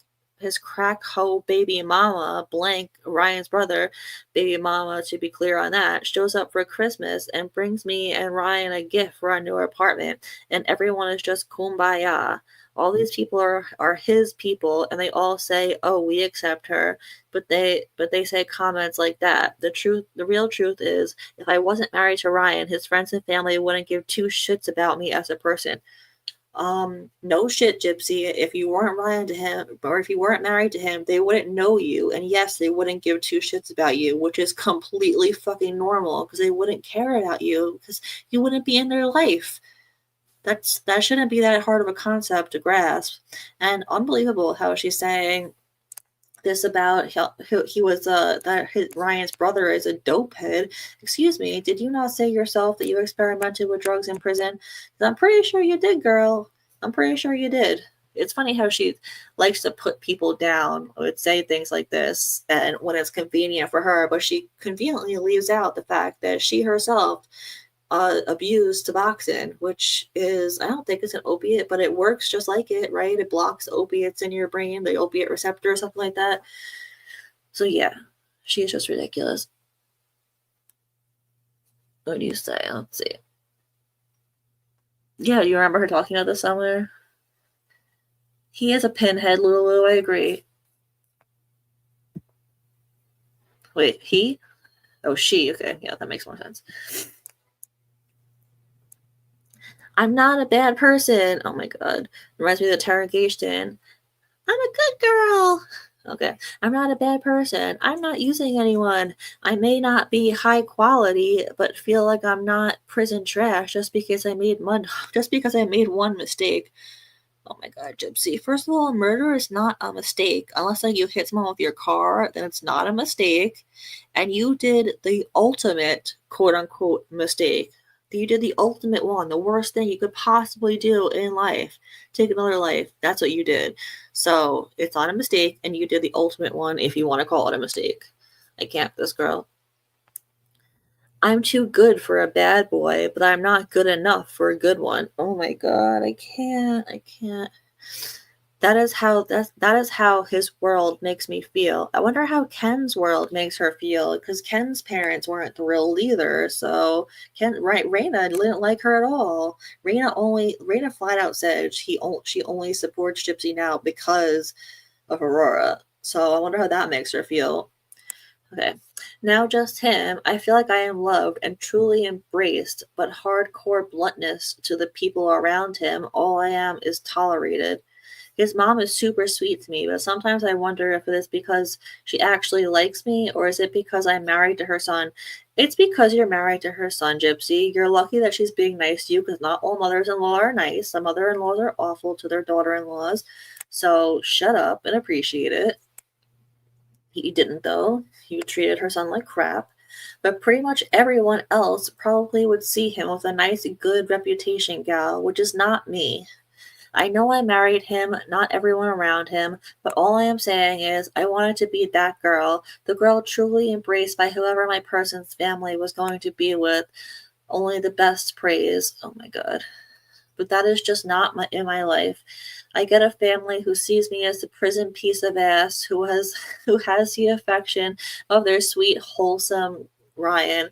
hoe baby mama, blank Ryan's brother, baby mama to be clear on that, shows up for Christmas and brings me and Ryan a gift for our new apartment. And everyone is just kumbaya. All these people are his people, and they all say, oh, we accept her, but they say comments like that. The real truth is, if I wasn't married to Ryan, his friends and family wouldn't give two shits about me as a person. No shit, Gypsy. If you weren't Ryan to him, or if you weren't married to him, they wouldn't know you, and yes, they wouldn't give two shits about you, which is completely fucking normal, because they wouldn't care about you, because you wouldn't be in their life. That shouldn't be that hard of a concept to grasp. And unbelievable how she's saying this about how he was Ryan's brother is a dope head. Excuse me, did you not say yourself that you experimented with drugs in prison? 'Cause I'm pretty sure you did, girl. I'm pretty sure you did. It's funny how she likes to put people down, would say things like this, and when it's convenient for her, but she conveniently leaves out the fact that she herself abused Suboxone, which is, I don't think it's an opiate, but it works just like it, right? It blocks opiates in your brain, the opiate receptor or something like that. So yeah, she's just ridiculous. What do you say? Let's see. Yeah, you remember her talking about this somewhere? He is a pinhead, Lulu, I agree. Wait, he? Oh, she. Okay, yeah, that makes more sense. I'm not a bad person. Oh my god. Reminds me of the interrogation. I'm a good girl. Okay. I'm not a bad person. I'm not using anyone. I may not be high quality, but feel like I'm not prison trash just because I made one mistake. Oh my god, Gypsy. First of all, murder is not a mistake. Unless like you hit someone with your car, then it's not a mistake. And you did the ultimate quote unquote mistake. You did the ultimate one, the worst thing you could possibly do in life. Take another life. That's what you did. So it's not a mistake, and you did the ultimate one if you want to call it a mistake. I can't, this girl. I'm too good for a bad boy, but I'm not good enough for a good one. Oh my god, I can't. That is how his world makes me feel. I wonder how Ken's world makes her feel, because Ken's parents weren't thrilled either. So Raina didn't like her at all. Raina flat out said she only supports Gypsy now because of Aurora. So I wonder how that makes her feel. Okay. Now just him, I feel like I am loved and truly embraced, but hardcore bluntness to the people around him, all I am is tolerated. His mom is super sweet to me, but sometimes I wonder if it is because she actually likes me, or is it because I'm married to her son? It's because you're married to her son, Gypsy. You're lucky that she's being nice to you, because not all mothers-in-law are nice. Some mother-in-laws are awful to their daughter-in-laws. So shut up and appreciate it. He didn't, though. He treated her son like crap. But pretty much everyone else probably would see him with a nice, good reputation, gal, which is not me. I know I married him, not everyone around him, but all I am saying is I wanted to be that girl, the girl truly embraced by whoever my person's family was going to be with. Only the best praise. Oh my god. But that is just not in my life. I get a family who sees me as the prison piece of ass who has the affection of their sweet, wholesome Ryan.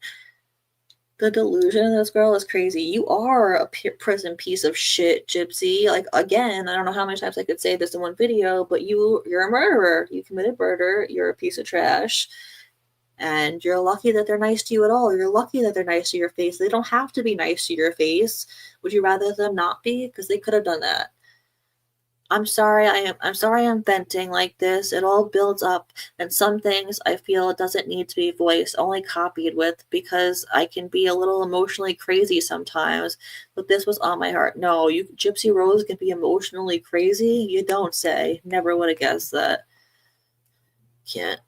The delusion of this girl is crazy. You are a prison piece of shit, Gypsy. Like, again, I don't know how many times I could say this in one video, but you're a murderer. You committed murder. You're a piece of trash. And you're lucky that they're nice to you at all. You're lucky that they're nice to your face. They don't have to be nice to your face. Would you rather them not be? Because they could have done that. I'm sorry I'm venting like this. It all builds up, and some things I feel it doesn't need to be voiced, only copied with, because I can be a little emotionally crazy sometimes. But this was on my heart. No, you Gypsy Rose can be emotionally crazy? You don't say. Never would have guessed that. Can't.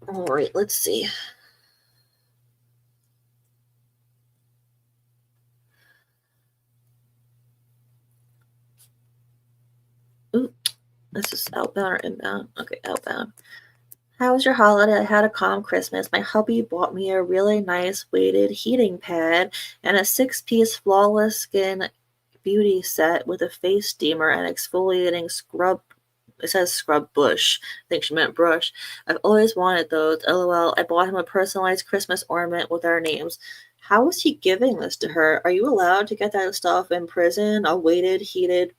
Alright, let's see. Ooh, this is outbound or inbound? Okay, outbound. How was your holiday? I had a calm Christmas. My hubby bought me a really nice weighted heating pad and a 6-piece flawless skin beauty set with a face steamer and exfoliating scrub. It says scrub bush. I think she meant brush. I've always wanted those. LOL. I bought him a personalized Christmas ornament with our names. How is he giving this to her? Are you allowed to get that stuff in prison? A weighted heating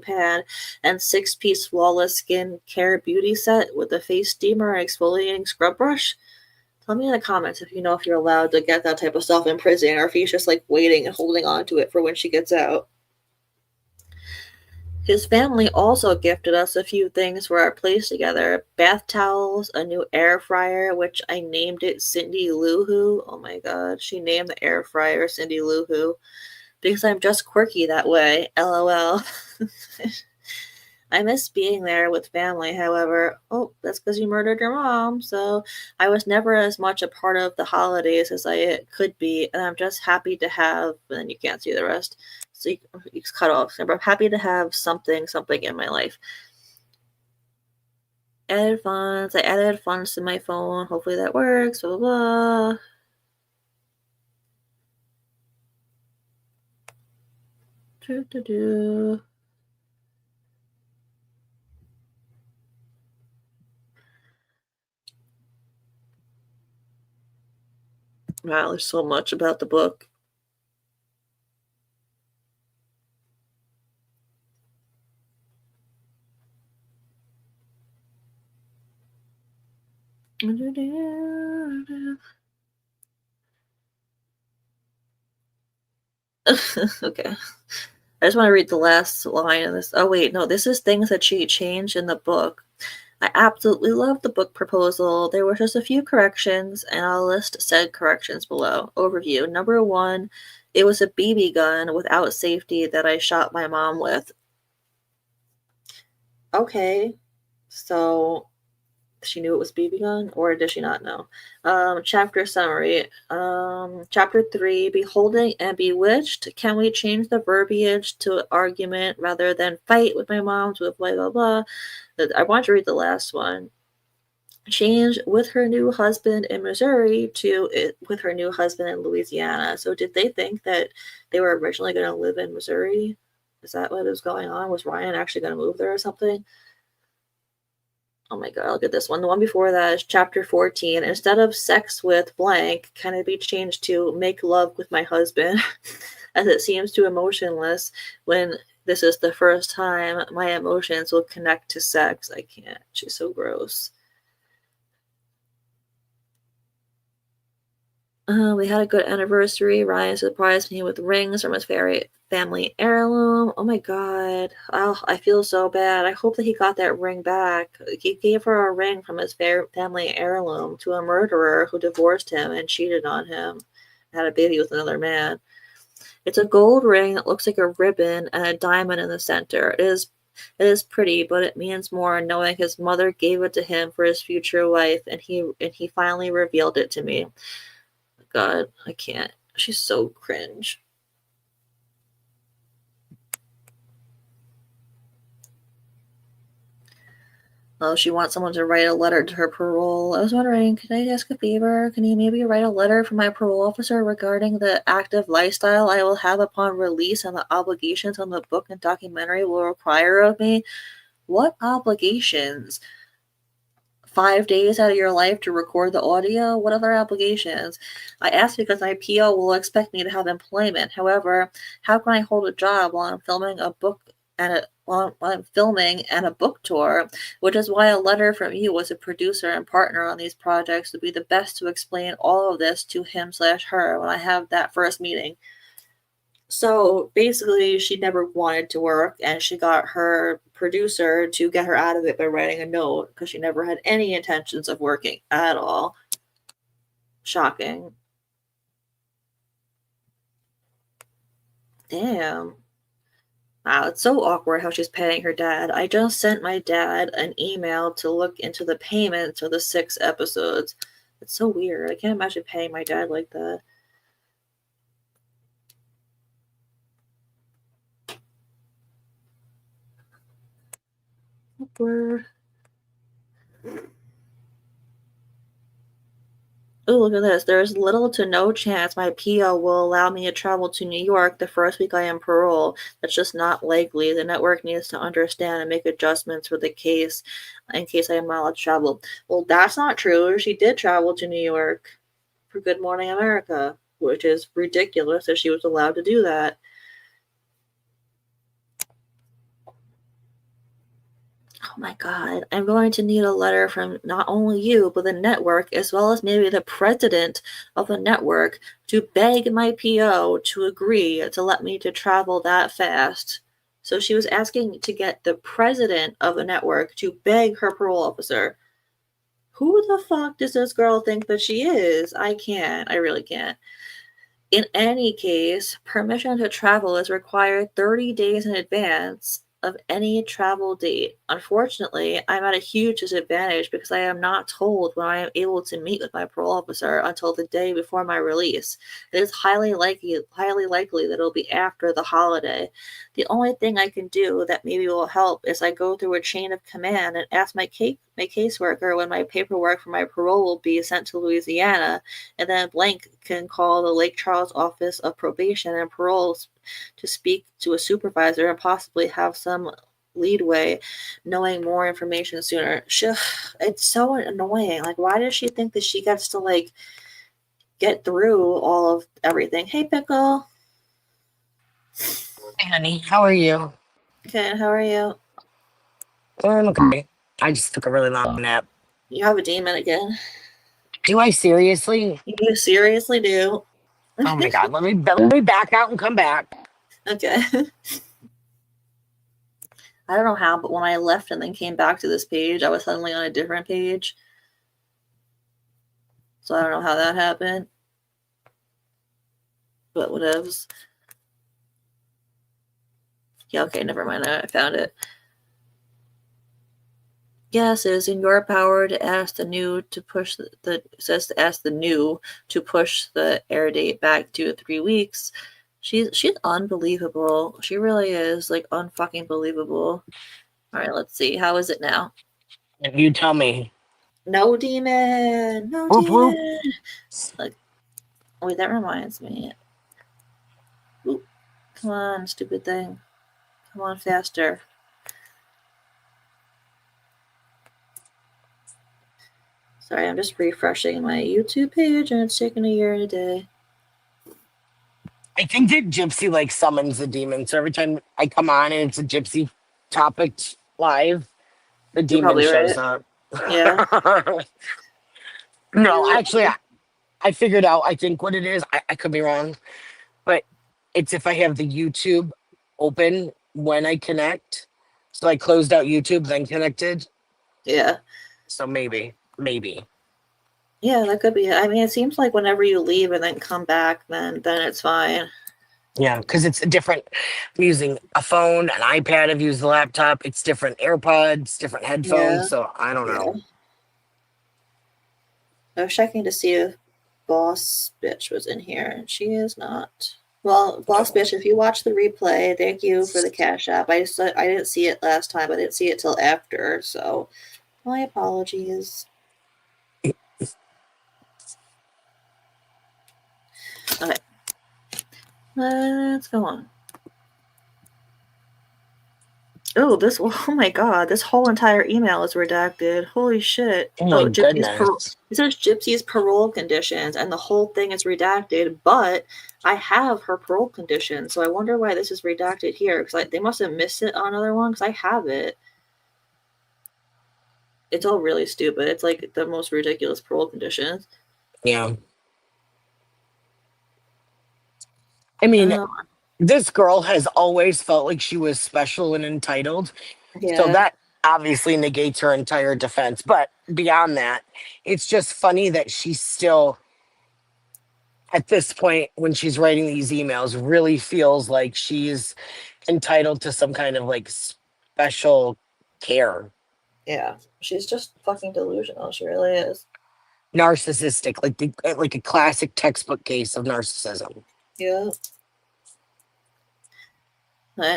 pad and 6-piece flawless skin care beauty set with a face steamer and exfoliating scrub brush? Tell me in the comments if you know if you're allowed to get that type of stuff in prison or if he's just like waiting and holding on to it for when she gets out. His family also gifted us a few things for our place together. Bath towels, a new air fryer, which I named it Cindy Lou Who. Oh my god, she named the air fryer Cindy Lou Who. Because I'm just quirky that way. LOL. I miss being there with family, however. Oh, that's because you murdered your mom. So I was never as much a part of the holidays as I could be, and I'm just happy to have, and then you can't see the rest. So you cut off. So I'm happy to have something in my life. Added funds. I added funds to my phone. Hopefully that works. Blah, blah, blah. Do. Wow, there's so much about the book. Okay. I just want to read the last line of this. Oh, wait, no, this is things that she changed in the book. I absolutely love the book proposal. There were just a few corrections, and I'll list said corrections below. Overview. Number 1, it was a BB gun without safety that I shot my mom with. Okay, so she knew it was BB gun, or did she not know? Chapter summary. Chapter 3, Beholding and Bewitched. Can we change the verbiage to argument rather than fight with my mom to blah, blah, blah? I want to read the last one. Change with her new husband in Missouri to with her new husband in Louisiana. So did they think that they were originally going to live in Missouri? Is that what was going on? Was Ryan actually going to move there or something? Oh my god, look at this one. The one before that is chapter 14. Instead of sex with blank, can it be changed to make love with my husband? As it seems too emotionless when this is the first time my emotions will connect to sex. I can't. She's so gross. We had a good anniversary. Ryan surprised me with rings from his family heirloom. Oh my god. Oh, I feel so bad. I hope that he got that ring back. He gave her a ring from his family heirloom to a murderer who divorced him and cheated on him. Had a baby with another man. It's a gold ring that looks like a ribbon and a diamond in the center. It is pretty, but it means more knowing his mother gave it to him for his future wife, and he finally revealed it to me. God, I can't. She's so cringe. Oh, she wants someone to write a letter to her parole. I was wondering, can I ask a favor? Can you maybe write a letter from my parole officer regarding the active lifestyle I will have upon release and the obligations on the book and documentary will require of me? What obligations? 5 days out of your life to record the audio? What other obligations? I ask because my PO will expect me to have employment. However, how can I hold a job while I'm filming a book while I'm filming and a book tour? Which is why a letter from you as a producer and partner on these projects would be the best to explain all of this to him/her when I have that first meeting. So basically, she never wanted to work, and she got her producer to get her out of it by writing a note because she never had any intentions of working at all. Shocking. Damn. Wow, it's so awkward how she's paying her dad. I just sent my dad an email to look into the payments for the 6 episodes. It's so weird. I can't imagine paying my dad like that. Awkward. Oh, look at this. There's little to no chance my PO will allow me to travel to New York the first week I am parole. That's just not likely. The network needs to understand and make adjustments for the case in case I am not allowed to travel. Well, that's not true. She did travel to New York for Good Morning America, which is ridiculous that she was allowed to do that. Oh my God, I'm going to need a letter from not only you, but the network, as well as maybe the president of the network, to beg my PO to agree to let me to travel that fast. So she was asking to get the president of the network to beg her parole officer. Who the fuck does this girl think that she is? I can't. I really can't. In any case, permission to travel is required 30 days in advance of any travel date. Unfortunately, I'm at a huge disadvantage because I am not told when I am able to meet with my parole officer until the day before my release. It is highly likely that it'll be after the holiday. The only thing I can do that maybe will help is I go through a chain of command and ask my caseworker when my paperwork for my parole will be sent to Louisiana, and then blank can call the Lake Charles Office of Probation and Parole to speak to a supervisor and possibly have some leadway knowing more information sooner. It's so annoying. Like, why does she think that she gets to, like, get through all of everything? Hey, Pickle. Hey, honey, how are you? Okay, how are you? I'm okay. I just took a really long nap. You have a demon again. Do I seriously? You seriously do. Oh my god, let me back out and come back. Okay. I don't know how, but when I left and then came back to this page, I was suddenly on a different page. So I don't know how that happened. But whatevs. Yeah, okay, never mind. I found it. Yes, it is in your power to ask the new to push ask the new to push the air date back 2 to 3 weeks. She's unbelievable. She really is like unfucking believable. All right, let's see. How is it now? And you tell me. No demon. No Whoop whoop. demon. Like, wait, that reminds me. Oop. Come on, stupid thing. Come on, faster. Sorry, I'm just refreshing my YouTube page and it's taking a year and a day. I think that Gypsy like summons the demon. So every time I come on and it's a Gypsy topic live, the You're demon probably shows right. up. Yeah. No, actually, I figured out. I think what it is. I could be wrong, but it's if I have the YouTube open when I connect. So I closed out YouTube, then connected. Yeah. So maybe. Yeah, that could be it. I mean, it seems like whenever you leave and then come back, then it's fine. Yeah, because it's a different. I'm using a phone, an iPad. I've used the laptop. It's different AirPods, different headphones. Yeah. So I don't Yeah. know. I was checking to see if Boss Bitch was in here, and she is not. Well, Boss Bitch, if you watch the replay, thank you for the Cash App. I didn't see it last time. I didn't see it till after, so my apologies. Okay, let's go on. Oh, oh my god, this whole entire email is redacted. Holy shit. Oh my Oh, goodness. it says Gypsy's parole conditions, and the whole thing is redacted, but I have her parole conditions, so I wonder why this is redacted here, because they must have missed it on another one, because I have it. It's all really stupid. It's like the most ridiculous parole conditions. Yeah. I mean, Oh, this girl has always felt like she was special and entitled. So Yeah. that obviously negates her entire defense. But beyond that, it's just funny that she's still, at this point, when she's writing these emails, really feels like she's entitled to some kind of like special care. Yeah. She's just fucking delusional. She really is. Narcissistic, like a classic textbook case of narcissism. Yeah.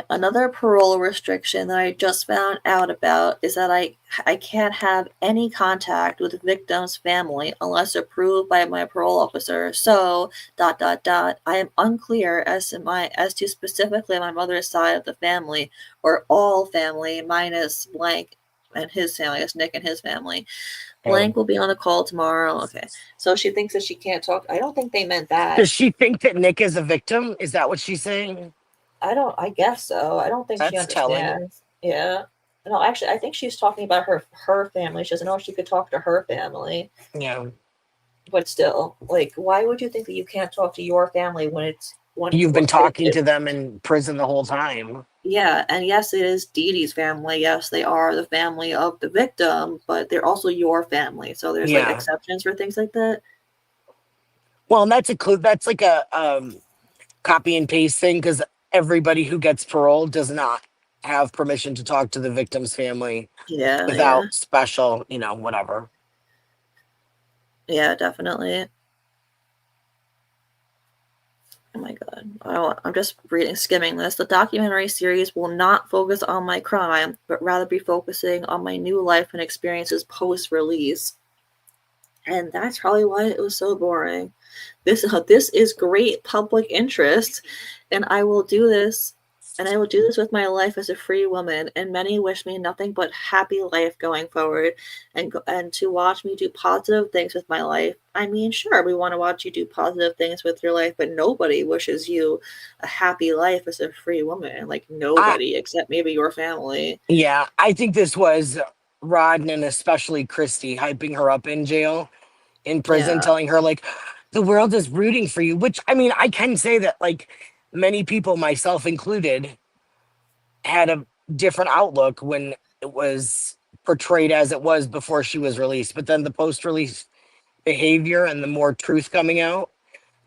Another parole restriction that I just found out about is that I can't have any contact with the victim's family unless approved by my parole officer. So ... I am unclear as to specifically my mother's side of the family, or all family minus blank and his family. I guess Nick and his family. Blank will be on a call tomorrow. Okay, so she thinks that she can't talk. I don't think they meant Does that. she think that Nick is a victim? Is that what she's saying? I guess so. I don't think she That's telling. understands. Yeah. No, actually, I think she's talking about her family. She doesn't know if she could talk to her family. Yeah. But still, like, why would you think that you can't talk to your family when You've been talking to them in prison the whole time. yeah, and yes, it is Dee Dee's family. Yes, they are the family of the victim, but they're also your family. So there's like Yeah. exceptions for things like that. Well, and that's a clue. That's like a copy and paste thing, because everybody who gets parole does not have permission to talk to the victim's family Yeah, without special, whatever. yeah, definitely. Oh my god. I'm just skimming this. The documentary series will not focus on my crime, but rather be focusing on my new life and experiences post-release. And that's probably why it was so boring. This is great public interest, and I will do this. And I will do this with my life as a free woman, and many wish me nothing but happy life going forward, and to watch me do positive things with my life. I mean, sure, we want to watch you do positive things with your life, but nobody wishes you a happy life as a free woman. Like, nobody, except maybe your family. Yeah, I think this was Rodden and especially Christy hyping her up in jail, in prison, Yeah, telling her, like, the world is rooting for you. Which, I mean, I can say that, like, many people, myself included, had a different outlook when it was portrayed as it was before she was released. But then the post release behavior and the more truth coming out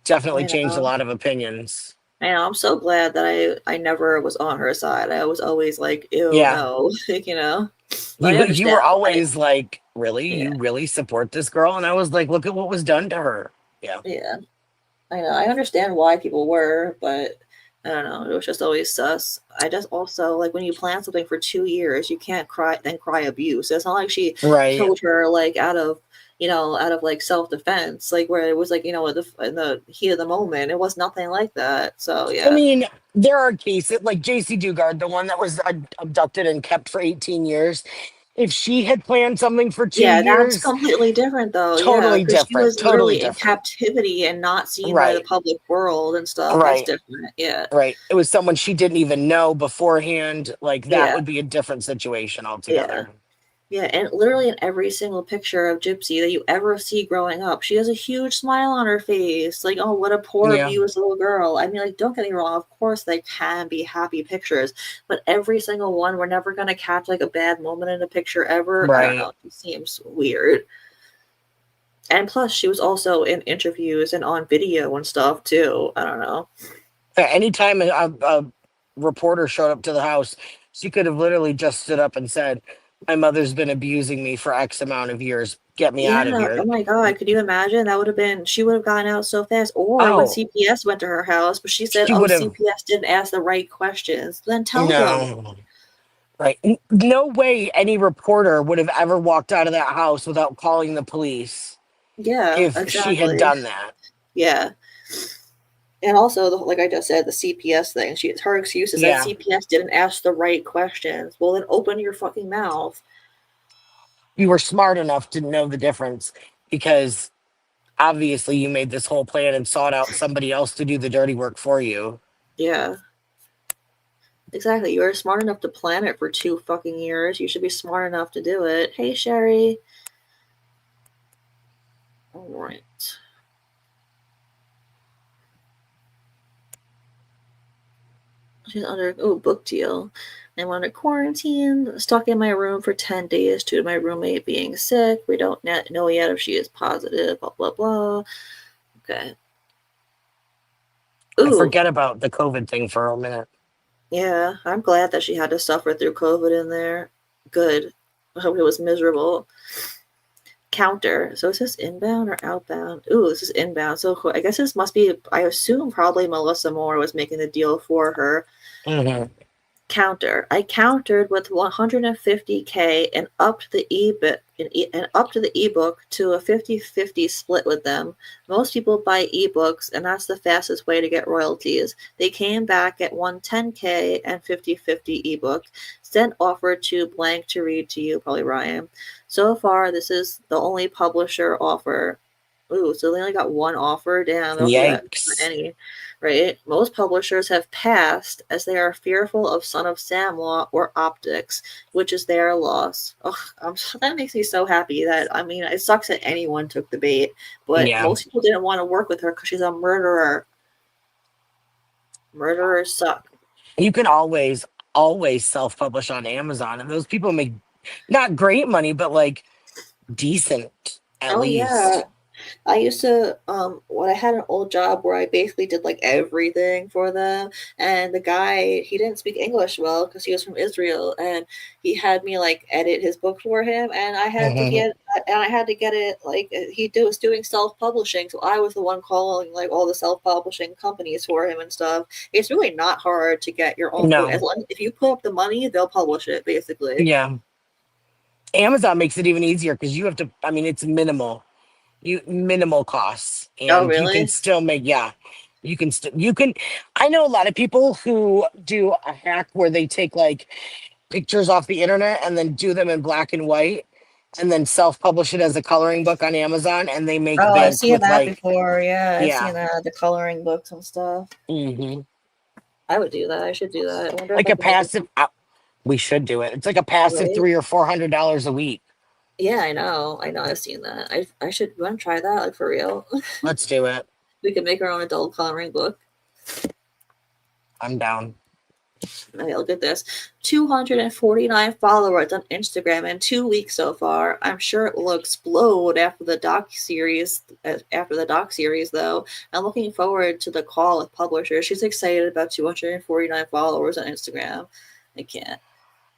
definitely I changed a know. lot of opinions. I know. I'm so glad that I never was on her side. I was always like, ew, Yeah. no, like, But I You were understand why. always like, really? Yeah, You really support this girl? And I was like, look at what was done to her. Yeah. yeah. I know. I understand why people were, but I don't know. It was just always sus. I just also like when you plan something for 2 years, you can't cry abuse. It's not like she Right. killed her like out of like self defense, like where it was like in the heat of the moment. It was nothing like that. So I yeah, mean, there are cases like JC Dugard, the one that was abducted and kept for 18 years. If she had planned something for two yeah, that's years, completely different though. Yeah, totally because she different. was Totally literally in different. captivity and not seen by the Right. public world and stuff. That's Right. different. Yeah, Right. It was someone she didn't even know beforehand. Like that yeah, would be a different situation yeah. altogether. Yeah, and literally in every single picture of Gypsy that you ever see growing up, she has a huge smile on her face. Like, oh, what a poor, Yeah. abused little girl. I mean, like, don't get me wrong. Of course, they can be happy pictures, but every single one, we're never going to catch like a bad moment in a picture ever. I don't Right. know. It seems weird. And plus, she was also in interviews and on video and stuff too. I don't know. Anytime a reporter showed up to the house, she could have literally just stood up and said, my mother's been abusing me for X amount of years. Get me out of Yeah. here. Oh my God. Could you imagine? That would have been, she would have gotten out so fast. Or when Oh, CPS went to her house, but she said, she oh, would have. CPS didn't ask the right questions. Then tell them. No. Right. No way any reporter would have ever walked out of that house without calling the police Yeah, if she had exactly. done that. Yeah. And also, like I just said, the CPS thing. Her excuse is that Yeah. CPS didn't ask the right questions. Well, then open your fucking mouth. You were smart enough to know the difference because obviously you made this whole plan and sought out somebody else to do the dirty work for you. Yeah. Exactly. You were smart enough to plan it for 2 fucking years. You should be smart enough to do it. Hey, Sherry. All right. She's under book deal. I'm under quarantine, stuck in my room for 10 days due to my roommate being sick. We don't know yet if she is positive, blah, blah, blah. Okay. I Ooh, forget about the COVID thing for a minute. yeah, I'm glad that she had to suffer through COVID in there. Good. I hope it was miserable. Counter. So is this inbound or outbound? Ooh, this is inbound. So I guess this must be, I assume probably Melissa Moore was making the deal for her. Mm-hmm. Counter. I countered with 150K and upped the ebook to a 50-50 split with them. Most people buy ebooks, and that's the fastest way to get royalties. They came back at 110K and 50-50 ebook. Sent offer to blank to read to you, probably Ryan. So far, this is the only publisher offer. Ooh, so they only got one offer. Damn, don't get Yikes. any. Right? Most publishers have passed as they are fearful of Son of Sam Law or optics, which is their loss. That makes me so happy that, I mean, it sucks that anyone took the bait, but Yeah. most people didn't want to work with her because she's a murderer. Murderers suck. You can always self-publish on Amazon, and those people make not great money, but like decent at Oh, yeah. least. I used to when I had an old job where I basically did like everything for them, and the guy, he didn't speak English well because he was from Israel, and he had me like edit his book for him, and Mm-hmm. I had to get it like was doing self-publishing, so I was the one calling like all the self-publishing companies for him and stuff. It's really not hard to get your own book. No. If you put up the money, they'll publish it basically. Yeah. Amazon makes it even easier because you have to. I mean, it's minimal costs, Oh, and you can really? still make. Yeah, you can. I know a lot of people who do a hack where they take like pictures off the internet and then do them in black and white, and then self-publish it as a coloring book on Amazon, and they make Oh, I've bank seen with that like, before. Yeah, I've seen yeah, that, the coloring books and stuff. hmm I would do that. I should do that. I wonder if like I a can make it. passive. We should do it. It's like a passive Right? $300 or $400 a week. Yeah, I know. I know. I've seen that. I should want to try that, like for real. Let's do it. We could make our own adult coloring book. I'm down. Okay, look at this. 249 followers on Instagram in 2 weeks so far. I'm sure it will explode after the doc series. Though, I'm looking forward to the call with publishers. She's excited about 249 followers on Instagram. I can't.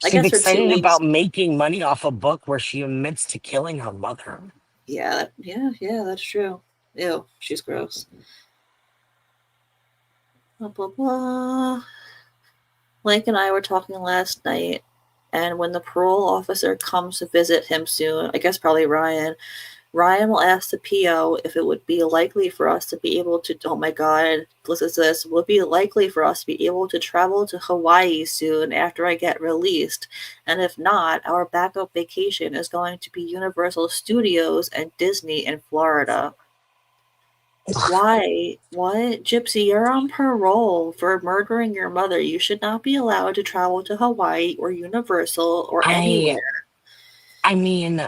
I She's guess for two excited weeks. about making money off a book where she admits to killing her mother. Yeah, yeah, that's true. Ew, she's gross. Blah blah blah. Link and I were talking last night, and when the parole officer comes to visit him soon, I guess probably Ryan will ask the PO if it would be likely for us to be able to. Oh my God, listen to this. Will it be likely for us to be able to travel to Hawaii soon after I get released? And if not, our backup vacation is going to be Universal Studios and Disney in Florida. Why? What? Gypsy, you're on parole for murdering your mother. You should not be allowed to travel to Hawaii or Universal or I anywhere. I mean,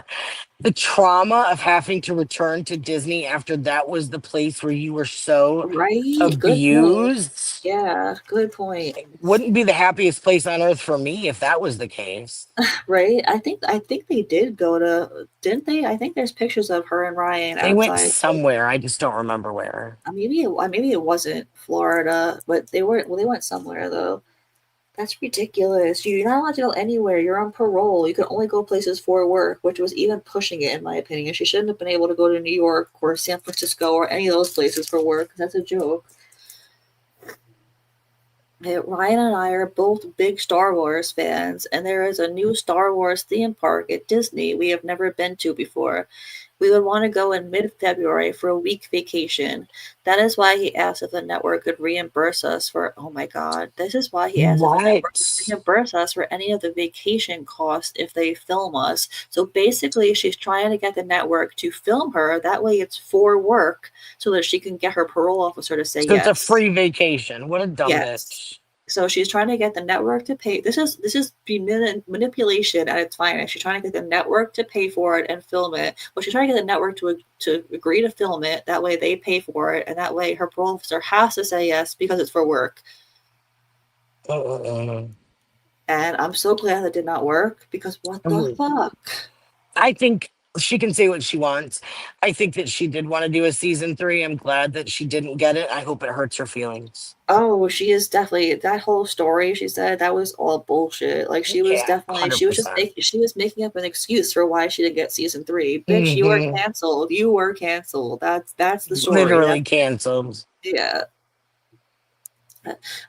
the trauma of having to return to Disney after that was the place where you were so Right? Good point. abused Yeah, good point. wouldn't be the happiest place on earth for me if that was the case. Right? I think they did go to, didn't they? I think there's pictures of her and Ryan They went outside. somewhere. I just don't remember where. Maybe it wasn't Florida, but they were. Well, they went somewhere though. That's ridiculous. You're not allowed to go anywhere. You're on parole. You can only go places for work, which was even pushing it, in my opinion. She shouldn't have been able to go to New York or San Francisco or any of those places for work. That's a joke. Ryan and I are both big Star Wars fans, and there is a new Star Wars theme park at Disney we have never been to before. We would want to go in mid February for a week vacation. That is why he asked if the network could reimburse us for, oh my God, this is why he asked if the network could What? reimburse us for any of the vacation costs if they film us. So basically, she's trying to get the network to film her. That way, it's for work so that she can get her parole officer to say So it's a yes. free vacation. What a dumb Yes. bitch. So she's trying to get the network to pay. This is manipulation at its finest. She's trying to get the network to pay for it and film it. Well, she's trying to get the network to agree to film it. That way they pay for it, and that way her parole officer has to say yes because it's for work. Uh, And I'm so glad that did not work because what the um, fuck? I think she can say what she wants. I think that she did want to do a season three. I'm glad that she didn't get it. I hope it hurts her feelings. Oh, she is definitely that whole story she said that was all bullshit. Like she was Yeah, definitely she was just 100%. making she was making up an excuse for why she didn't get season three. Bitch, you were Hmm. canceled. You were canceled. That's the story. Literally canceled. Yeah.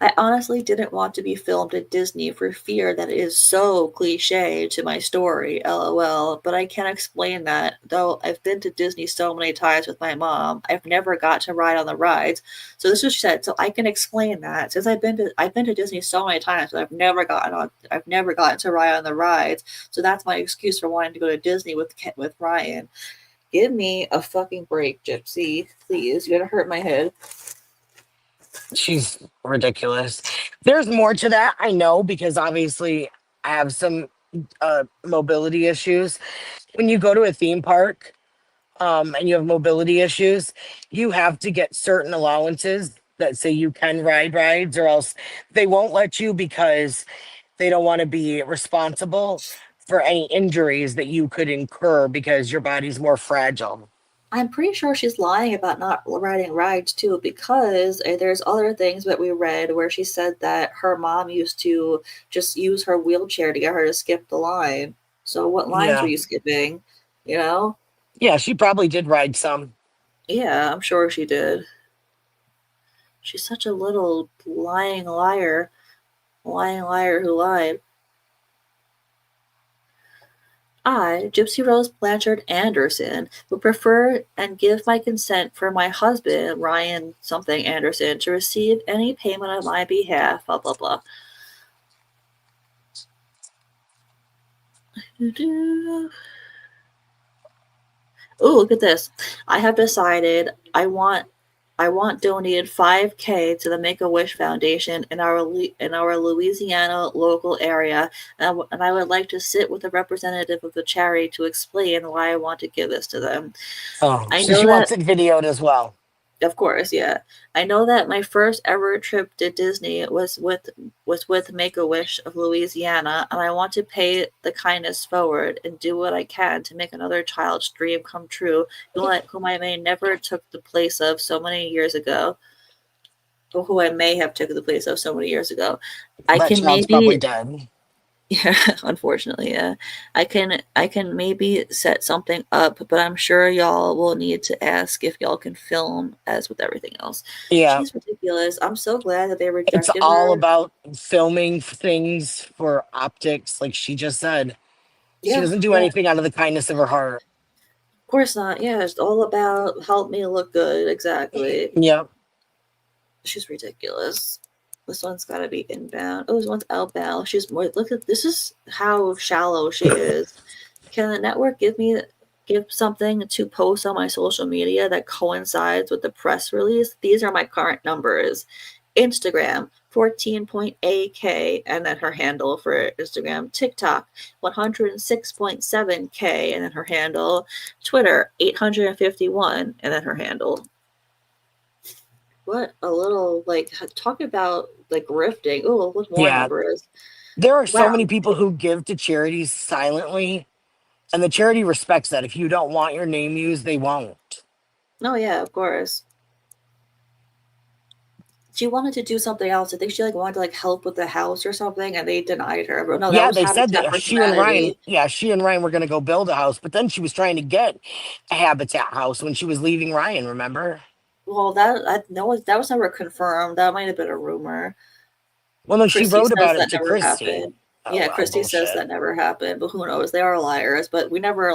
I honestly didn't want to be filmed at Disney for fear that it is so cliche to my story, lol. But I can't explain that. Though I've been to Disney so many times with my mom, I've never got to ride on the rides. So this was said, so I can explain that. Since I've been to Disney so many times, but I've never gotten to ride on the rides. So that's my excuse for wanting to go to Disney with Ryan. Give me a fucking break, Gypsy. Please. You're gonna hurt my head. She's ridiculous. There's more to that, I know, because obviously I have some mobility issues. When you go to a theme park, and you have mobility issues, you have to get certain allowances that say you can ride rides, or else they won't let you because they don't want to be responsible for any injuries that you could incur because your body's more fragile. I'm pretty sure she's lying about not riding rides too, because there's other things that we read where she said that her mom used to just use her wheelchair to get her to skip the line. So what lines were Yeah. you skipping? You know? Yeah, she probably did ride some. Yeah, I'm sure she did. She's such a little lying liar who lied. I, Gypsy Rose Blanchard Anderson, would prefer and give my consent for my husband, Ryan something Anderson, to receive any payment on my behalf, blah, blah, blah. Oh, look at this. I have decided I want donated 5K to the Make-A-Wish Foundation in our Louisiana local area, and I would like to sit with a representative of the charity to explain why I want to give this to them. Oh, I so know she wants that it videoed as well. Of course, yeah. I know that my first ever trip to Disney was with Make a Wish of Louisiana, and I want to pay the kindness forward and do what I can to make another child's dream come true, whom I may never took the place of so many years ago, or who I may have took the place of so many years ago. I That can child's probably maybe dead. Yeah, unfortunately, yeah. I can maybe set something up, but I'm sure y'all will need to ask if y'all can film as with everything else. Yeah, She's ridiculous. I'm so glad that they it's rejected all her. about filming things for optics, like she just said. She Yeah, doesn't do yeah. anything out of the kindness of her heart. Of course not. Yeah, it's all about help me look good. Exactly. Yep. She's ridiculous. This one's got to be inbound. Oh, this one's outbound. She's more. Look at this is how shallow she is. Can the network give something to post on my social media that coincides with the press release? These are my current numbers. Instagram 14.8K and then her handle for Instagram. TikTok 106.7K and then her handle. Twitter 851 and then her handle. What a little like talk about like grifting. Oh, with more Yeah. numbers. There are so Wow. many people who give to charities silently, and the charity respects that. If you don't want your name used, they won't. Oh yeah, of course. She wanted to do something else. I think she like wanted to like help with the house or something, and they denied her. But no, that Yeah, was they said Habitat that for Humanity. she and Ryan were going to go build a house, but then she was trying to get a habitat house when she was leaving Ryan, remember? Well, that was never confirmed. That might have been a rumor. Well, no, she Christy wrote says about it that to never Christy. happened. Oh, Yeah, well, Christy says bullshit. that never happened, but who knows? They are liars. But we never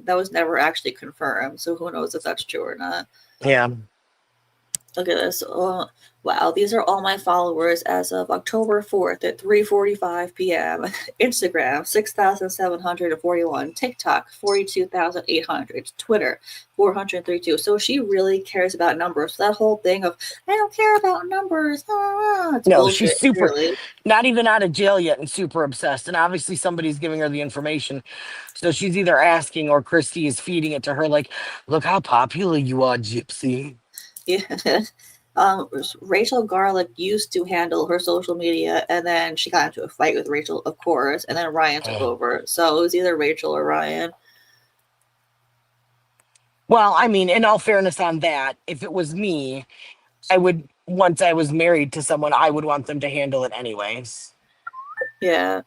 that was never actually confirmed. So who knows if that's true or not? Yeah. Look at this. Oh, wow, these are all my followers as of October 4th at 3:45 p.m. Instagram 6,741, TikTok 42,800, Twitter 432. So she really cares about numbers. That whole thing of I don't care about numbers. It's No, she's bullshit, super, really. not even out of jail yet and super obsessed. And obviously somebody's giving her the information. So she's either asking or Christy is feeding it to her, like, look how popular you are, Gypsy. Yeah. Rachel Garlick used to handle her social media, and then she got into a fight with Rachel, of course, and then Ryan took over. So it was either Rachel or Ryan. Well, I mean, in all fairness on that, if it was me, I would, once I was married to someone, I would want them to handle it anyways. Yeah.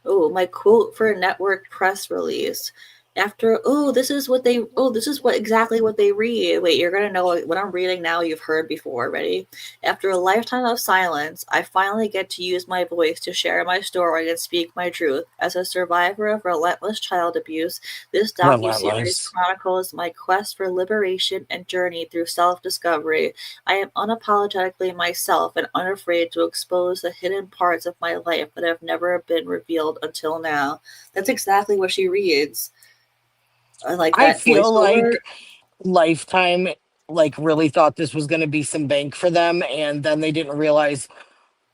Oh, my quote for a network press release. This is exactly what they read. Wait, you're going to know what I'm reading now you've heard before. Ready? After a lifetime of silence, I finally get to use my voice to share my story and speak my truth. As a survivor of relentless child abuse, this docuseries chronicles my quest for liberation and journey through self-discovery. I am unapologetically myself and unafraid to expose the hidden parts of my life that have never been revealed until now. That's exactly what she reads. Like I that feel voiceover. like Lifetime like really thought this was going to be some bank for them, and then they didn't realize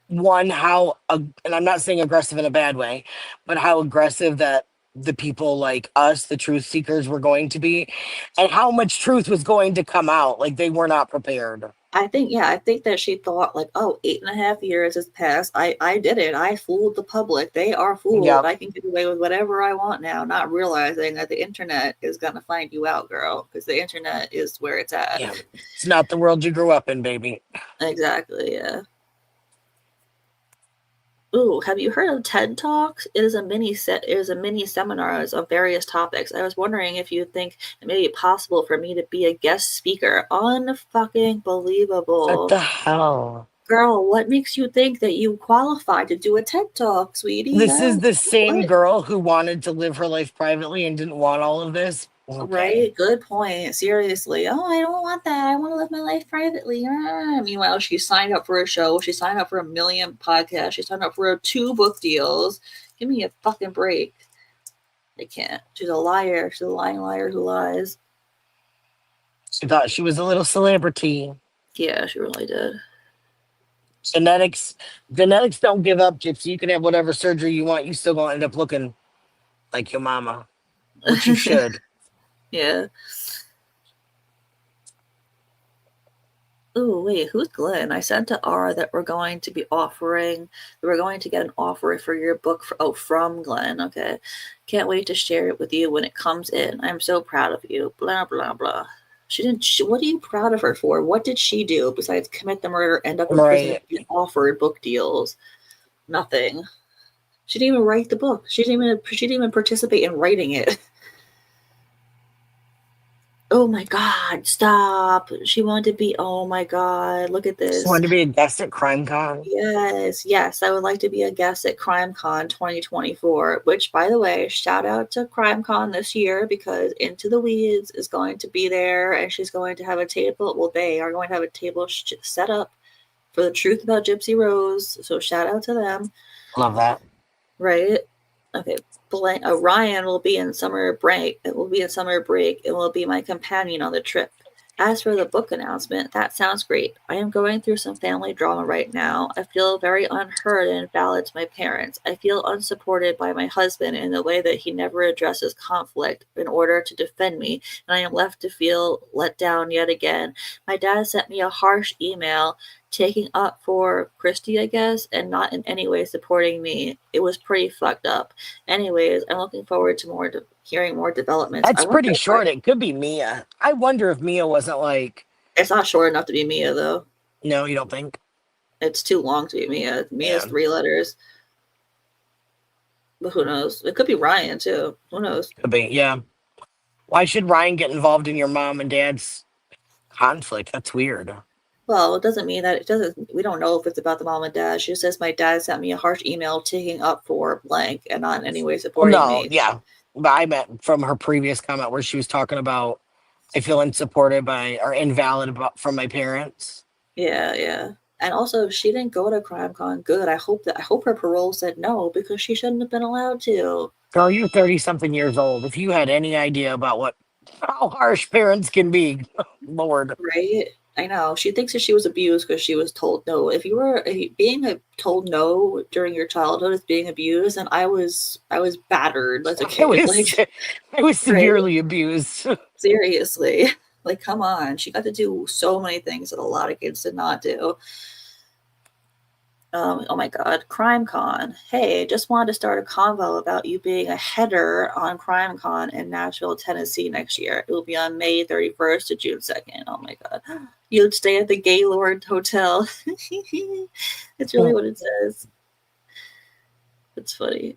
one how and I'm not saying aggressive in a bad way, but how aggressive that the people like us, the truth seekers, were going to be, and how much truth was going to come out. Like they were not prepared. I think that she thought like, oh, 8.5 years has passed. I did it. I fooled the public. They are fooled. Yep. I can get away with whatever I want now, not realizing that the internet is gonna find you out, girl, because the internet is where it's at. Yeah. It's not the world you grew up in, baby. Exactly, yeah. Ooh, have you heard of TED Talks? It is a mini seminars on various topics. I was wondering if you think it may be possible for me to be a guest speaker. Unfucking believable. What the hell? Girl, what makes you think that you qualify to do a TED Talk, sweetie? This is the same What? girl who wanted to live her life privately and didn't want all of this. Okay. Right? Good point. Seriously. Oh, I don't want that. I want to live my life privately. Meanwhile, she signed up for a show. She signed up for 1 million podcasts. She signed up for 2 book deals. Give me a fucking break. They can't. She's a liar. She's a lying liar who lies. She thought she was a little celebrity. Yeah, she really did. Genetics don't give up, Gypsy. You can have whatever surgery you want. You still gonna end up looking like your mama, which you should. Yeah. Oh, wait, who's Glenn? I sent to R that we're going to get an offer for your book. From Glenn. Okay. Can't wait to share it with you when it comes in. I'm so proud of you. Blah, blah, blah. What are you proud of her for? What did she do besides commit the murder, end up in prison, and get offered book deals? Nothing. She didn't even write the book. She didn't even participate in writing it. Oh my God, stop. She wanted to be, oh my God, look at this. She wanted to be a guest at CrimeCon. Yes, I would like to be a guest at CrimeCon 2024, which, by the way, shout out to CrimeCon this year because Into the Weeds is going to be there and she's going to have a table. Well, they are going to have a table set up for the truth about Gypsy Rose. So shout out to them. Love that. Right? Okay. Ryan will be in summer break. It will be in summer break. It will be my companion on the trip. As for the book announcement, that sounds great. I am going through some family drama right now. I feel very unheard and invalid to my parents. I feel unsupported by my husband in the way that he never addresses conflict in order to defend me, and I am left to feel let down yet again. My dad sent me a harsh email taking up for Christy, I guess, and not in any way supporting me. It was pretty fucked up. Anyways, I'm looking forward to hearing more developments. That's pretty short. It could be Mia. I wonder if Mia wasn't like... It's not short enough to be Mia, though. No, you don't think? It's too long to be Mia. Mia's 3 letters. But who knows? It could be Ryan, too. Who knows? Could be, yeah. Why should Ryan get involved in your mom and dad's conflict? That's weird. Well, it doesn't mean that we don't know if it's about the mom and dad. She just says my dad sent me a harsh email taking up for blank and not in any way supporting me. Yeah. But I meant from her previous comment where she was talking about I feel unsupported by or invalid from my parents. Yeah. And also she didn't go to CrimeCon. Good. I hope her parole said no because she shouldn't have been allowed to. Girl, you're 30-something years old. If you had any idea about how harsh parents can be, Lord. Right? I know. She thinks that she was abused because she was told no. If you were told no during your childhood is being abused, and I was battered as a kid. I was severely abused. Seriously. Like, come on. She got to do so many things that a lot of kids did not do. Oh my God, CrimeCon. Hey, just wanted to start a convo about you being a header on CrimeCon in Nashville, Tennessee next year. It will be on May 31st to June 2nd. Oh my God. You'd stay at the Gaylord Hotel. It's really what it says. It's funny.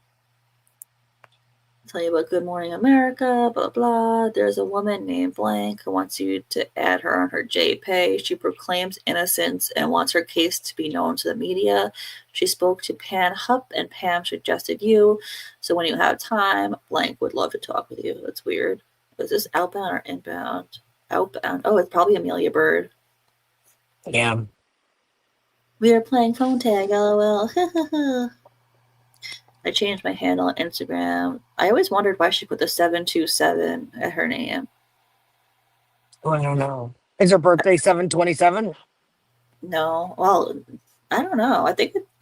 Tell you about Good Morning America, blah, blah. There's a woman named Blank who wants you to add her on her JPay. She proclaims innocence and wants her case to be known to the media. She spoke to Pam Hupp, and Pam suggested you. So when you have time, Blank would love to talk with you. That's weird. Is this outbound or inbound? Outbound. Oh, it's probably Amelia Bird. Yeah. We are playing phone tag, lol. I changed my handle on Instagram. I always wondered why she put the 727 at her name. Oh, I don't know. Is her birthday 7/27? No. Well, I don't know. I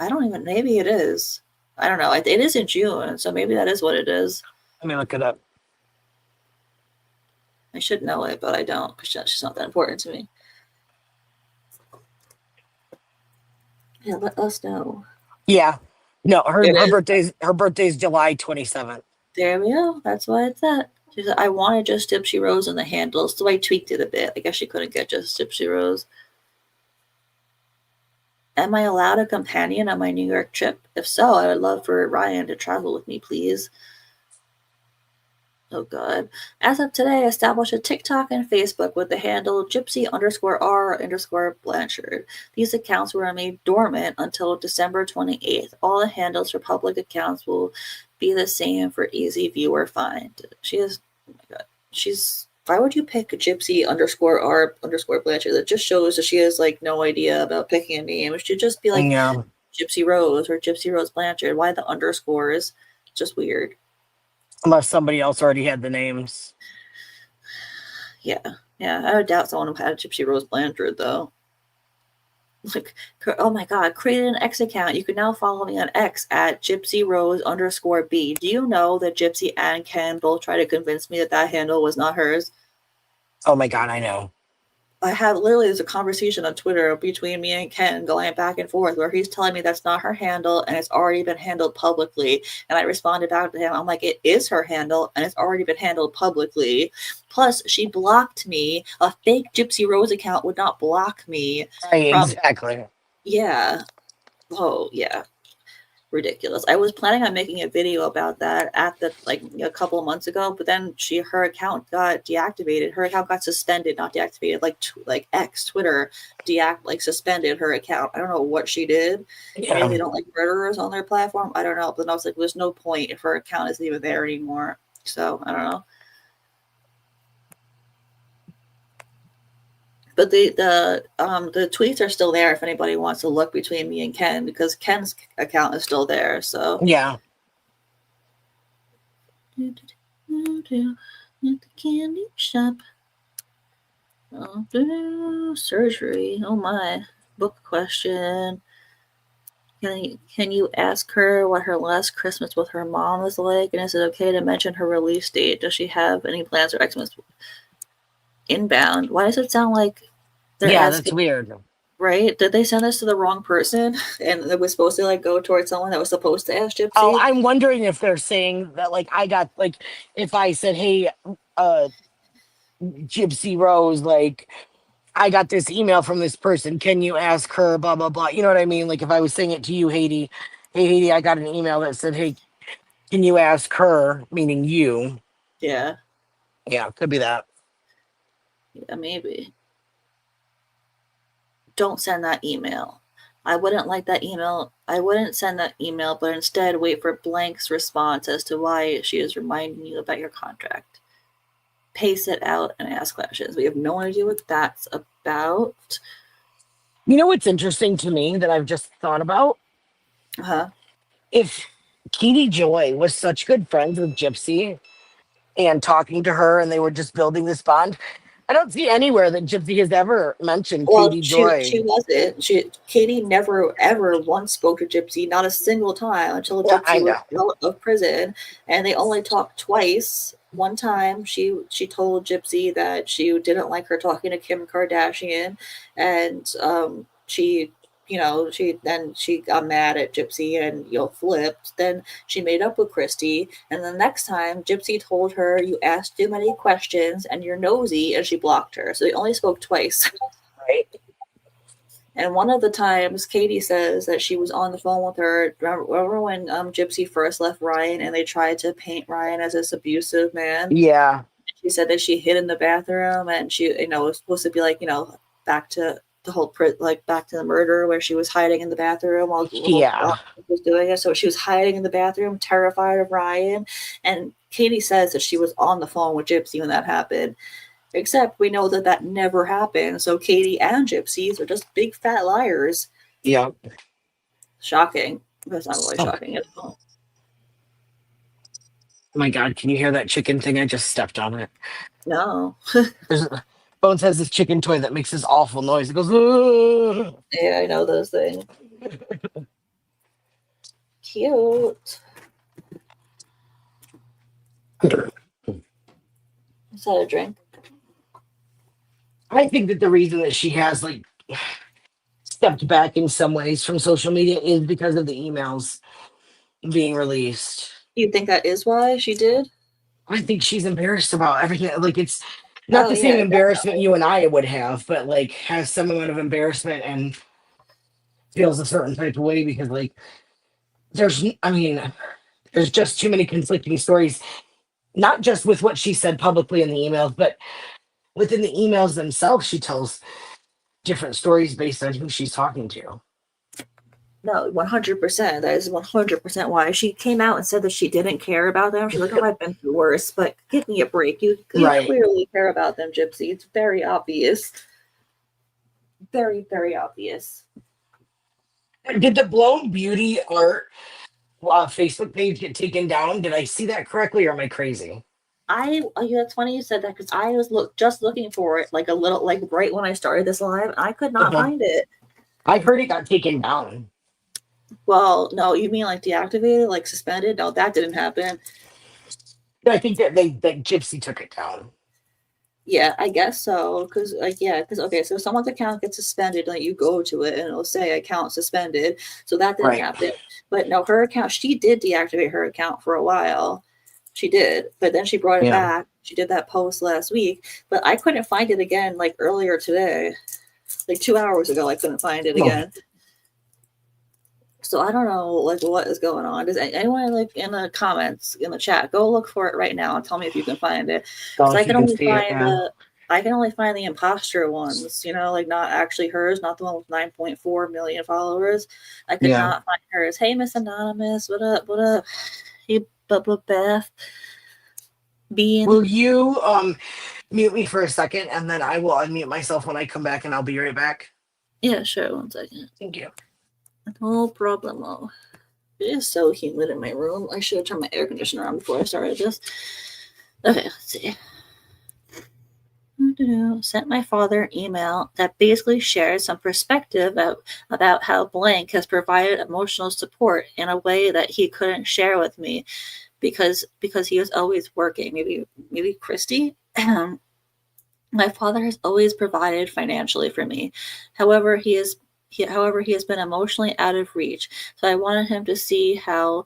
don't even, maybe it is. I don't know. It is in June, so maybe that is what it is. Let me look it up. I should know it, but I don't because she's not that important to me. Yeah, let us know. Yeah. No, her birthday's July 27th. There we go. That's why it's at. She said, I wanted just Gypsy Rose in the handle, so I tweaked it a bit. I guess she couldn't get just Gypsy Rose. Am I allowed a companion on my New York trip? If so, I would love for Ryan to travel with me, please. Oh, God. As of today, establish a TikTok and Facebook with the handle Gypsy_R_Blanchard. These accounts were made dormant until December 28th. All the handles for public accounts will be the same for easy viewer find. She is, oh my God. Why would you pick Gypsy_R_Blanchard? That just shows that she has like no idea about picking a name. It should just be like Gypsy Rose or Gypsy Rose Blanchard. Why the underscores? Just weird. Unless somebody else already had the names. Yeah. I would doubt someone had a Gypsy Rose Blanchard, though. Like, oh my God, created an X account. You can now follow me on X at GypsyRose_B. Do you know that Gypsy and Ken both tried to convince me that handle was not hers? Oh my God, I know. There's a conversation on Twitter between me and Ken going back and forth where he's telling me that's not her handle and it's already been handled publicly. And I responded back to him. I'm like, it is her handle and it's already been handled publicly. Plus, she blocked me. A fake Gypsy Rose account would not block me. Exactly. Yeah. Oh, yeah. Ridiculous. I was planning on making a video about that a couple of months ago, but then her account got deactivated. Her account got suspended, not deactivated. Like X, Twitter, suspended her account. I don't know what she did. Yeah. Maybe they don't like murderers on their platform. I don't know. But then I was like, there's no point if her account isn't even there anymore. So I don't know. But the tweets are still there if anybody wants to look between me and Ken, because Ken's account is still there. So yeah. At the candy shop. Surgery. Oh my. Book question. Can you ask her what her last Christmas with her mom was like? And is it okay to mention her release date? Does she have any plans for Xmas? Inbound. Why does it sound like they're asking? That's weird. Right? Did they send this to the wrong person? And it was supposed to go towards someone that was supposed to ask Gypsy? Oh, I'm wondering if they're saying that I got if I said, hey, Gypsy Rose, I got this email from this person. Can you ask her, blah, blah, blah. You know what I mean? If I was saying it to you, Haiti, hey, Haiti, I got an email that said, hey, can you ask her, meaning you? Yeah. Yeah, could be that. Yeah, maybe. Don't send that email. I wouldn't like that email. I wouldn't send that email, but instead wait for Blank's response as to why she is reminding you about your contract. Pace it out and ask questions. We have no idea what that's about. You know what's interesting to me that I've just thought about? If Katie Joy was such good friends with Gypsy and talking to her and they were just building this bond, I don't see anywhere that Gypsy has ever mentioned Katie Joy. She wasn't. Katie never, ever once spoke to Gypsy, not a single time, until Gypsy was out of prison. And they only talked twice one time she told Gypsy that she didn't like her talking to Kim Kardashian, and she she got mad at Gypsy and flipped. Then she made up with Christy, and the next time Gypsy told her, "You asked too many questions and you're nosy," and she blocked her. So they only spoke twice. Right. And one of the times, Katie says that she was on the phone with her. Remember when Gypsy first left Ryan and they tried to paint Ryan as this abusive man? Yeah. She said that she hid in the bathroom and she, was supposed to be like, back to the whole, back to the murder where she was hiding in the bathroom while Yeah. was doing it. So she was hiding in the bathroom, terrified of Ryan. And Katie says that she was on the phone with Gypsy when that happened. Except we know that that never happened. So Katie and Gypsies are just big fat liars. Yeah. Shocking. That's not really Oh shocking at all. my God, can you hear that chicken thing? I just stepped on it. No. Bones has this chicken toy that makes this awful noise. It goes, "Ugh." Yeah, I know those things. Cute. Is that a drink? I think that the reason that she has like stepped back in some ways from social media is because of the emails being released. You think that is why she did? I think she's embarrassed about everything. Like it's not Oh the same yeah, embarrassment you and I would have, but like has some amount of embarrassment and feels a certain type of way because like there's just too many conflicting stories, not just with what she said publicly in the emails, but within the emails themselves, she tells different stories based on who she's talking to. no, 100%. That is 100% why she came out and said that she didn't care about them. She's like, "Oh, I've been through worse." But give me a break. You Right. clearly care about them, Gypsy. It's very obvious. Very, very obvious. Did the Blown Beauty art Facebook page get taken down? Did I see that correctly, or am I crazy? That's funny you said that because I was just looking for it like a little like right when I started this live. I could not Uh-huh. find it. I heard it got taken down. Well, no, you mean like deactivated, like suspended? No, that didn't happen. I think that Gypsy took it down. Yeah, I guess so. Because okay, so someone's account gets suspended, like you go to it and it'll say account suspended. So that didn't Right. happen. But no, her account, she did deactivate her account for a while. She did, but then she brought it Yeah. back. She did that post last week, but I couldn't find it again like earlier today. Like 2 hours ago, I couldn't find it again. So I don't know like what is going on. Does anyone like in the comments in the chat go look for it right now and tell me if you can find it? Because I can only find the imposter ones, like not actually hers, not the one with 9.4 million followers. I could not find hers. Hey, Miss Anonymous, what up? What up? Hey, Beth. Bean. Will you mute me for a second and then I will unmute myself when I come back and I'll be right back? Yeah, sure. 1 second. Thank you. No problemo. It is so humid in my room. I should have turned my air conditioner on before I started this. Okay, let's see. Sent my father an email that basically shares some perspective about how blank has provided emotional support in a way that he couldn't share with me because he was always working. Maybe Christy? My father has always provided financially for me. However, he has been emotionally out of reach. So I wanted him to see how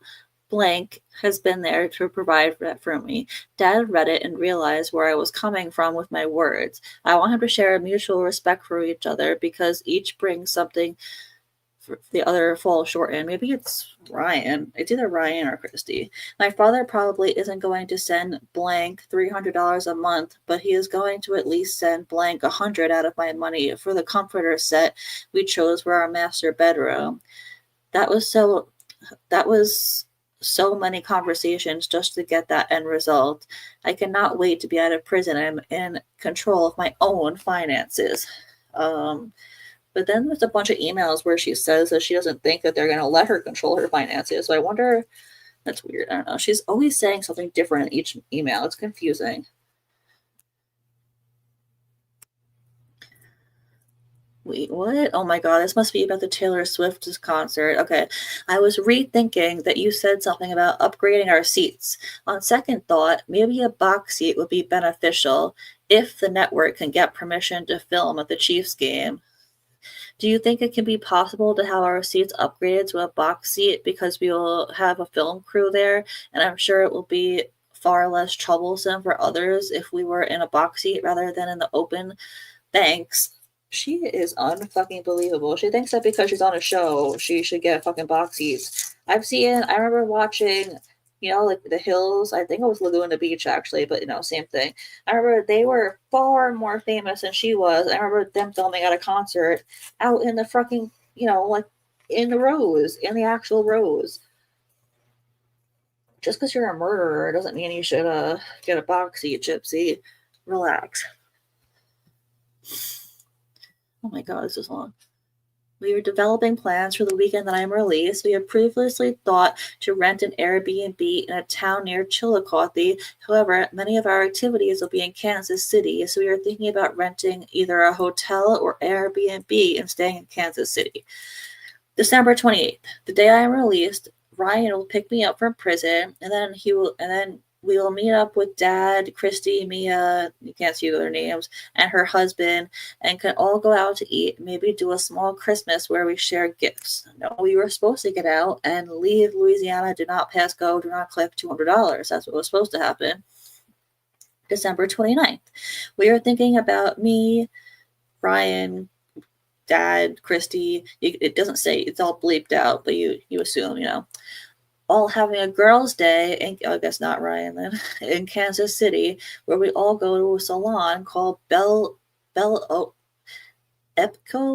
blank has been there to provide that for me. Dad read it and realized where I was coming from with my words. I want him to share a mutual respect for each other because each brings something the other falls short in. Maybe it's Ryan. It's either Ryan or Christy. My father probably isn't going to send blank $300 a month, but he is going to at least send blank $100 out of my money for the comforter set we chose for our master bedroom. That was so many conversations just to get that end result. I cannot wait to be out of prison. I'm in control of my own finances. But then there's a bunch of emails where she says that she doesn't think that they're going to let her control her finances. So I wonder, that's weird. I don't know. She's always saying something different in each email. It's confusing. Wait, what? Oh my god, this must be about the Taylor Swift concert. Okay. I was rethinking that you said something about upgrading our seats. On second thought, maybe a box seat would be beneficial if the network can get permission to film at the Chiefs game. Do you think it can be possible to have our seats upgraded to a box seat because we will have a film crew there? And I'm sure it will be far less troublesome for others if we were in a box seat rather than in the open. Thanks. She is unfucking believable. She thinks that because she's on a show, she should get fucking box seats. I remember watching, like The Hills. I think it was Laguna Beach, actually, but, same thing. I remember they were far more famous than she was. I remember them filming at a concert out in the fucking, like in the rows, in the actual rows. Just because you're a murderer doesn't mean you should get a box seat, Gypsy. Relax. Oh my god, this is long. We are developing plans for the weekend that I'm released. We have previously thought to rent an Airbnb in a town near Chillicothe. However, many of our activities will be in Kansas City, so we are thinking about renting either a hotel or Airbnb and staying in Kansas City. December 28th, the day I am released, Ryan will pick me up from prison, and then we will meet up with Dad, Christy, Mia, you can't see their names, and her husband, and can all go out to eat, maybe do a small Christmas where we share gifts. No, we were supposed to get out and leave Louisiana, do not pass go, do not collect $200. That's what was supposed to happen. December 29th. We are thinking about me, Ryan, Dad, Christy. It doesn't say, it's all bleeped out, but you assume, all having a girls' day, and I guess not Ryan then, in Kansas City, where we all go to a salon called Epco,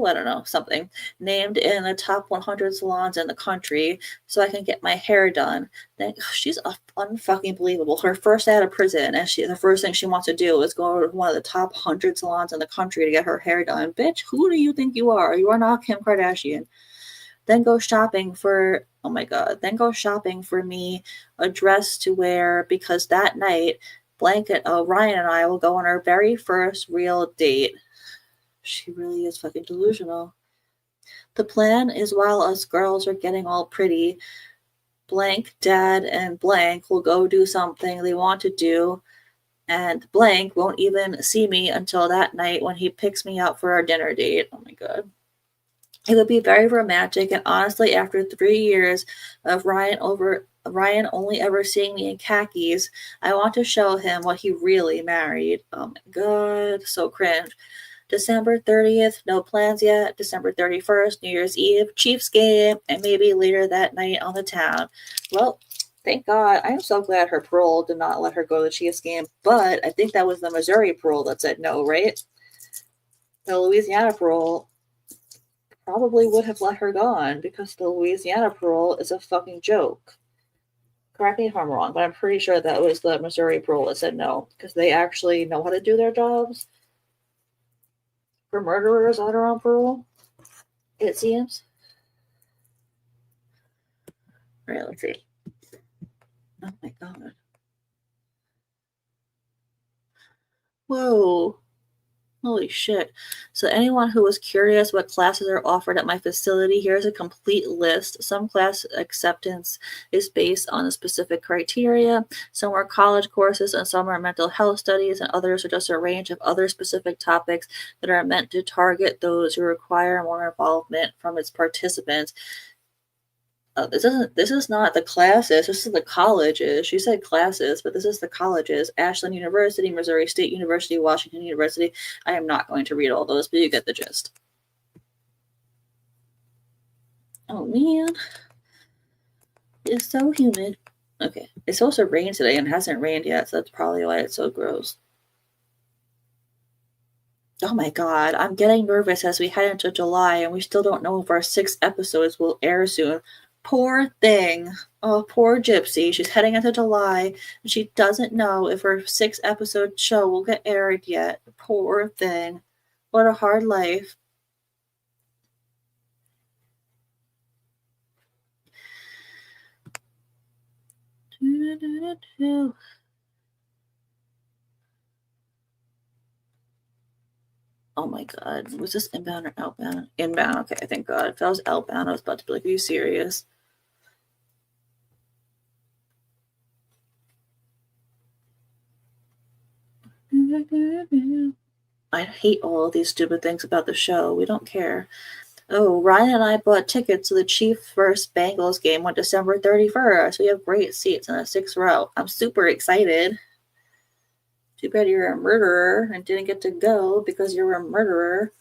I don't know, something, named in the top 100 salons in the country, so I can get my hair done. Then she's unfucking believable. Her first day out of prison, and the first thing she wants to do is go to one of the top 100 salons in the country to get her hair done. Bitch, who do you think you are? You are not Kim Kardashian. Then go shopping for, oh my god, then go shopping for me a dress to wear because that night, Ryan and I will go on our very first real date. She really is fucking delusional. The plan is while us girls are getting all pretty, blank, dad, and blank will go do something they want to do, and blank won't even see me until that night when he picks me up for our dinner date. Oh my god. It would be very romantic, and honestly, after 3 years of Ryan only ever seeing me in khakis, I want to show him what he really married. Oh my god, so cringe. December 30th, no plans yet. December 31st, New Year's Eve, Chiefs game, and maybe later that night on the town. Well, thank God. I'm so glad her parole did not let her go to the Chiefs game, but I think that was the Missouri parole that said no, right? The Louisiana parole probably would have let her gone because the Louisiana parole is a fucking joke. Correct me if I'm wrong, but I'm pretty sure that was the Missouri parole that said no because they actually know how to do their jobs. For murderers that are on parole, it seems. All right, let's see. Oh my god. Whoa. Holy shit. So anyone who was curious what classes are offered at my facility, here's a complete list. Some class acceptance is based on a specific criteria. Some are college courses and some are mental health studies, and others are just a range of other specific topics that are meant to target those who require more involvement from its participants. This is not the classes. This is the colleges. She said classes, but this is the colleges. Ashland University, Missouri State University, Washington University. I am not going to read all those, but you get the gist. Oh man, it's so humid. Okay, it's supposed to rain today and it hasn't rained yet, so that's probably why it's so gross. Oh my god, I'm getting nervous as we head into July and we still don't know if our 6 episodes will air soon. Poor thing. Oh, poor Gypsy. She's heading into July and she doesn't know if her 6-episode show will get aired yet. Poor thing. What a hard life. Oh my god. Was this inbound or outbound? Inbound. Okay, thank God. If that was outbound, I was about to be like, are you serious? I hate all of these stupid things about the show. We don't care. Oh, Ryan and I bought tickets to the Chiefs vs. Bengals game on December 31st. We have great seats in the 6th row. I'm super excited. Too bad you're a murderer and didn't get to go because you're a murderer.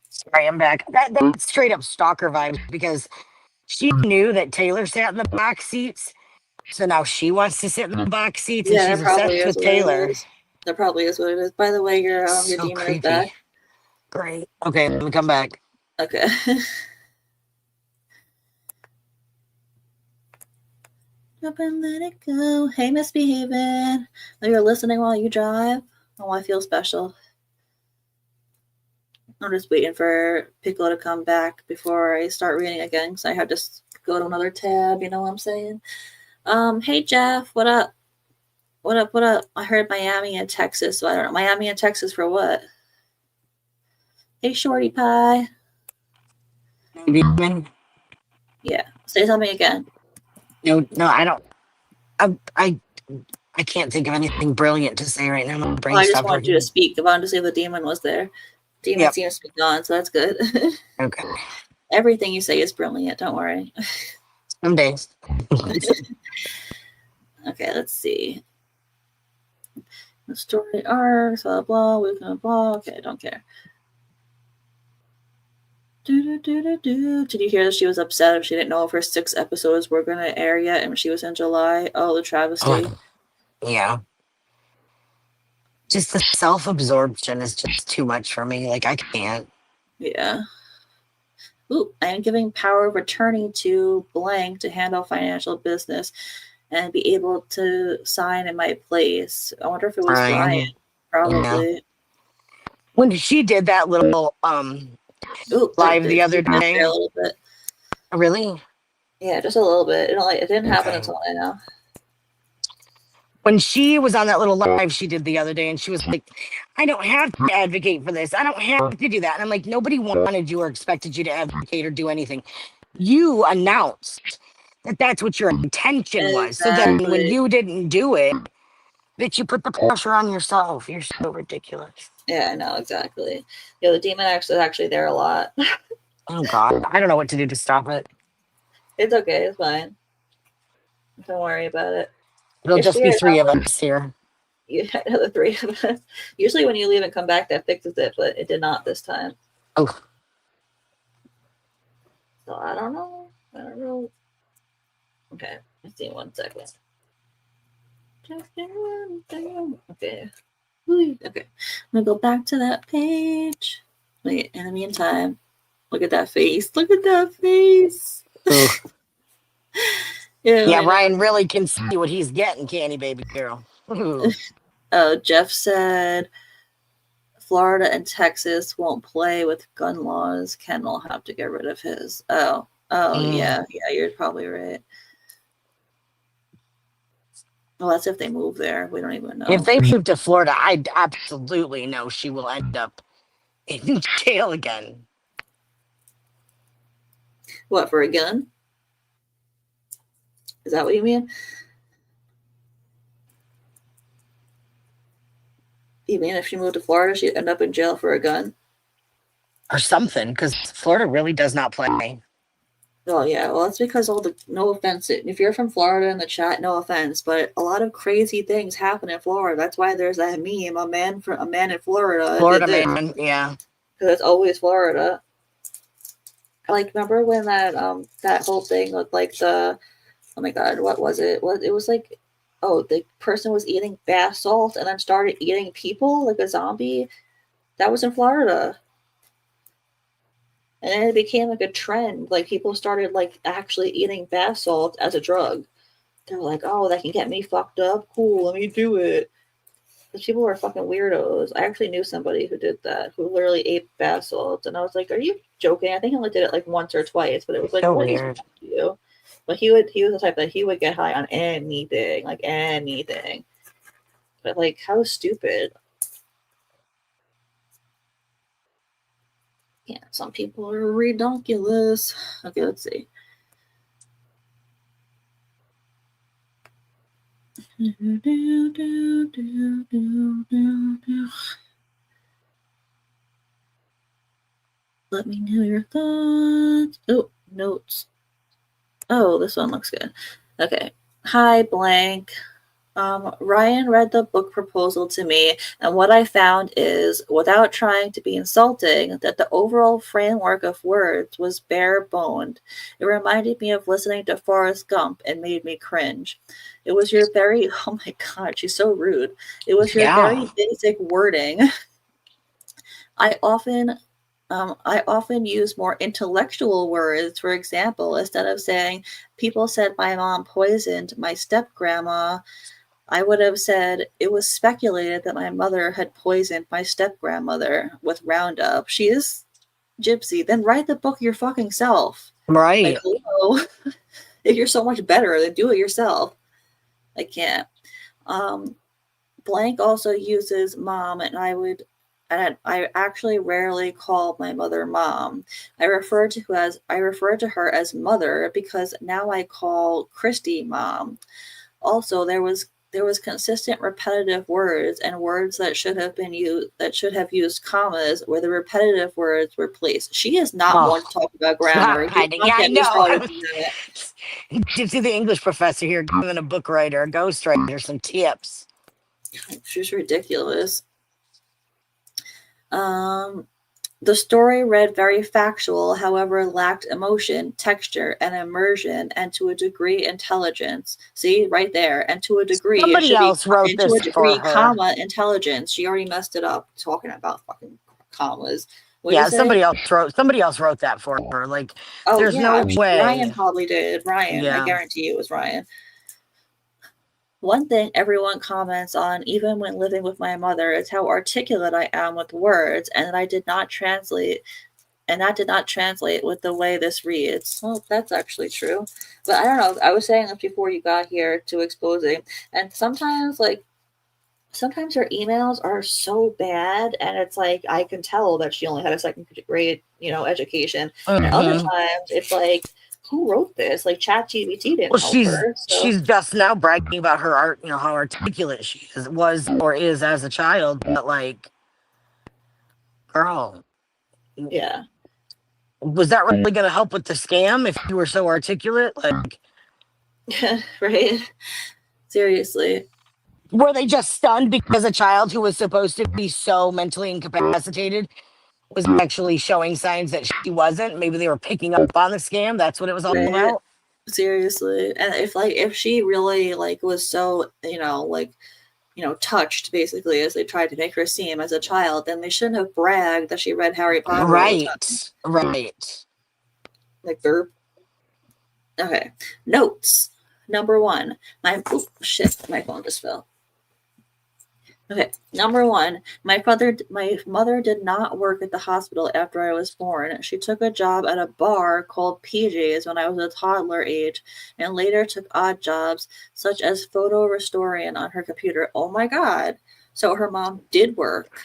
Sorry, I'm back. That's straight up stalker vibes because she knew that Taylor sat in the box seats. So now she wants to sit in the box seats and Yeah, she's that probably obsessed is with what it Taylor. is. That probably is what it is. By the way, your So demon is back. creepy. Great. Okay, let me come back. Okay. Up and let it go. Hey, misbehaving. Are you listening while you drive? Oh, I feel special. I'm just waiting for Piccolo to come back before I start reading again, because I have to go to another tab. You know what I'm saying? Hey Jeff, what up? What up? What up? I heard Miami and Texas, so I don't know. Miami and Texas for what? Hey Shorty Pie. Demon? Yeah. Say something again. No, I don't. I can't think of anything brilliant to say right now. My brain I just stopped wanted you to working. speak. I wanted to see if the demon was there. Demon seems to be gone, so that's good. Okay. Everything you say is brilliant. Don't worry. Some days. Okay, let's see. The story arcs, blah blah, we're gonna blah. Okay, I don't care. Did you hear that she was upset if she didn't know if her 6 episodes were gonna air yet and she was in July? Oh, the travesty. Yeah. Just the self-absorption is just too much for me. Like, I can't. Yeah. Ooh, I am giving power of attorney to blank to handle financial business and be able to sign in my place. I wonder if it was Ryan. Probably. Yeah. When she did that little Ooh, live the other a day. little bit. Really? Yeah, just a little bit. It didn't happen until now. When she was on that little live she did the other day, and she was like, I don't have to advocate for this. I don't have to do that. And I'm like, nobody wanted you or expected you to advocate or do anything. You announced that that's what your intention was. So then when you didn't do it, that you put the pressure on yourself. You're so ridiculous. Yeah, I know, exactly. Yeah, the demon is actually there a lot. Oh, God. I don't know what to do to stop it. It's okay. It's fine. Don't worry about it. It'll just be 3 of us here. Yeah, the 3 of us. Usually when you leave and come back, that fixes it, but it did not this time. Oh. So I don't know. Okay, let's see 1 second. Okay. Okay. I'm gonna go back to that page. Wait, in the meantime, look at that face. Look at that face. Yeah, Ryan really can see what he's getting, can he, baby girl? Jeff said Florida and Texas won't play with gun laws. Ken will have to get rid of his. Yeah, you're probably right. Well, that's if they move there. We don't even know. If they move to Florida, I absolutely know she will end up in jail again. What, for a gun? Is that what you mean? You mean if she moved to Florida, she'd end up in jail for a gun? Or something, because Florida really does not play. Oh, yeah. Well, that's because no offense. If you're from Florida in the chat, no offense, but a lot of crazy things happen in Florida. That's why there's that meme, a man in Florida. Florida man, yeah. Because it's always Florida. Like, remember when that whole thing looked like oh my God, what was it? It was like, oh, the person was eating bath salt and then started eating people like a zombie. That was in Florida. And then it became like a trend. Like people started like actually eating bath salt as a drug. They were like, oh, that can get me fucked up. Cool, let me do it. Because people were fucking weirdos. I actually knew somebody who did that, who literally ate bath salts. And I was like, are you joking? I think he only did it like once or twice, but it was like, so what weird. is wrong with you? But he was the type that he would get high on anything, like anything. But like, how stupid. Yeah, some people are redonkulous. Okay, let's see. Let me know your thoughts. Oh, notes. Oh, this one looks good. Okay. Hi, blank. Ryan read the book proposal to me, and what I found is, without trying to be insulting, that the overall framework of words was bare boned. It reminded me of listening to Forrest Gump and made me cringe. It was your very, oh my god, she's so rude. It was your very basic wording. I often I often use more intellectual words. For example, instead of saying, people said my mom poisoned my step grandma, I would have said, it was speculated that my mother had poisoned my step grandmother with Roundup. She is gypsy. Then write the book your fucking self. Right. Like, hello. If you're so much better, then do it yourself. I can't. Blank also uses mom, and I actually rarely call my mother mom. I refer to her as mother because now I call Christy mom. Also, there was consistent repetitive words and words that should have used commas where the repetitive words were placed. She is not one to talk about grammar. Do not I get me know. started on that. Gypsy, the English professor here, giving a book writer, a ghostwriter, some tips. She's ridiculous. The story read very factual, however, lacked emotion, texture, and immersion, and to a degree, intelligence. See, right there. And to a degree, Somebody else wrote this for her. comma, intelligence. She already messed it up talking about fucking commas. Yeah, somebody else wrote that for her. Like, there's no way. Ryan probably did. Ryan, yeah. I guarantee it was Ryan. One thing everyone comments on, even when living with my mother, is how articulate I am with words, and that I did not translate with the way this reads. Well, that's actually true. But I don't know. I was saying this before you got here to exposing, and sometimes her emails are so bad, and it's like I can tell that she only had a second grade, education. And other times it's like, who wrote this? Like ChatGPT didn't help her. So. She's just now bragging about her art, how articulate she was or is as a child. But like, girl, yeah, was that really going to help with the scam if you were so articulate? Like, right? Seriously. Were they just stunned because a child who was supposed to be so mentally incapacitated was actually showing signs that she wasn't? Maybe they were picking up on the scam. That's what it was all about. Seriously. And if she really was so, touched basically as they tried to make her seem as a child, then they shouldn't have bragged that she read Harry Potter. Right. Like burp. Okay. Notes. Number 1. My phone just fell. Okay, number 1, my mother did not work at the hospital after I was born. She took a job at a bar called PJ's when I was a toddler age, and later took odd jobs such as photo historian on her computer. Oh my god. So her mom did work.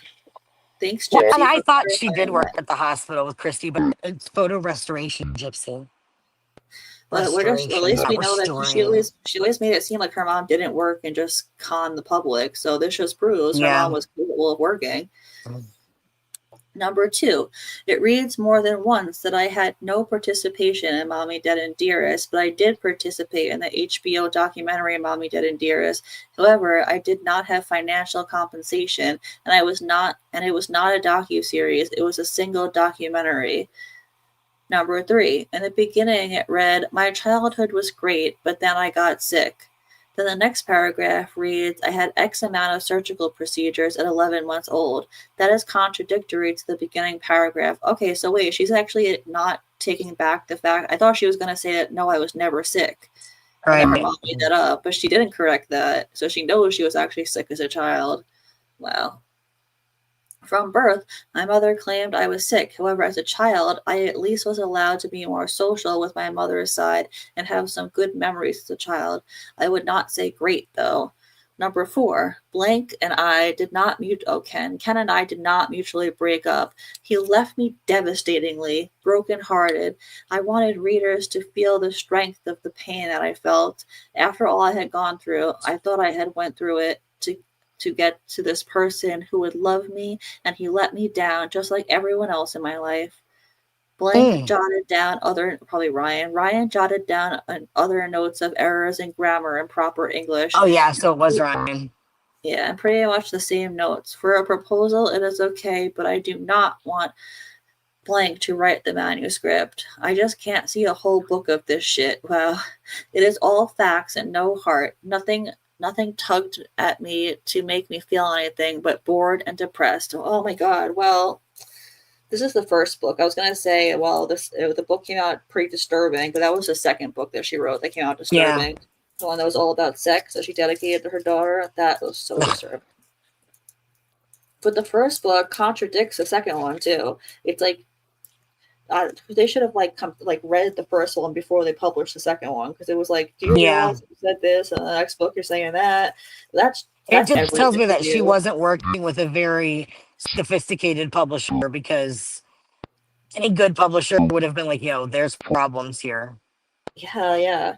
Thanks, Gypsy. Well, and I thought she did work at the hospital with Christy, but it's photo restoration, Gypsy. But at least we know that she always made it seem like her mom didn't work and just conned the public. So this just proves her mom was capable of working. Number 2, it reads more than once that I had no participation in Mommy, Dead, and Dearest, but I did participate in the HBO documentary Mommy, Dead, and Dearest. However, I did not have financial compensation, and it was not a docuseries. It was a single documentary. Number 3, in the beginning it read, my childhood was great, but then I got sick. Then the next paragraph reads, I had X amount of surgical procedures at 11 months old. That is contradictory to the beginning paragraph. Okay, so wait, she's actually not taking back the fact. I thought she was going to say that, no, I was never sick. Right. And her mom made that up, but she didn't correct that. So she knows she was actually sick as a child. Wow. From birth, my mother claimed I was sick. However, as a child, I at least was allowed to be more social with my mother's side and have some good memories as a child. I would not say great, though. Number 4, blank and I did not Ken and I did not mutually break up. He left me devastatingly, broken-hearted. I wanted readers to feel the strength of the pain that I felt. After all I had gone through, I thought I had went through it to get to this person who would love me, and he let me down just like everyone else in my life. Blank jotted down Ryan jotted down other notes of errors in grammar and proper English. Oh, yeah, so it was Ryan. Yeah, and pretty much the same notes. For a proposal, it is okay, but I do not want blank to write the manuscript. I just can't see a whole book of this shit. Wow. It is all facts and no heart. Nothing tugged at me to make me feel anything but bored and depressed. Oh my god. Well, this is the first book. I was gonna say, well, the book came out pretty disturbing, but that was the second book that she wrote that came out disturbing. Yeah. The one that was all about sex that she dedicated to her daughter. That was so disturbing. But the first book contradicts the second one too. It's like they should have read the first one before they published the second one, because it was like, do you realize you said this, and the next book you're saying that? That's it just tells me that she wasn't working with a very sophisticated publisher, because any good publisher would have been like, yo, there's problems here. Yeah.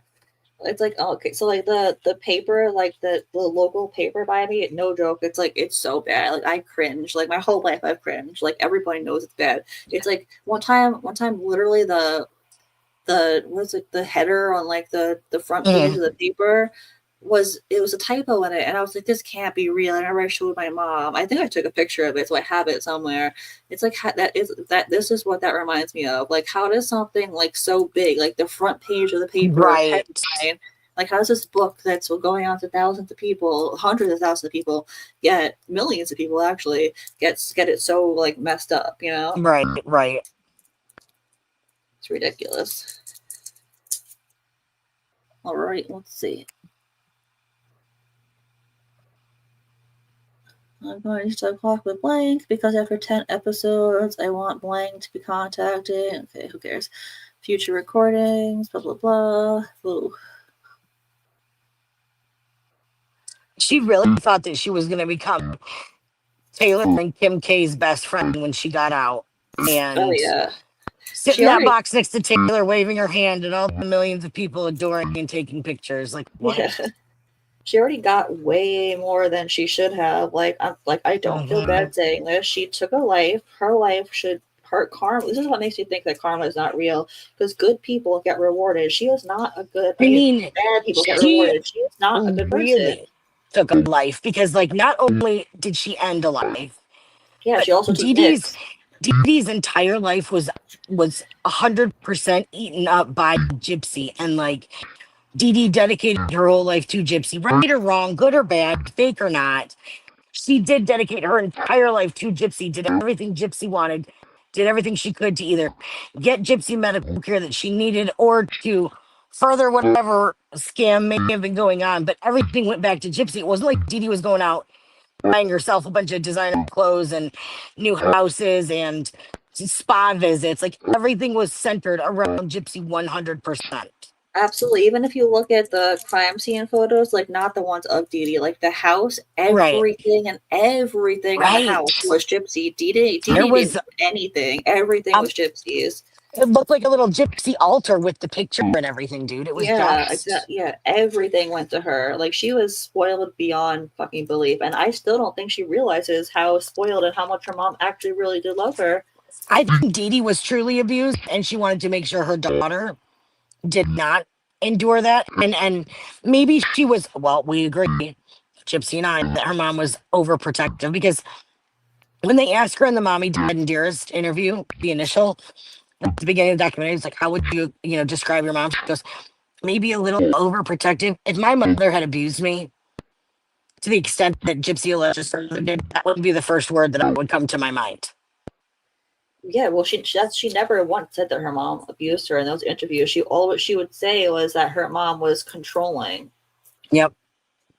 It's like, oh, okay, so like the paper, like the local paper by me, no joke, it's like, it's so bad. Like I cringe. Like my whole life I've cringed. Like everybody knows it's bad. It's like one time literally the header on like the front page of the paper was a typo in it, and I was like, this can't be real. I remember I showed my mom. I think I took a picture of it, so I have it somewhere. It's like this is what that reminds me of. Like, how does something like so big, like the front page of the paper, headline, like how does this book that's going on to thousands of people, hundreds of thousands of people, get millions of people actually get it so like messed up, you know? Right. It's ridiculous. All right, let's see. I'm going to start clock with blank because after 10 episodes, I want blank to be contacted. Okay, who cares? Future recordings, blah, blah, blah. Ooh. She really thought that she was going to become Taylor and Kim K's best friend when she got out. And sit in that box next to Taylor, waving her hand, and all the millions of people adoring and taking pictures. Like, what? Yeah. She already got way more than she should have. Like I don't feel bad saying this. She took a life. Her life should hurt karma. This is what makes me think that karma is not real, because good people get rewarded. She is not a good. I mean, bad people get rewarded. She is not a good person. Took a life, because like not only did she end a life, yeah, she also took Dee Dee's entire life was 100% eaten up by Gypsy, and like Dee Dee dedicated her whole life to Gypsy, right or wrong, good or bad, fake or not. She did dedicate her entire life to Gypsy, did everything Gypsy wanted, did everything she could to either get Gypsy medical care that she needed or to further whatever scam may have been going on. But everything went back to Gypsy. It wasn't like Dee Dee was going out buying herself a bunch of designer clothes and new houses and spa visits. Like everything was centered around Gypsy 100%. Absolutely. Even if you look at the crime scene photos, like not the ones of Dee Dee, like the house, everything and everything in the house was Gypsy. Dee Dee didn't do anything. Everything was Gypsy's. It looked like a little Gypsy altar with the picture and everything, dude. It was everything went to her. Like she was spoiled beyond fucking belief, and I still don't think she realizes how spoiled and how much her mom actually really did love her. I think Dee Dee was truly abused, and she wanted to make sure her daughter did not endure that, and maybe she was, well, we agree, Gypsy and I, that her mom was overprotective, because when they asked her in the Mommy Died and Dearest interview, the initial at the beginning of the documentary, it's like, how would you describe your mom? She goes, maybe a little overprotective. If my mother had abused me to the extent that Gypsy allegedly did, that would be the first word that would come to my mind. Yeah, well, she never once said that her mom abused her in those interviews. All what she would say was that her mom was controlling. Yep.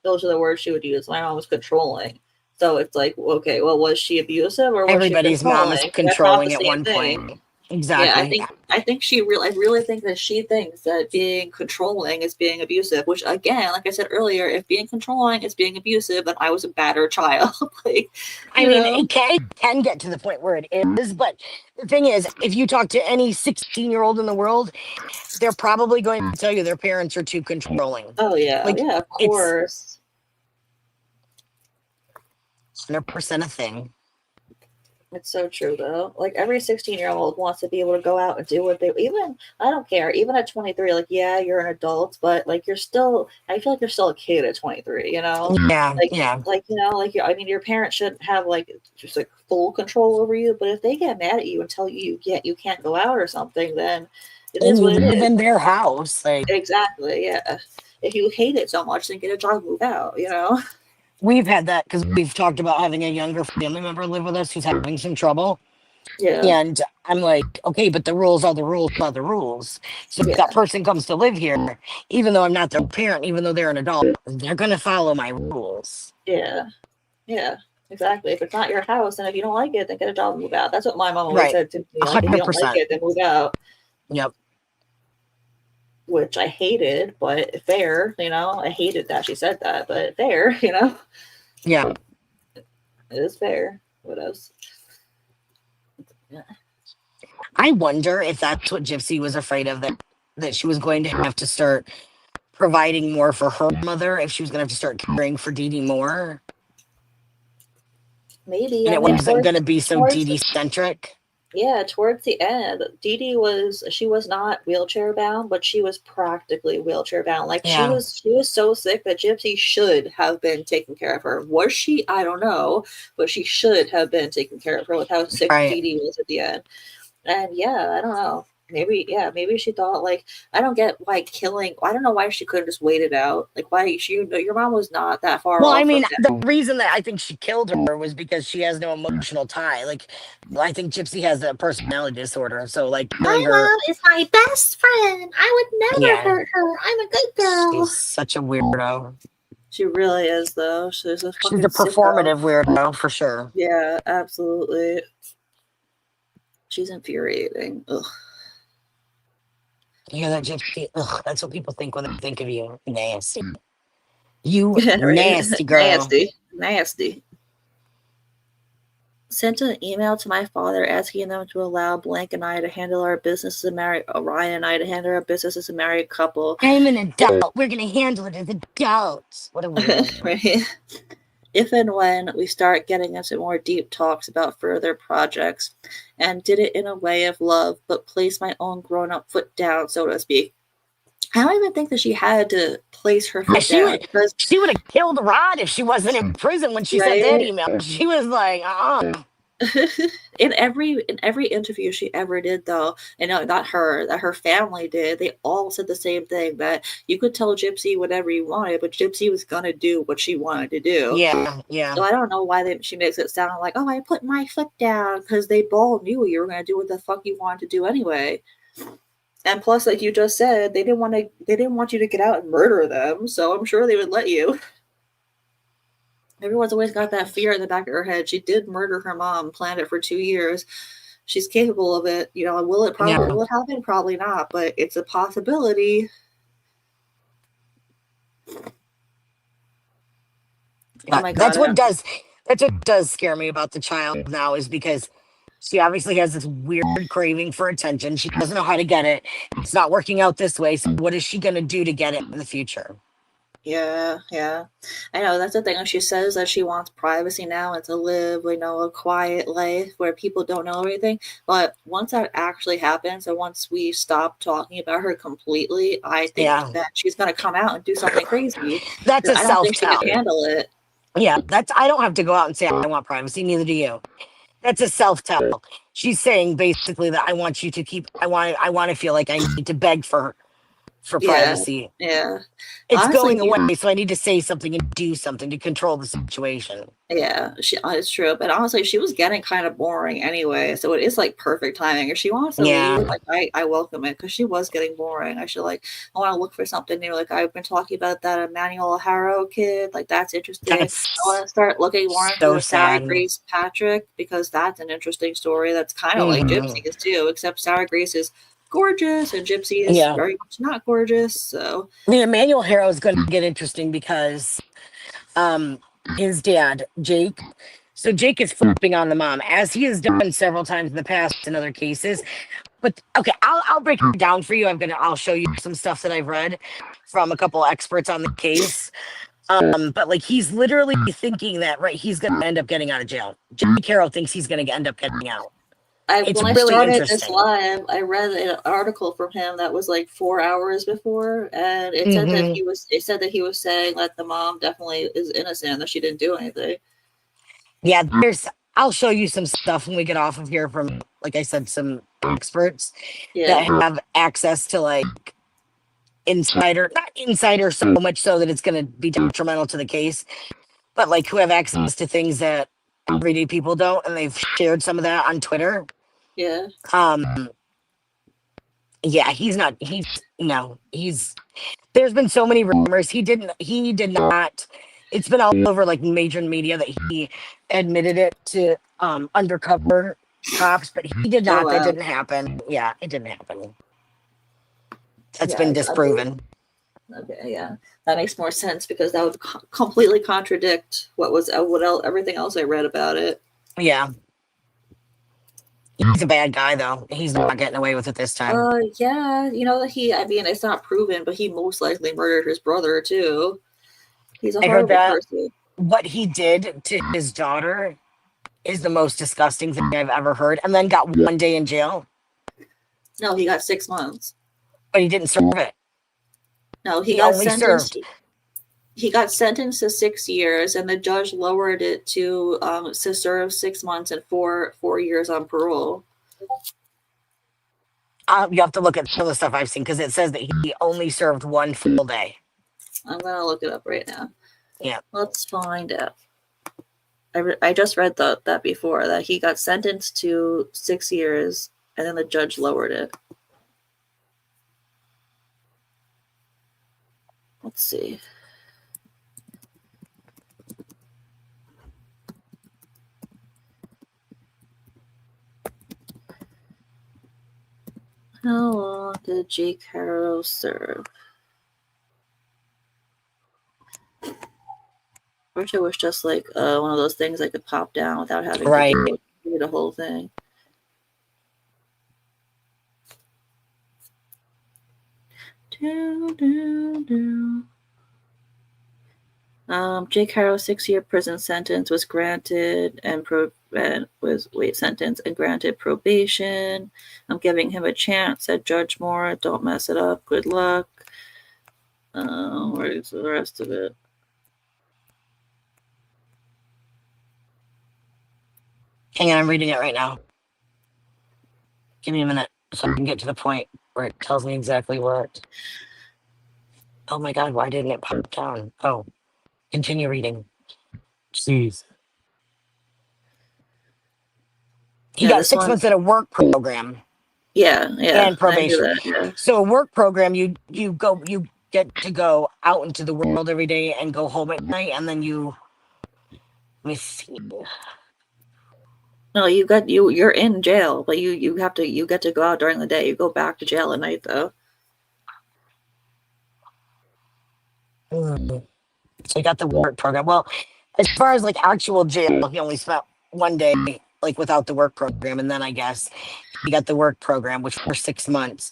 Those are the words she would use. My mom was controlling. So it's like, okay, well, was she abusive or was everybody's she controlling? mom is controlling at one point? Exactly. I think I really think that she thinks that being controlling is being abusive, which again, like I said earlier, if being controlling is being abusive, then I was a badder child. Like, I mean, it can get to the point where it is, but the thing is, if you talk to any 16-year-old in the world, they're probably going to tell you their parents are too controlling. Oh yeah, Like, yeah, of it's course. 100% a thing. It's so true though. Like every 16-year-old wants to be able to go out and do what they even I don't care. Even at 23, like yeah, you're an adult, but like you're still I feel like you're still a kid at 23, you know? Yeah, Like yeah. you know, like I mean your parents shouldn't have like just like full control over you, but if they get mad at you and tell you can't go out or something, then it And is you what it live is. in their house. Like, Exactly, yeah. If you hate it so much, then get a job, move out, you know? we've had that because we've talked about having a younger family member live with us who's having some trouble. Yeah, And I'm like, okay, but the rules are the rules are the rules. So if that yeah, person comes to live here, even though I'm not their parent, even though they're an adult, they're going to follow my rules. yeah. Yeah, exactly. If it's not your house, and if you don't like it, then get a job and move out. That's what my mom always Right. said to me. Like, if you don't like 100%. it, then move out. Yep. Which I hated, but fair. You know, I hated that she said that, but fair. You know, Yeah. it is fair. What else? Yeah. I wonder if that's what Gypsy was afraid of, that she was going to have to start providing more for her mother, if she was going to have to start caring for Dee Dee more. Maybe. And I it mean, wasn't going to be so Dee towards Dee centric. yeah, towards the end, Dee Dee she was not wheelchair bound, but she was practically wheelchair bound. Like Yeah. she was so sick that Gypsy should have been taking care of her. Was she? I don't know, but she should have been taking care of her with how sick Right. Dee Dee was at the end. And yeah, I don't know. Maybe she thought like I don't get why killing. I don't know why she couldn't just wait it out. Like why your mom was not that far Well, I off from mean, death. the reason that I think she killed her was because she has no emotional tie. Like, I think Gypsy has a personality disorder. So, like, killing My her, mom is my best friend. I would never yeah, hurt her. I'm a good she's girl. such a weirdo. She really is, though. She's a She's fucking a sicko. performative weirdo for sure. Yeah, absolutely. She's infuriating. Ugh. You hear that, Gypsy? Ugh, that's what people think when they think of you. Nasty. You Right? nasty girl. Nasty. Nasty. Sent an email to my father asking them to allow Blank and I to handle our business as a married Ryan and I to handle our business as a married couple. I'm an adult. We're going to handle it as adults. What a weirdo. Right? If and when we start getting into more deep talks about further projects, and did it in a way of love, but place my own grown up foot down, so to speak. I don't even think that she had to place her Yeah, foot down because, she would have killed Rod if she wasn't in prison when she sent that right? email. She was like, In every interview she ever did, though, and no, not her, that her family did, they all said the same thing, that you could tell Gypsy whatever you wanted, but Gypsy was gonna do what she wanted to do. Yeah, yeah. So I don't know why she makes it sound like, oh, I put my foot down, because they all knew you were gonna do what the fuck you wanted to do anyway. And plus, like you just said, they didn't want you to get out and murder them, so I'm sure they would let you. Everyone's always got that fear in the back of her head. She did murder her mom, planned it for 2 years. She's capable of it. You know, will it happen? Probably not, but it's a possibility. Oh my god. That's what does scare me about the child now, is because she obviously has this weird craving for attention. She doesn't know how to get it. It's not working out this way. So what is she going to do to get it in the future? Yeah, yeah. I know that's the thing. She says that she wants privacy now and to live, a quiet life where people don't know everything. But once that actually happens, and once we stop talking about her completely, I think that she's going to come out and do something crazy. That's a I don't think she self-tell. can handle it. Yeah, I don't have to go out and say I want privacy. Neither do you. That's a self-tell. She's saying basically that I want you to keep. I want to feel like I need to beg for for privacy. Yeah. It's Honestly, going away, so I need to say something and do something to control the situation. Yeah, it's true. But honestly, she was getting kind of boring anyway, so it is like perfect timing. If she wants to leave, like I welcome it because she was getting boring. I want to look for something new. Like I've been talking about that Emanuel Haro kid. Like that's interesting. I want to start looking more into Sarah Grace Patrick because that's an interesting story. That's kind of like Gypsy's too, except Sarah Grace is gorgeous and Gypsy is very much not gorgeous. So I mean, Emanuel Haro is going to get interesting because his dad, Jake. So Jake is flipping on the mom, as he has done several times in the past in other cases. But okay, I'll break it down for you. I'll show you some stuff that I've read from a couple experts on the case. But like he's literally thinking that he's gonna end up getting out of jail. Jake Carroll thinks he's gonna end up getting out. When I started this live, I read an article from him that was like 4 hours before, and it said that he was saying that the mom definitely is innocent, that she didn't do anything. Yeah, I'll show you some stuff when we get off of here from, like I said, some experts that have access to like not insider so much so that it's going to be detrimental to the case, but like who have access to things that everyday people don't, and they've shared some of that on Twitter. Yeah. Yeah, there's been so many rumors. He did not, it's been all over like major media that he admitted it to undercover cops, but he did not. That didn't happen. Yeah, it didn't happen. That's been disproven. Okay, yeah, that makes more sense because that would completely contradict everything else I read about it. Yeah. He's a bad guy, though. He's not getting away with it this time. Yeah, it's not proven, but he most likely murdered his brother, too. He's a horrible person. What he did to his daughter is the most disgusting thing I've ever heard, and then got 1 day in jail. No, he got 6 months. But he didn't serve it. No, he got sentenced. He got sentenced to 6 years, and the judge lowered it to serve 6 months and 4 years on parole. You have to look at some of the stuff I've seen because it says that he only served 1 full day. I'm gonna look it up right now. Yeah, let's find out. I just read that before, that he got sentenced to 6 years, and then the judge lowered it. Let's see. How long did Jake Haro serve? I wish it was just like one of those things I could pop down without having to do the whole thing. Jake Harrow's 6-year prison sentence was granted and sentence and granted probation. I'm giving him a chance, said Judge Moore. Don't mess it up. Good luck. Where's the rest of it? Hang on, I'm reading it right now. Give me a minute so I can get to the point where it tells me exactly what. Oh my God, why didn't it pop down? Oh, continue reading. Jeez. He got 6 months at a work program. Yeah. And probation. So a work program, you get to go out into the world every day and go home at night, and then let me see. No, you're in jail, but you get to go out during the day. You go back to jail at night, though. So you got the work program. Well, as far as like actual jail, he only spent 1 day like without the work program, and then I guess he got the work program, which for 6 months.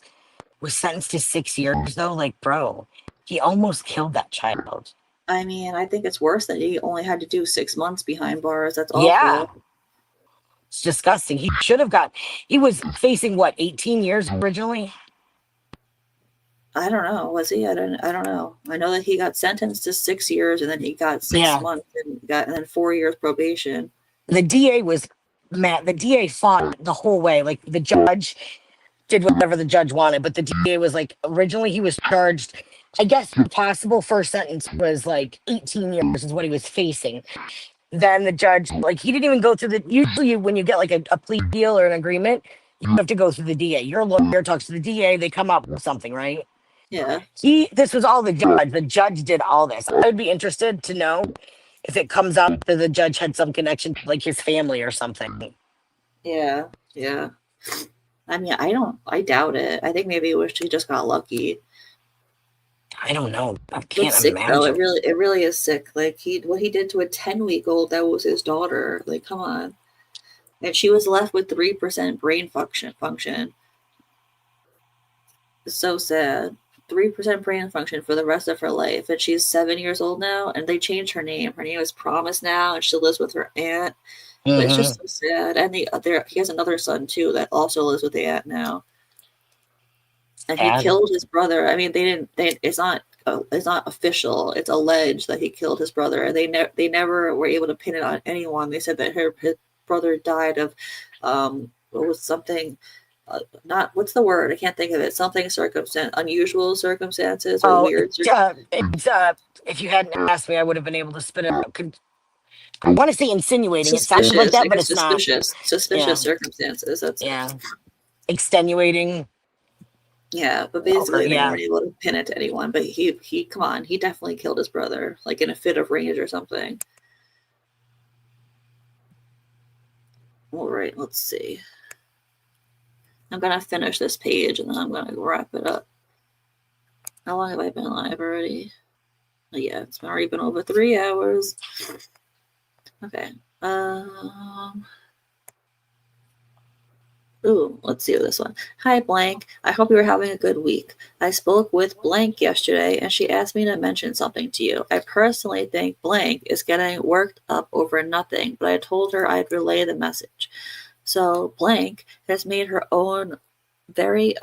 Was sentenced to 6 years though. Like, bro, he almost killed that child. I mean, I think it's worse that he only had to do 6 months behind bars. That's awful. Yeah. It's disgusting. He was facing what, 18 years originally? I don't know. Was he? I don't know. I know that he got sentenced to 6 years, and then he got 6 months and then 4 years probation. The DA was mad. The DA fought the whole way. Like the judge did whatever the judge wanted. But the DA was like, originally he was charged, I guess the possible first sentence was like 18 years is what he was facing. Then the judge, like, he didn't even go through the, usually when you get like a plea deal or an agreement, you have to go through the DA. Your lawyer talks to the DA, they come up with something, right? Yeah. This was all the judge. The judge did all this. I would be interested to know if it comes out that the judge had some connection to like his family or something. Yeah. Yeah. I mean, I doubt it. I think maybe he just got lucky. I don't know. I It's can't sick imagine. though. It really is sick. Like what he did to a 10-week-old that was his daughter. Like, come on. And she was left with 3% brain function. It's so sad. 3% brain function for the rest of her life. And she's 7 years old now, and they changed her name. Her name is Promise now, and she lives with her aunt. But it's just so sad. And he has another son too that also lives with the aunt now. And he killed his brother. I mean, it's not official. It's alleged that he killed his brother, and they never were able to pin it on anyone. They said that his brother died of what was something not what's the word? I can't think of it. Something unusual circumstances or weird. If you hadn't asked me, I would have been able to spit it out. I want to say insinuating. It sounds like that, but it's not. Suspicious circumstances. That's extenuating. Yeah, but basically they weren't able to pin it to anyone. But he come on, he definitely killed his brother, like in a fit of rage or something. All right, let's see. I'm gonna finish this page and then I'm gonna wrap it up. How long have I been live already? Oh, yeah, it's already been over 3 hours. Okay. Ooh, let's see this one. Hi, Blank. I hope you were having a good week. I spoke with Blank yesterday, and she asked me to mention something to you. I personally think Blank is getting worked up over nothing, but I told her I'd relay the message. So Blank has made her own very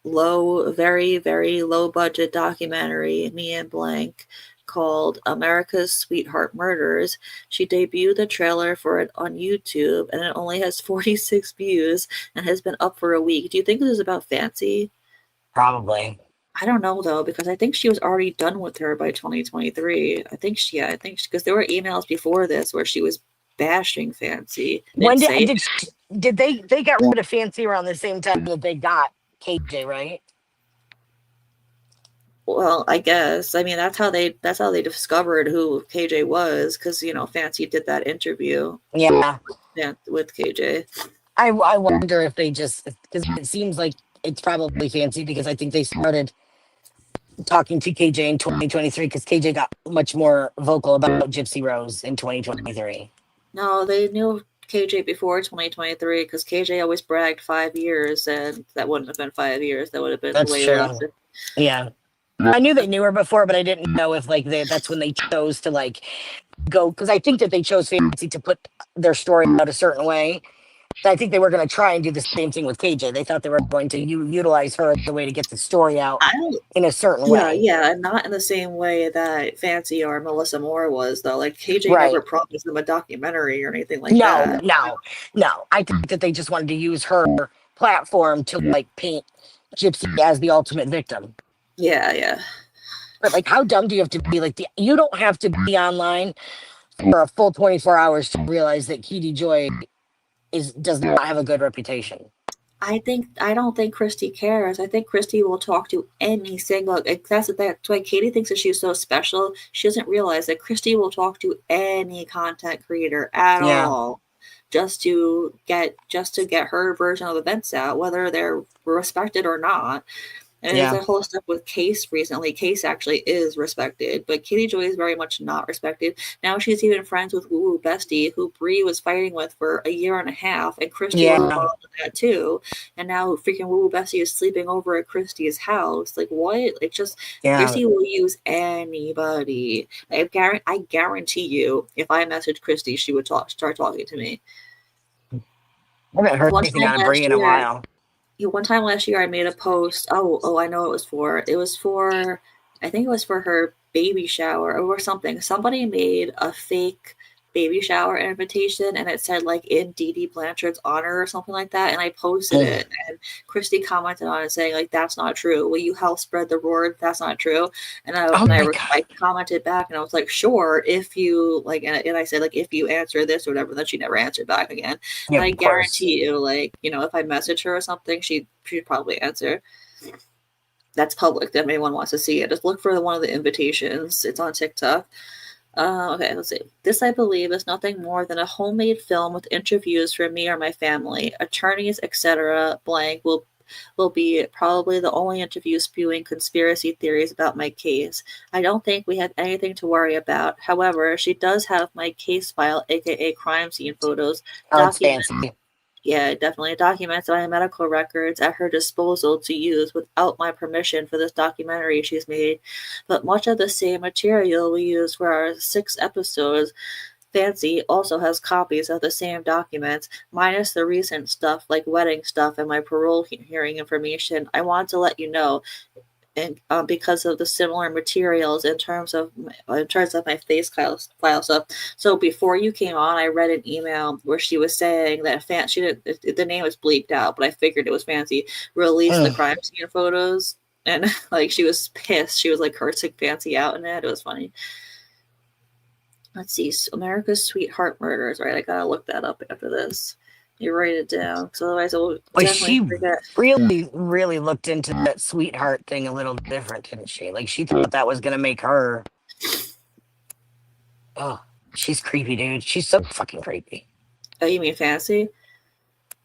low, very, very low budget documentary, Me and Blank, called America's Sweetheart Murders. She debuted the trailer for it on YouTube, and it only has 46 views and has been up for a week. Do you think this is about Fancy? Probably. I don't know though, because I think she was already done with her by 2023. I think because there were emails before this where she was bashing Fancy. When did they got rid of Fancy around the same time that they got KJ, right? Well, I guess. I mean, that's how they discovered who KJ was, because Fancy did that interview. Yeah, with KJ. I wonder if they just, because it seems like it's probably Fancy, because I think they started talking to KJ in 2023 because KJ got much more vocal about Gypsy Rose in 2023. No, they knew KJ before 2023 because KJ always bragged 5 years, and that wouldn't have been 5 years. That would have been way less. Yeah. I knew they knew her before, but I didn't know if that's when they chose to go, because I think that they chose Fancy to put their story out a certain way. I think they were going to try and do the same thing with KJ. They thought they were going to utilize her as a way to get the story out in a certain way. Yeah, not in the same way that Fancy or Melissa Moore was, though. Like, KJ never promised them a documentary or anything like that. No. I think that they just wanted to use her platform to paint Gypsy as the ultimate victim. Yeah. But how dumb do you have to be? You don't have to be online for a full 24 hours to realize that Katie Joy does not have a good reputation. I don't think Christy cares. I think Christy will talk to any single. That's why Katie thinks that she's so special. She doesn't realize that Christy will talk to any content creator at all, just to get her version of events out, whether they're respected or not. And there's a whole stuff with Case recently. Case actually is respected, but Katie Joy is very much not respected. Now she's even friends with Woo Woo Bestie, who Bree was fighting with for a year and a half, and Christy was involved in that too. And now freaking Woo Woo Bestie is sleeping over at Christy's house. Like, what? Christy will use anybody. I guarantee you, if I messaged Christy, she would start talking to me. I haven't heard anything out of Bree in a while. One time last year, I made a post. Oh, I know it was for. I think it was for her baby shower or something. Somebody made a fake baby shower invitation, and it said like in Dee Dee Blanchard's honor or something like that. And I posted it, and Christy commented on it saying like, "That's not true. Will you help spread the word? That's not true." And Oh my God. I commented back, and I was like, "Sure, if you like," and I said like, "If you answer this or whatever." Then she never answered back again. Yeah, And I of course. guarantee you, like, you know, if I message her or something, she'd probably answer. That's public. If anyone wants to see it, just look for one of the invitations. It's on TikTok. Okay, let's see. This, I believe, is nothing more than a homemade film with interviews from me or my family. Attorneys, etc. blank will be probably the only interview spewing conspiracy theories about my case. I don't think we have anything to worry about. However, she does have my case file, aka crime scene photos, Oh, it's document. fancy. Yeah, definitely documents my medical records at her disposal to use without my permission for this documentary she's made. But much of the same material we used for our 6 episodes, Fancy also has copies of the same documents, minus the recent stuff like wedding stuff and my parole hearing information. I want to let you know, and because of the similar materials in terms of my face file stuff. So before you came on, I read an email where she was saying that she didn't. The name was bleeped out, but I figured it was Fancy. Released the crime scene photos, and like she was pissed. She was like cursing Fancy out in it. It was funny. Let's see, America's Sweetheart Murders. Right, I gotta look that up after this. You write it down, because otherwise I will definitely forget. Really looked into that sweetheart thing a little different, didn't she? Like she thought that was gonna make her. Oh, she's creepy, dude. She's so fucking creepy. Oh, you mean Fancy?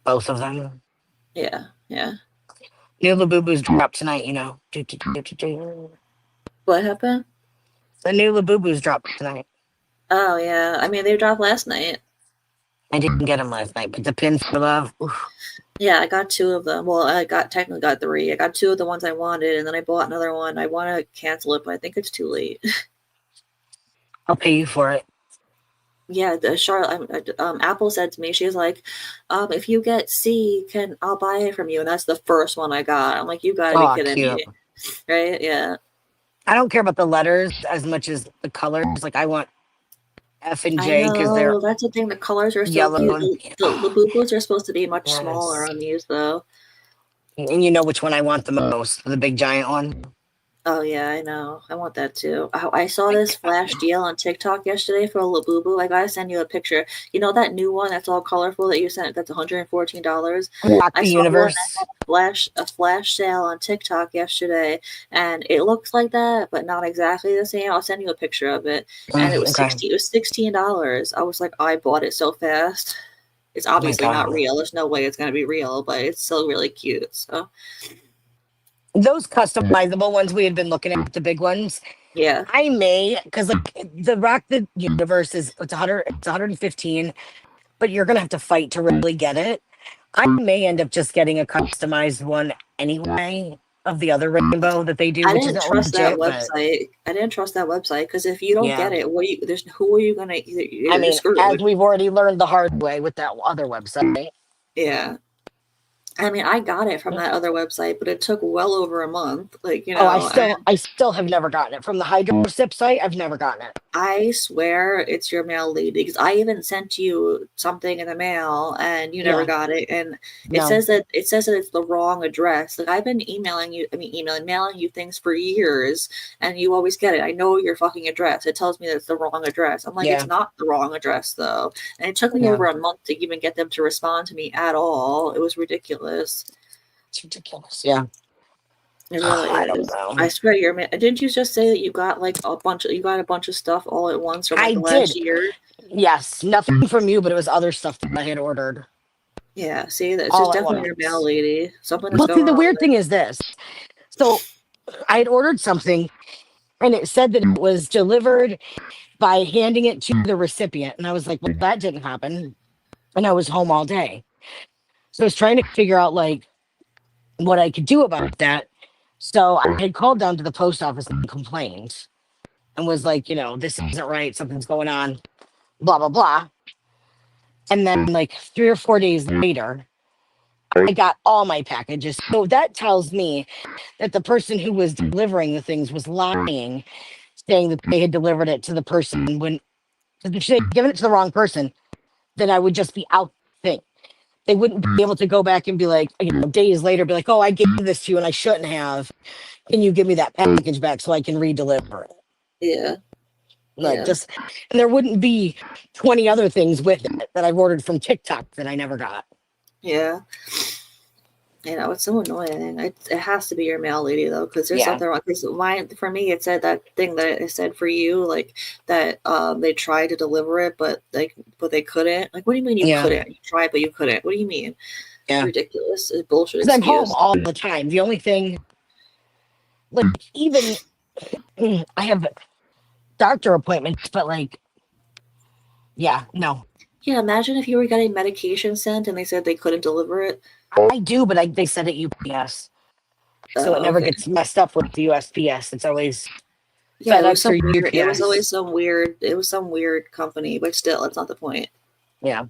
Both of them. Yeah. New Labubu's dropped tonight, you know. What happened? The new Labubu's dropped tonight. Oh yeah, I mean they dropped last night. I didn't get them last night, but the Pin for Love. Oof. Yeah, I got 2 of them. Well, I technically got 3. I got 2 of the ones I wanted, and then I bought another one. I want to cancel it, but I think it's too late. I'll pay you for it. Yeah, the Charlotte, Apple said to me, she's like, if you get C, I'll buy it from you, and that's the first one I got. I'm like, you gotta be kidding me, right? Yeah. I don't care about the letters as much as the colors. Like I want F and J because they're that's the thing. The colors are yellow. So cute. The Labubus are supposed to be much smaller on these, though. And you know which one I want the most? The big giant one. Oh yeah, I know. I want that too. I saw this flash deal on TikTok yesterday for a Labubu. I gotta send you a picture. You know that new one that's all colorful that you sent? That's $114. Rock the universe. A flash sale on TikTok yesterday, and it looks like that, but not exactly the same. I'll send you a picture of it. And it was $16. I was like, I bought it so fast. It's obviously not real. There's no way it's gonna be real, but it's still really cute. So. Those customizable ones we had been looking at, the big ones. Yeah. I may, because like the Rock the Universe it's 115, but you're gonna have to fight to really get it. I may end up just getting a customized one anyway of the other rainbow that they do. I didn't trust that website. I didn't trust that website because if you don't get it, who are you gonna? I mean, as we've already learned the hard way with that other website. Yeah. I mean, I got it from that other website, but it took well over a month. Like, you know, I still have never gotten it from the HydroSip site. I've never gotten it. I swear it's your mail lady because I even sent you something in the mail and you never got it, and it says that it's the wrong address. Like I've been mailing you things for years, and you always get it. I know your fucking address. It tells me that it's the wrong address. I'm like, it's not the wrong address though, and it took me over a month to even get them to respond to me at all. It was ridiculous. It's ridiculous. Yeah. It really I don't know. I swear didn't you just say that you got like a bunch of stuff all at once from the last year? Yes, nothing from you, but it was other stuff that I had ordered. Yeah, see, that's just definitely your mail lady. Something. Well, the weird thing is this. So I had ordered something and it said that it was delivered by handing it to the recipient. And I was like, well, that didn't happen. And I was home all day. So I was trying to figure out like what I could do about that. So I had called down to the post office and complained and was like, this isn't right. Something's going on, blah, blah, blah. And then like 3 or 4 days later, I got all my packages. So that tells me that the person who was delivering the things was lying, saying that they had delivered it to the person when Because if they had given it to the wrong person, then I would just be out the thing. They wouldn't be able to go back and be like, days later, be like, oh, I gave this to you and I shouldn't have. Can you give me that package back so I can redeliver it? Yeah. Like just, and there wouldn't be 20 other things with it that I've ordered from TikTok that I never got. Yeah. It's so annoying. It has to be your mail lady though, because there's something wrong. Because for me, it said that thing that it said for you, like that they tried to deliver it, but they couldn't. Like, what do you mean you couldn't? You tried, but you couldn't. What do you mean? Yeah, it's ridiculous. It's bullshit. Because I'm home all the time. The only thing, like, even I have doctor appointments, but like, no. Yeah, imagine if you were getting medication sent and they said they couldn't deliver it. I do, but they send it UPS. So it never gets messed up with the USPS. It's always FedEx or UPS. It was always some weird company, but still, it's not the point. Yeah.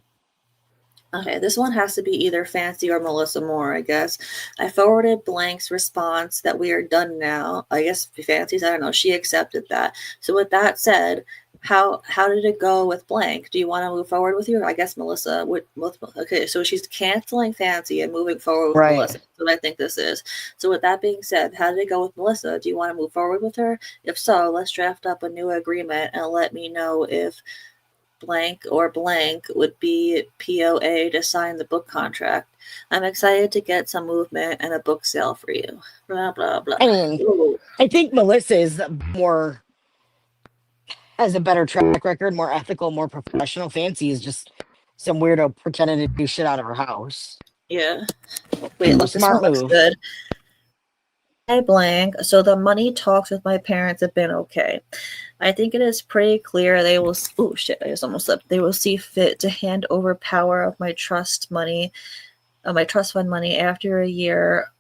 Okay, this one has to be either Fancy or Melissa Moore, I guess. I forwarded Blank's response that we are done now. I guess Fancy's, I don't know, she accepted that. So with that said, how did it go with Blank? Do you want to move forward with you? I guess Melissa would. Okay, so she's canceling Fancy and moving forward with Melissa. That's what I think this is. So with that being said, how did it go with Melissa? Do you want to move forward with her? If so, let's draft up a new agreement and let me know if Blank or Blank would be POA to sign the book contract. I'm excited to get some movement and a book sale for you. Blah, blah, blah. I think Melissa is has a better track record, more ethical, more professional. Fancy is just some weirdo pretending to do shit out of her house. Yeah. Wait, look, this one looks good. Hi, Blank. So the money talks with my parents have been okay. I think it is pretty clear they will. Oh shit! I just almost slipped. They will see fit to hand over power of my trust fund money after a year,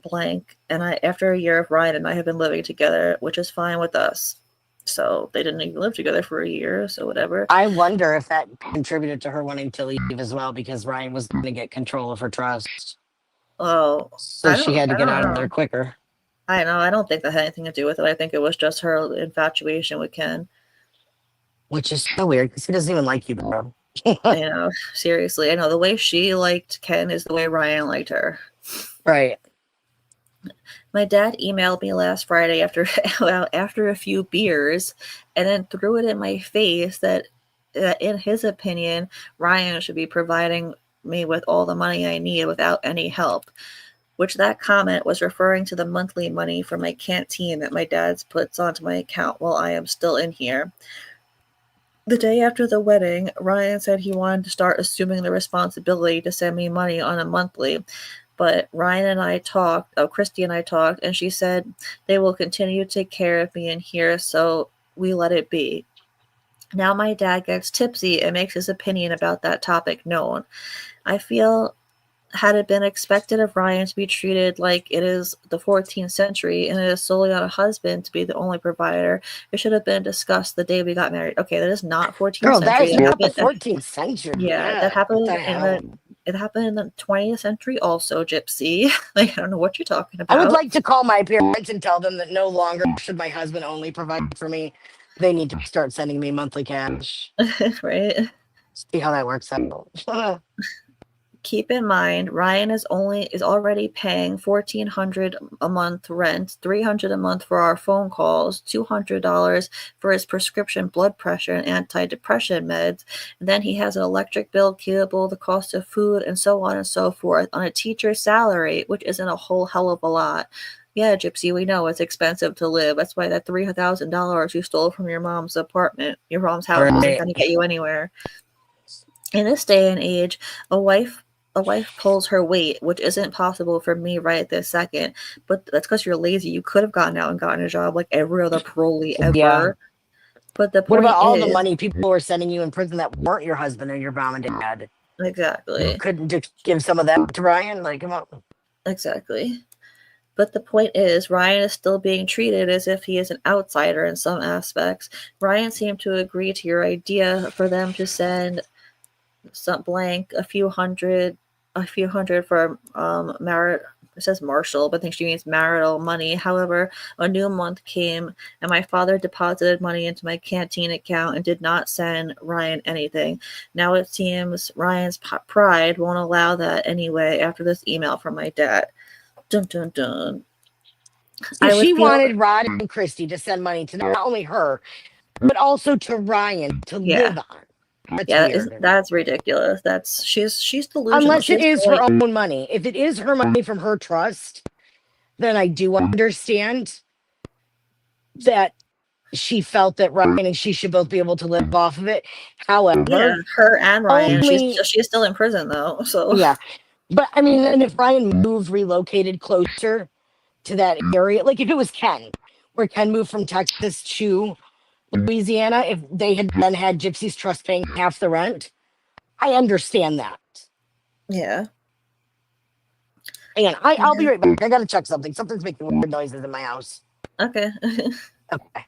Blank, and after a year of Ryan and I have been living together, which is fine with us. So they didn't even live together for a year, so whatever. I wonder if that contributed to her wanting to leave as well, because Ryan was going to get control of her trust. Oh, so she had to get out of there quicker. I know. I don't think that had anything to do with it. I think it was just her infatuation with Ken. Which is so weird, because he doesn't even like you, bro. I know. Seriously. I know. The way she liked Ken is the way Ryan liked her. Right. My dad emailed me last Friday after a few beers and then threw it in my face that in his opinion, Ryan should be providing me with all the money I need without any help. Which that comment was referring to the monthly money for my canteen that my dad puts onto my account while I am still in here. The day after the wedding, Ryan said he wanted to start assuming the responsibility to send me money on a monthly. But Christy and I talked, and she said they will continue to take care of me in here, so we let it be. Now my dad gets tipsy and makes his opinion about that topic known. I feel had it been expected of Ryan to be treated like it is the 14th century and it is solely on a husband to be the only provider, it should have been discussed the day we got married. Okay, that is not 14th century. That happened, the 14th century. Yeah, that happened it happened in the 20th century also, Gypsy. Like, I don't know what you're talking about. I would like to call my parents and tell them that no longer should my husband only provide for me. They need to start sending me monthly cash. Right? See how that works out. Keep in mind, Ryan is already paying $1,400 a month rent, $300 a month for our phone calls, $200 for his prescription blood pressure and antidepressant meds, and then he has an electric bill, cable, the cost of food, and so on and so forth on a teacher's salary, which isn't a whole hell of a lot. Yeah, Gypsy, we know it's expensive to live. That's why that $3,000 you stole from your mom's apartment, your mom's house, isn't going to get you anywhere. In this day and age, a wife pulls her weight, which isn't possible for me right this second. But that's because you're lazy. You could have gotten out and gotten a job like every other parolee ever. Yeah. But the point what about all the money people were sending you in prison that weren't your husband or your mom and dad? Exactly. You couldn't just give some of that to Ryan? Like, come on. Exactly. But the point is, Ryan is still being treated as if he is an outsider in some aspects. Ryan seemed to agree to your idea for them to send some blank a few hundred for it says Marshall, but I think she means marital money. However, a new month came and my father deposited money into my canteen account and did not send Ryan anything. Now it seems Ryan's pride won't allow that anyway after this email from my dad. Dun dun dun. So I would she feel, wanted Rod and Christy to send money to not only her, but also to Ryan to yeah. live on. That's Yeah, weird. that's ridiculous. She's delusional. Unless it She's is her like, own money. If it is her money from her trust, then I do understand that she felt that Ryan and she should both be able to live off of it. yeah, However, her and Ryan. only, She's still in prison though. So yeah. But I mean, and if Ryan moved, relocated closer to that area, like if it was Ken, where Ken moved from Texas to Louisiana, if they had then had Gypsy's trust paying half the rent, I understand that. yeah. Hang on, I'll be right back. I gotta check something. Something's making weird noises in my house. Okay. Okay.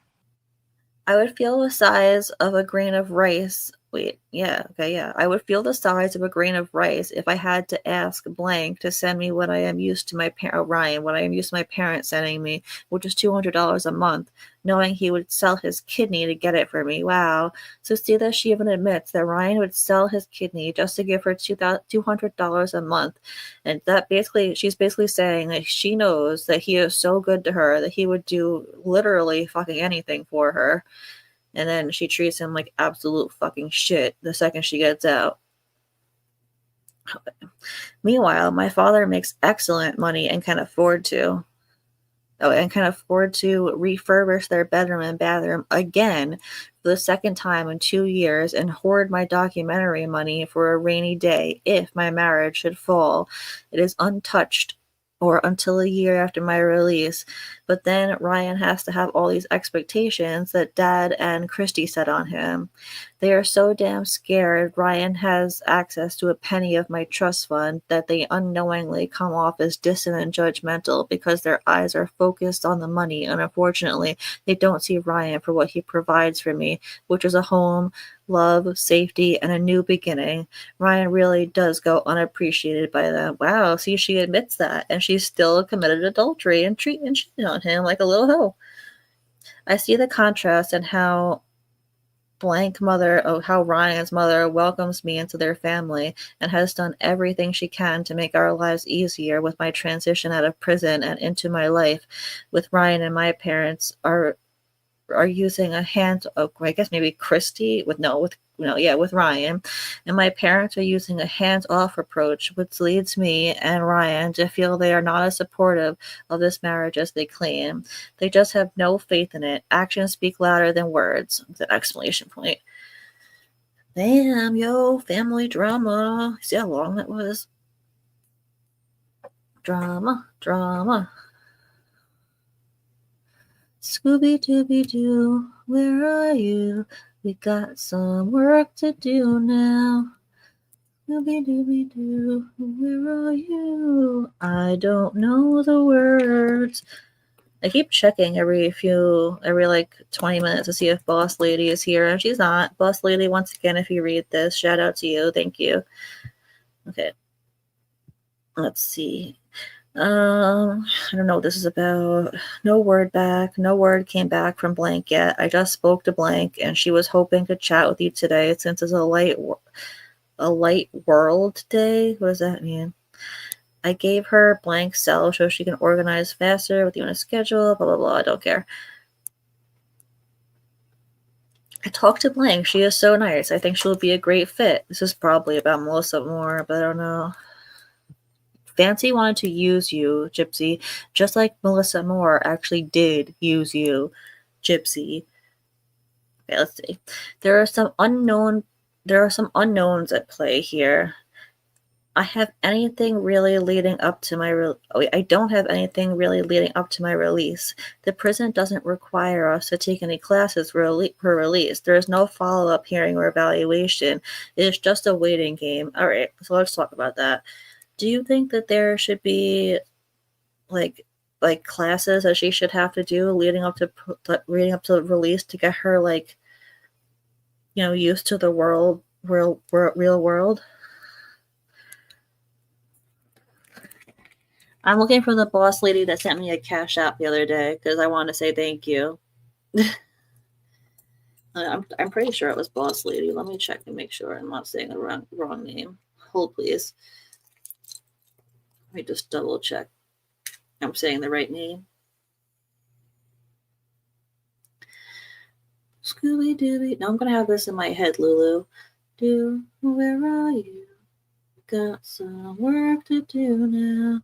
I would feel the size of a grain of rice. Wait, yeah, okay, yeah. I would feel the size of a grain of rice if I had to ask blank to send me what I am used to my parent Ryan, what I am used to my parents sending me, which is $200 a month, knowing he would sell his kidney to get it for me. Wow. So see that she even admits that Ryan would sell his kidney just to give her $200 a month. And that basically, she's basically saying that she knows that he is so good to her that he would do literally fucking anything for her. And then she treats him like absolute fucking shit the second she gets out. Meanwhile, my father makes excellent money and can afford to. Oh, and can afford to refurbish their bedroom and bathroom again for the second time in 2 years and hoard my documentary money for a rainy day if my marriage should fall. It is untouched or until a year after my release. But then Ryan has to have all these expectations that Dad and Christy set on him. They are so damn scared Ryan has access to a penny of my trust fund that they unknowingly come off as distant and judgmental because their eyes are focused on the money, and unfortunately, they don't see Ryan for what he provides for me, which is a home, love, safety, and a new beginning. Ryan really does go unappreciated by them. Wow, see, she admits that, and she's still committed adultery and cheating on him like a little hoe. I see the contrast in how how Ryan's mother welcomes me into their family and has done everything she can to make our lives easier with my transition out of prison and into my life. With Ryan and my parents are using a hand, oh, I guess maybe Christy with Ryan, and my parents are using a hands-off approach, which leads me and Ryan to feel they are not as supportive of this marriage as they claim. They just have no faith in it. Actions speak louder than words. With an exclamation point. Damn, yo, family drama. See how long that was? Drama. Scooby-Dooby-Doo, where are you? We got some work to do now. Scooby-Dooby-Doo, where are you? I don't know the words. I keep checking every like 20 minutes to see if Boss Lady is here, and she's not. Boss Lady, once again, if you read this, shout out to you. Thank you. Okay. Let's see. I don't know what this is about. No word back. No word came back from Blank yet. I just spoke to Blank, and she was hoping to chat with you today since it's a light world day. What does that mean? I gave her Blank's cell so she can organize faster with you on a schedule. Blah blah blah. I don't care. I talked to Blank. She is so nice. I think she'll be a great fit. This is probably about Melissa Moore, but I don't know. Fancy wanted to use you, Gypsy, just like Melissa Moore actually did use you, Gypsy. Okay, let's see. There are some unknowns at play here. I have anything really leading up to my I don't have anything really leading up to my release. The prison doesn't require us to take any classes for release. There is no follow-up hearing or evaluation. It is just a waiting game. All right, so let's talk about that. Do you think that there should be like classes that she should have to do leading up to the release to get her used to the real world? I'm looking for the boss lady that sent me a Cash App the other day because I want to say thank you. I'm pretty sure it was boss lady. Let me check and make sure I'm not saying the wrong name. Hold, please. Let me just double check. I'm saying the right name. Scooby Dooby. Now I'm gonna have this in my head, Lulu. Where are you? Got some work to do now.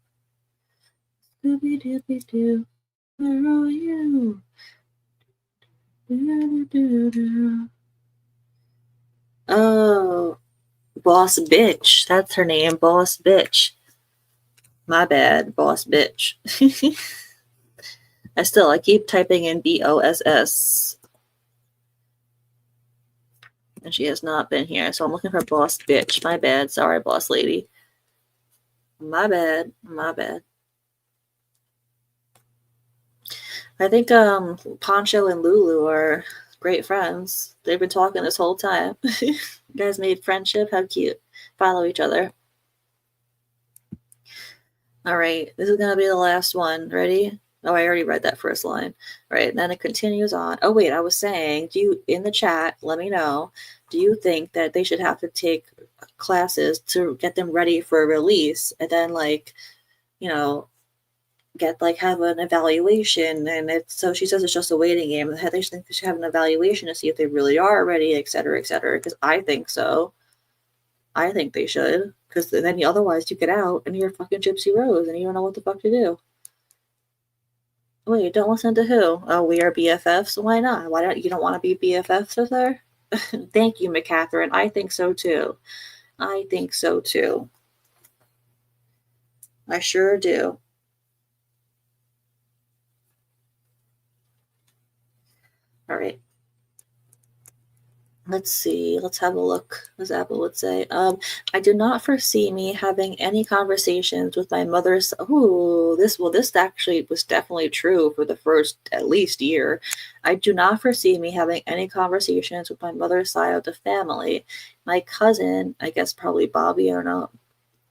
Scooby Dooby Doo. Where are you? Oh, Boss Bitch. That's her name, Boss Bitch. My bad, Boss Bitch. I keep typing in BOSS. And she has not been here, so I'm looking for Boss Bitch. My bad. Sorry, Boss Lady. My bad. I think Poncho and Lulu are great friends. They've been talking this whole time. You guys made friendship. How cute. Follow each other. All right. This is going to be the last one. Ready? Oh, I already read that first line. All right. And then it continues on. Oh, wait. I was saying, in the chat, let me know. Do you think that they should have to take classes to get them ready for a release and then, have an evaluation? And so she says it's just a waiting game. They think they should have an evaluation to see if they really are ready, et cetera, because I think so. I think they should, because then otherwise you get out and you're fucking Gypsy Rose and you don't know what the fuck to do. Wait, don't listen to who? Oh, we are BFFs? Why not? Why don't you want to be BFFs with her? Thank you, McCatherine. I think so too. I sure do. All right. Let's see. Let's have a look, as Apple would say. I do not foresee me having any conversations with my mother's. This actually was definitely true for the first at least year. I do not foresee me having any conversations with my mother's side of the family. My cousin, I guess probably Bobby, I don't know,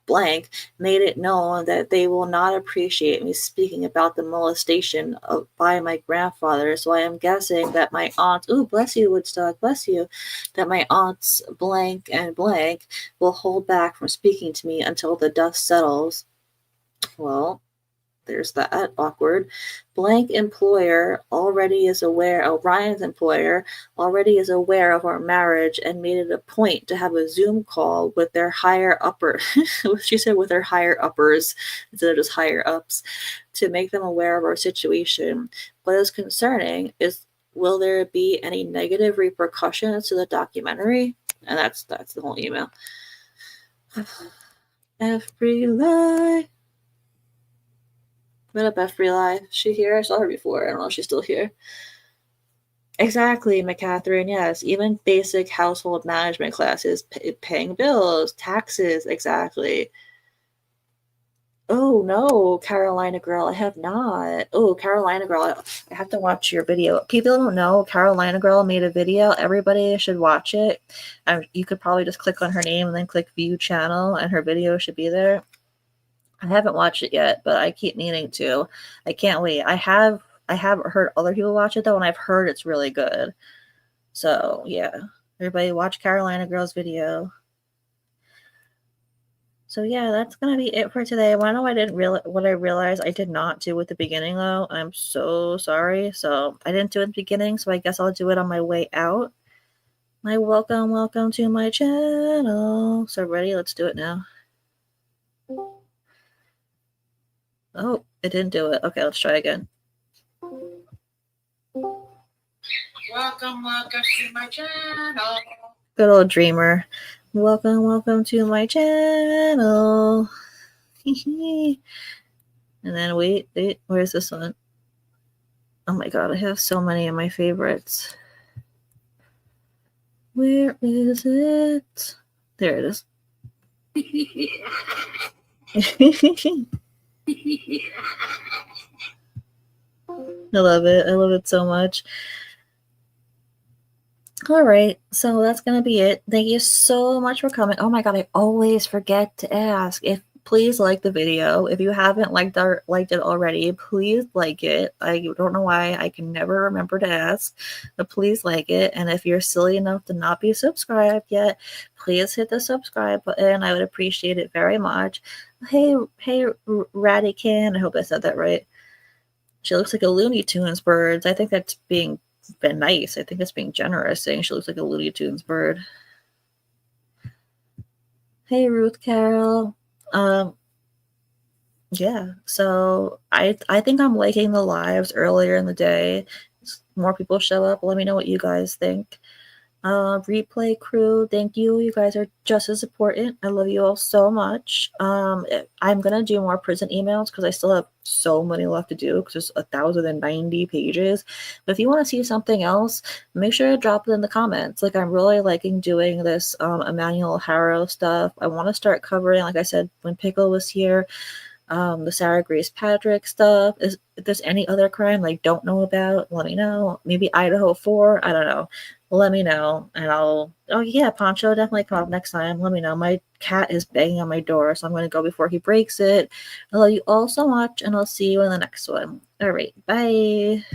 blank, made it known that they will not appreciate me speaking about the molestation by my grandfather. So I am guessing that my aunt, bless you, Woodstock, bless you, that my aunts blank and blank will hold back from speaking to me until the dust settles. Well, there's that. Awkward. Blank employer already is aware, Ryan's employer already is aware of our marriage and made it a point to have a Zoom call with their higher upper. She said with their higher uppers instead of just higher ups, to make them aware of our situation. What is concerning is, will there be any negative repercussions to the documentary? And that's the whole email. Every lie. What up, F. Life? Is she here? I saw her before. I don't know if she's still here. Exactly, McCatherine. Yes, even basic household management classes, paying bills, taxes. Exactly. Oh no, Carolina girl, I have not. Oh, Carolina girl, I have to watch your video. People don't know Carolina girl made a video. Everybody should watch it. You could probably just click on her name and then click view channel, and her video should be there. I haven't watched it yet, but I keep meaning to. I can't wait. I have heard other people watch it though, and I've heard it's really good. So yeah, everybody watch Carolina Girl's video. So yeah, that's gonna be it for today. I know I didn't what I realized I did not do at the beginning though. I'm so sorry. So I didn't do it at the beginning, so I guess I'll do it on my way out. Welcome to my channel. So ready? Let's do it now. Oh, it didn't do it. Okay, let's try again. Welcome to my channel. Good old dreamer. Welcome to my channel. And then wait, where's this one? Oh my god, I have so many of my favorites. Where is it? There it is. I love it. I love it so much. All right, so that's going to be it. Thank you so much for coming. Oh my god, I always forget to ask if please like the video. If you haven't liked it already, please like it. I don't know why I can never remember to ask, but please like it. And if you're silly enough to not be subscribed yet, please hit the subscribe button. I would appreciate it very much. Hey, Radican. I hope I said that right. She looks like a Looney Tunes bird. I think that's being nice. I think it's being generous saying she looks like a Looney Tunes bird. Hey, Ruth Carol. Yeah, so I think I'm liking the lives earlier in the day. More people show up. Let me know what you guys think. Replay crew, thank you. You guys are just as important. I love you all so much. I'm gonna do more prison emails because I still have so many left to do because there's 1,090 pages. But if you want to see something else, make sure to drop it in the comments. Like, I'm really liking doing this Emanuel Haro stuff. I want to start covering, like I said, when Pickle was here, the Sarah Grace Patrick stuff. If there's any other crime I don't know about, let me know. Maybe Idaho 4, I don't know. Let me know, and oh yeah, Poncho, definitely come up next time. Let me know. My cat is banging on my door, so I'm going to go before he breaks it. I love you all so much, and I'll see you in the next one. All right, bye.